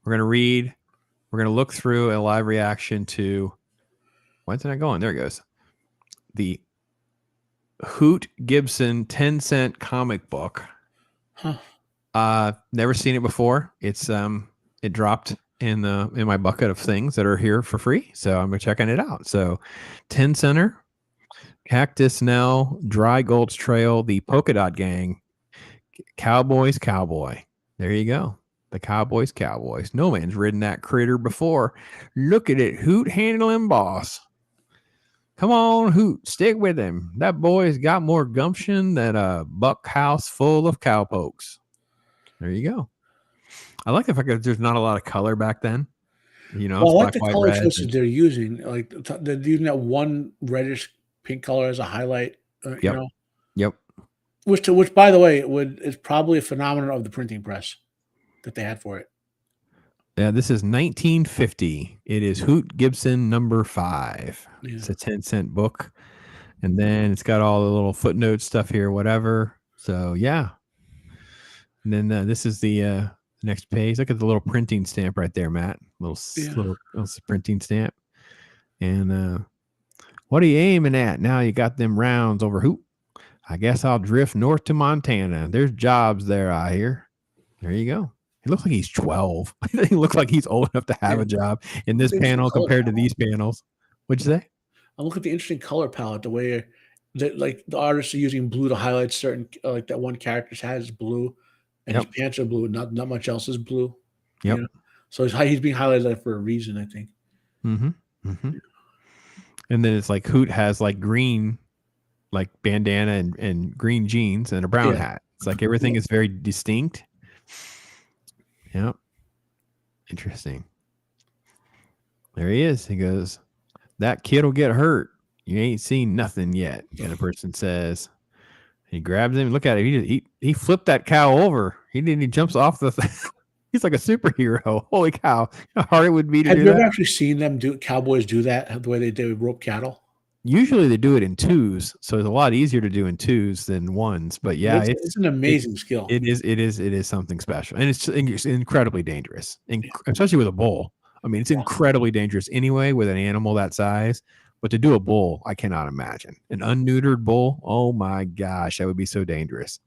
We're going to look through a live reaction to, when's it not going? There it goes. The Hoot Gibson 10-cent comic book. Never seen it before. It's it dropped in my bucket of things that are here for free, so I'm checking it out. So 10 center, Cactus Nell, Dry Gulch Trail, the Polka Dot Gang, Cowboys Cowboy. There you go. The Cowboys Cowboys. No man's ridden that critter before. Look at it, Hoot handling boss. Come on, Hoot, stick with him. That boy's got more gumption than a buck house full of cowpokes. There you go. I like the fact that there's not a lot of color back then. I like the color choices they're using. Like they're using that one reddish pink color as a highlight. Yep. Which, by the way, is probably a phenomenon of the printing press that they had for it. Yeah, this is 1950. It is Hoot Gibson number 5. Yeah. It's a 10-cent book. And then it's got all the little footnote stuff here, whatever. So yeah. And then this is the next page. Look at the little printing stamp right there, Matt. Little printing stamp. And what are you aiming at? Now you got them rounds over who? I guess I'll drift north to Montana. There's jobs there, I hear. There you go. He looks like he's 12. He looks like he's old enough to have a job in this panel compared to these panels. What'd you say? I look at the interesting color palette, the way that like the artists are using blue to highlight certain, like that one character has blue, and his pants are blue. Not much else is blue. Yep. You know? So he's being highlighted for a reason, I think. Mm-hmm. Mm-hmm. And then it's like Hoot has like green, like bandana and green jeans and a brown hat. It's like everything is very distinct. Yep. Interesting. There he is. He goes, that kid will get hurt. You ain't seen nothing yet. And the person says, he grabs him. Look at it. He flipped that cow over. He jumps off the thing. He's like a superhero. Holy cow. How hard it would be to do that. Have you ever actually seen them cowboys do that, the way they do rope cattle? Usually they do it in twos. So it's a lot easier to do in twos than ones. But yeah, it's an amazing skill. It is something special. And it's incredibly dangerous, especially with a bull. I mean, it's incredibly dangerous anyway with an animal that size. But to do a bull, I cannot imagine. An unneutered bull, oh my gosh, that would be so dangerous.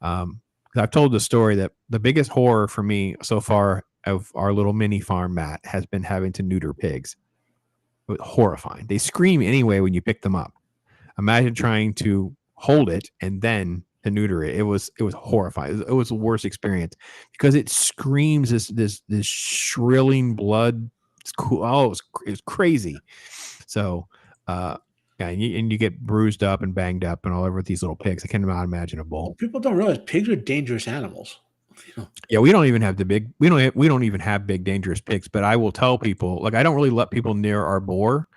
I've told the story that the biggest horror for me so far of our little mini farm, Matt, has been having to neuter pigs. It was horrifying. They scream anyway when you pick them up. Imagine trying to hold it and then to neuter it. It was horrifying. It was the worst experience because it screams this shrilling blood. It's cool. Oh, it was crazy. So, and you get bruised up and banged up and all over with these little pigs. I cannot imagine a bull. People don't realize pigs are dangerous animals. Yeah, we don't even have we don't even have big dangerous pigs. But I will tell people, like, I don't really let people near our boar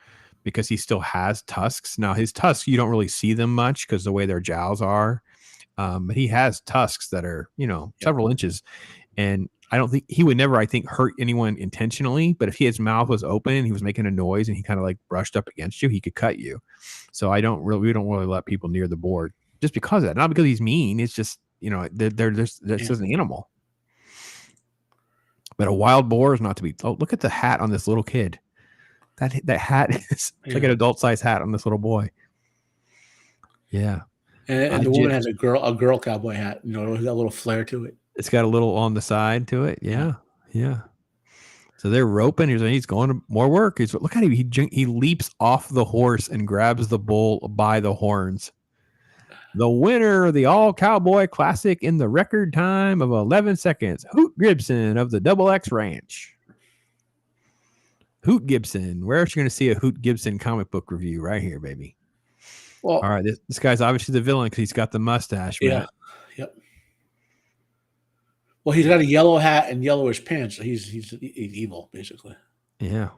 because he still has tusks. Now his tusks, you don't really see them much because the way their jowls are. But he has tusks that are, several inches, and I don't think he would never, I think, hurt anyone intentionally. But if his mouth was open and he was making a noise and he kind of like brushed up against you, he could cut you. So we don't really let people near the board just because of that. Not because he's mean. It's just, they're just an animal. But a wild boar is not to be. Oh, look at the hat on this little kid. That hat is like an adult size hat on this little boy. Yeah. And the woman has a girl cowboy hat, with that little flare to it. It's got a little on the side to it. Yeah. Yeah. So they're roping. He's going to more work. Look at him. He leaps off the horse and grabs the bull by the horns. The winner of the All Cowboy Classic in the record time of 11 seconds, Hoot Gibson of the Double X Ranch. Hoot Gibson. Where else are you going to see a Hoot Gibson comic book review? Right here, baby. Well, all right. This guy's obviously the villain because he's got the mustache. Yeah. Yep. Well, he's got a yellow hat and yellowish pants. So he's evil, basically. Yeah.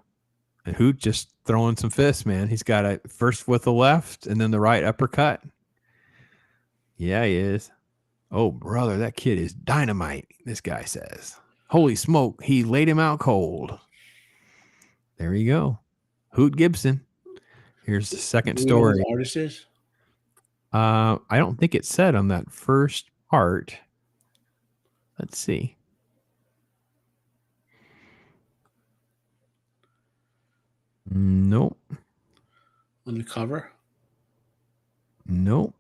And Hoot just throwing some fists, man. He's got a first with the left and then the right uppercut. Yeah, he is. Oh, brother, that kid is dynamite, this guy says. Holy smoke, he laid him out cold. There you go. Hoot Gibson. Here's the second story. Who the artist is? I don't think it said on that first part. Let's see. Nope. On the cover? Nope.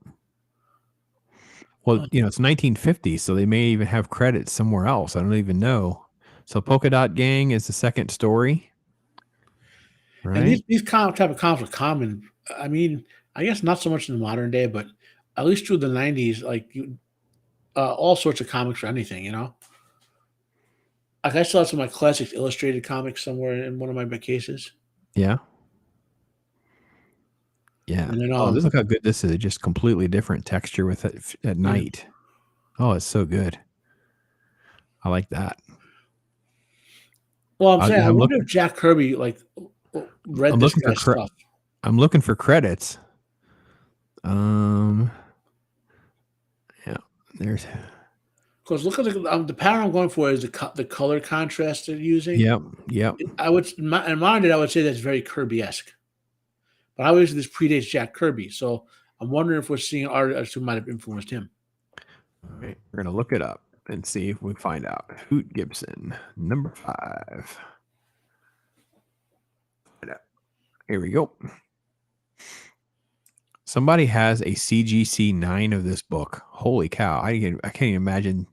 Well, it's 1950, so they may even have credits somewhere else. I don't even know. So Polka Dot Gang is the second story. Right. And these type of comics are common. I mean, I guess not so much in the modern day, but at least through the 90s, like all sorts of comics for anything, Like I still have some of my classic illustrated comics somewhere in one of my cases. Yeah. Yeah. And then, look how good this is. Just completely different texture with it at night. Oh, it's so good. I like that. Well, I'm saying, I wonder if Jack Kirby read this kind of stuff. I'm looking for credits. Yeah, there's. Because look at the pattern I'm going for is the color contrast they're using. Yep. I would in modern day I would say that's very Kirby-esque. But obviously this predates Jack Kirby, so I'm wondering if we're seeing artists who might have influenced him. All right, we're gonna look it up and see if we find out. Hoot Gibson, number 5. Here we go. Somebody has a CGC 9 of this book. Holy cow! I can't even imagine.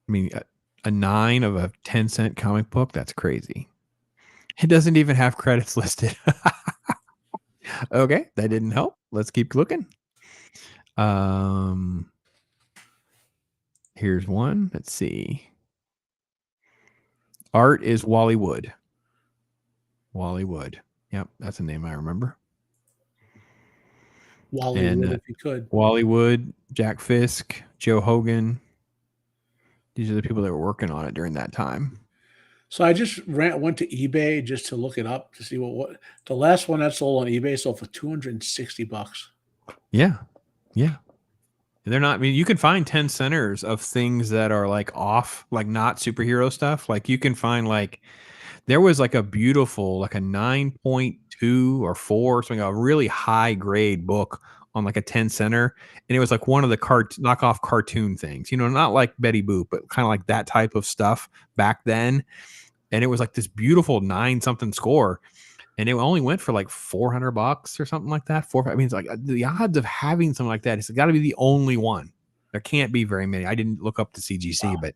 I mean, a 9 of a 10-cent comic book. That's crazy. It doesn't even have credits listed. Okay, that didn't help. Let's keep looking. Here's one. Let's see. Art is Wally Wood. Wally Wood. Yep, that's a name I remember. Wally Wood, if you could. Wally Wood, Jack Fisk, Joe Hogan. These are the people that were working on it during that time. So I just went to eBay just to look it up to see what the last one that sold on eBay sold for $260. Yeah. Yeah. They're not, I mean, you can find 10 centers of things that are like off, like not superhero stuff. Like you can find like, there was like a beautiful, like a 9.2 or 4, something, a really high grade book on like a 10 center. And it was like one of the knockoff cartoon things, you know, not like Betty Boop, but kind of like that type of stuff back then. And it was like this beautiful 9-something score. And it only went for like $400 or something like that. I mean, it's like the odds of having something like that, it's got to be the only one. There can't be very many. I didn't look up the CGC, but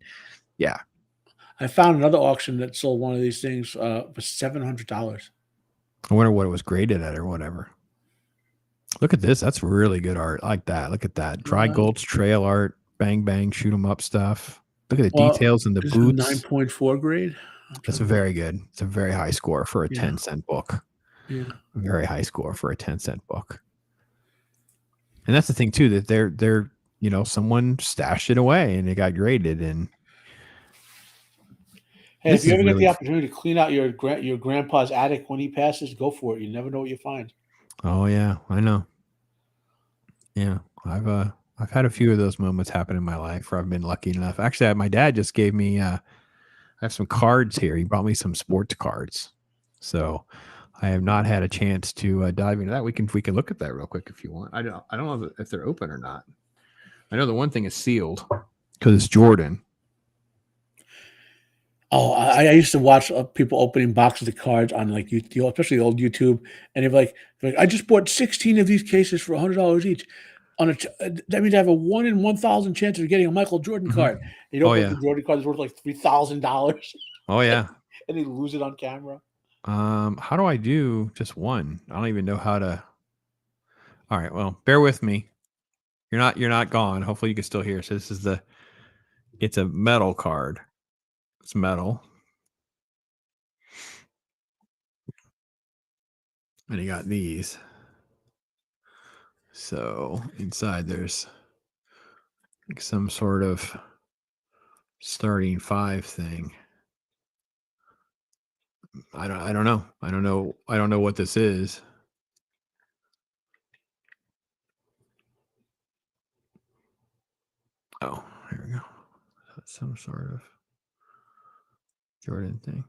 yeah. I found another auction that sold one of these things for $700. I wonder what it was graded at or whatever. Look at this. That's really good art. I like that. Look at that. Dry Gulch trail art, bang, bang, shoot 'em up stuff. Look at the details in the boots. 9.4 grade. That's very good. It's a very high score for a 10-cent book. Yeah. Very high score for a 10-cent book. And that's the thing too, that they're, you know, someone stashed it away and it got graded. And hey, if you ever get the opportunity to clean out your grandpa's attic when he passes, go for it. You never know what you find. Oh yeah, I know. Yeah, I've had a few of those moments happen in my life where I've been lucky enough. Actually, my dad just gave me I have some cards here. He brought me some sports cards. So I have not had a chance to dive into that. We can look at that real quick if you want. I don't know if they're open or not. I know the one thing is sealed because it's Jordan. Oh, I used to watch people opening boxes of cards on like YouTube, especially old YouTube, and they're like, I just bought 16 of these cases for $100 each. That means I have a 1 in 1,000 chance of getting a Michael Jordan card. You know, the Jordan card is worth like $3,000. Oh yeah, and they lose it on camera. How do I do just one? I don't even know how to. All right, well, bear with me. You're not gone. Hopefully, you can still hear. So this is it's a metal card. It's metal, and you got these. So inside there's like some sort of starting 5 thing. I don't know. I don't know what this is. Oh, here we go. Some sort of Jordan thing.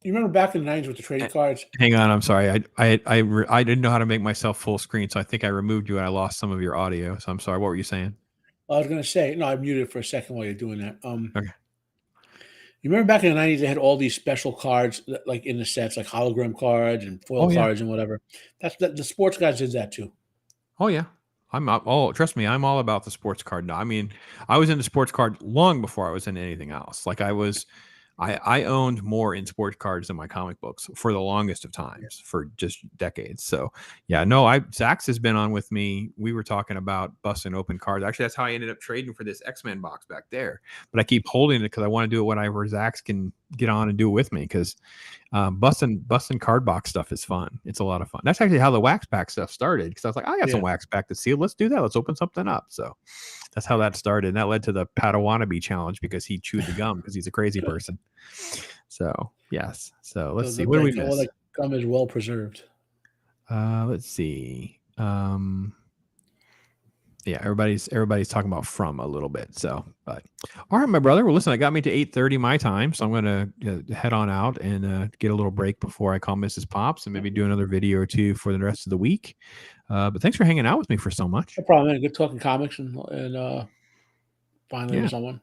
You remember back in the 90s with the trading cards? Hang on, I'm sorry. I didn't know how to make myself full screen, so I think I removed you and I lost some of your audio. So I'm sorry. What were you saying? I was going to say, no, I muted for a second while you're doing that. Okay. You remember back in the 90s, they had all these special cards like in the sets, like hologram cards and foil cards and whatever. The sports guys did that too. Oh yeah. Trust me, I'm all about the sports card now. I mean, I was into sports card long before I was into anything else. Like I owned more in sports cards than my comic books for the longest of times, for just decades. So yeah, no, Zach's has been on with me. We were talking about busting open cards. Actually, that's how I ended up trading for this X-Men box back there. But I keep holding it because I want to do it whenever Zach's can get on and do it with me, because busting card box stuff is fun. It's a lot of fun. That's actually how the wax pack stuff started, because I was like, I got some wax pack to seal. Let's do that. Let's open something up. So that's how that started. And that led to the Padawannabe challenge, because he chewed the gum because he's a crazy person. So yes. So let's see. What do we miss? All that gum is well preserved. Let's see. Yeah, everybody's talking about From a little bit. So, but all right, my brother. Well, listen, I got me to 8:30 my time, so I'm gonna head on out and get a little break before I call Mrs. Pops and maybe do another video or two for the rest of the week. But thanks for hanging out with me for so much. No problem, man. Good talking comics and finally Yeah. with someone.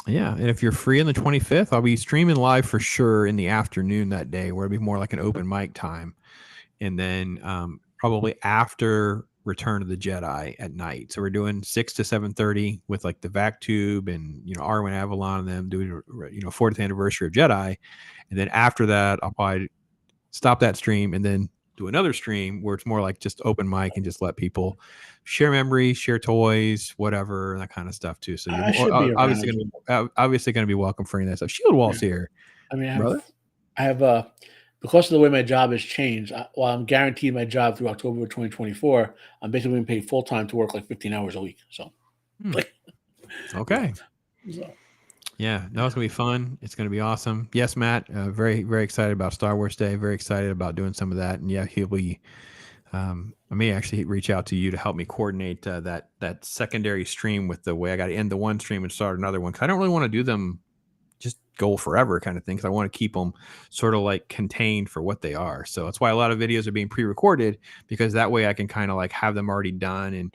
Yeah, and if you're free on the 25th, I'll be streaming live for sure in the afternoon that day, where it'll be more like an open mic time, and then probably after Return of the Jedi at night. So we're doing 6 to 7:30 with like the Vac Tube and Arwen Avalon and them doing 40th anniversary of Jedi, and then after that I'll probably stop that stream and then do another stream where it's more like just open mic and just let people share memories, share toys, whatever, and that kind of stuff too. So I should you're be obviously going to be welcome for any of that stuff. Shield Wall's here. I mean, brother. I have because of the way my job has changed. While I'm guaranteed my job through October of 2024, I'm basically being paid full time to work like 15 hours a week. So, Okay. so. Yeah, no, it's gonna be fun. It's gonna be awesome. Yes, Matt, very, very excited about Star Wars Day. Very excited about doing some of that. And yeah, he'll be. I may actually reach out to you to help me coordinate that secondary stream with the way I got to end the one stream and start another one. Because I don't really want to do them just go forever kind of thing. Because I want to keep them sort of like contained for what they are. So that's why a lot of videos are being pre-recorded, because that way I can kind of like have them already done and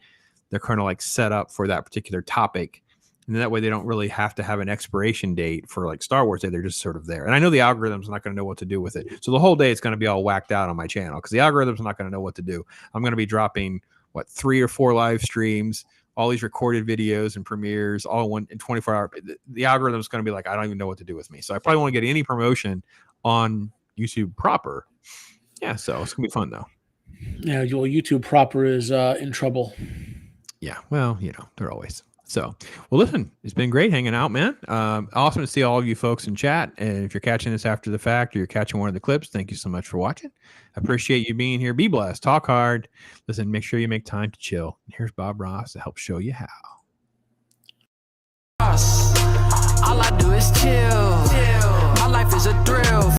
they're kind of like set up for that particular topic. And that way they don't really have to have an expiration date for like Star Wars Day. They're just sort of there. And I know the algorithm's not going to know what to do with it. So the whole day it's going to be all whacked out on my channel because the algorithm's not going to know what to do. I'm going to be dropping 3 or 4 live streams, all these recorded videos and premieres, all in 24 hours. The algorithm's going to be like, I don't even know what to do with me. So I probably won't get any promotion on YouTube proper. Yeah. So it's going to be fun though. Yeah. Well, YouTube proper is in trouble. Yeah. Well, they're always. So, well, listen, it's been great hanging out, man. Awesome to see all of you folks in chat. And if you're catching this after the fact or you're catching one of the clips, thank you so much for watching. I appreciate you being here. Be blessed. Talk hard. Listen, make sure you make time to chill. Here's Bob Ross to help show you how.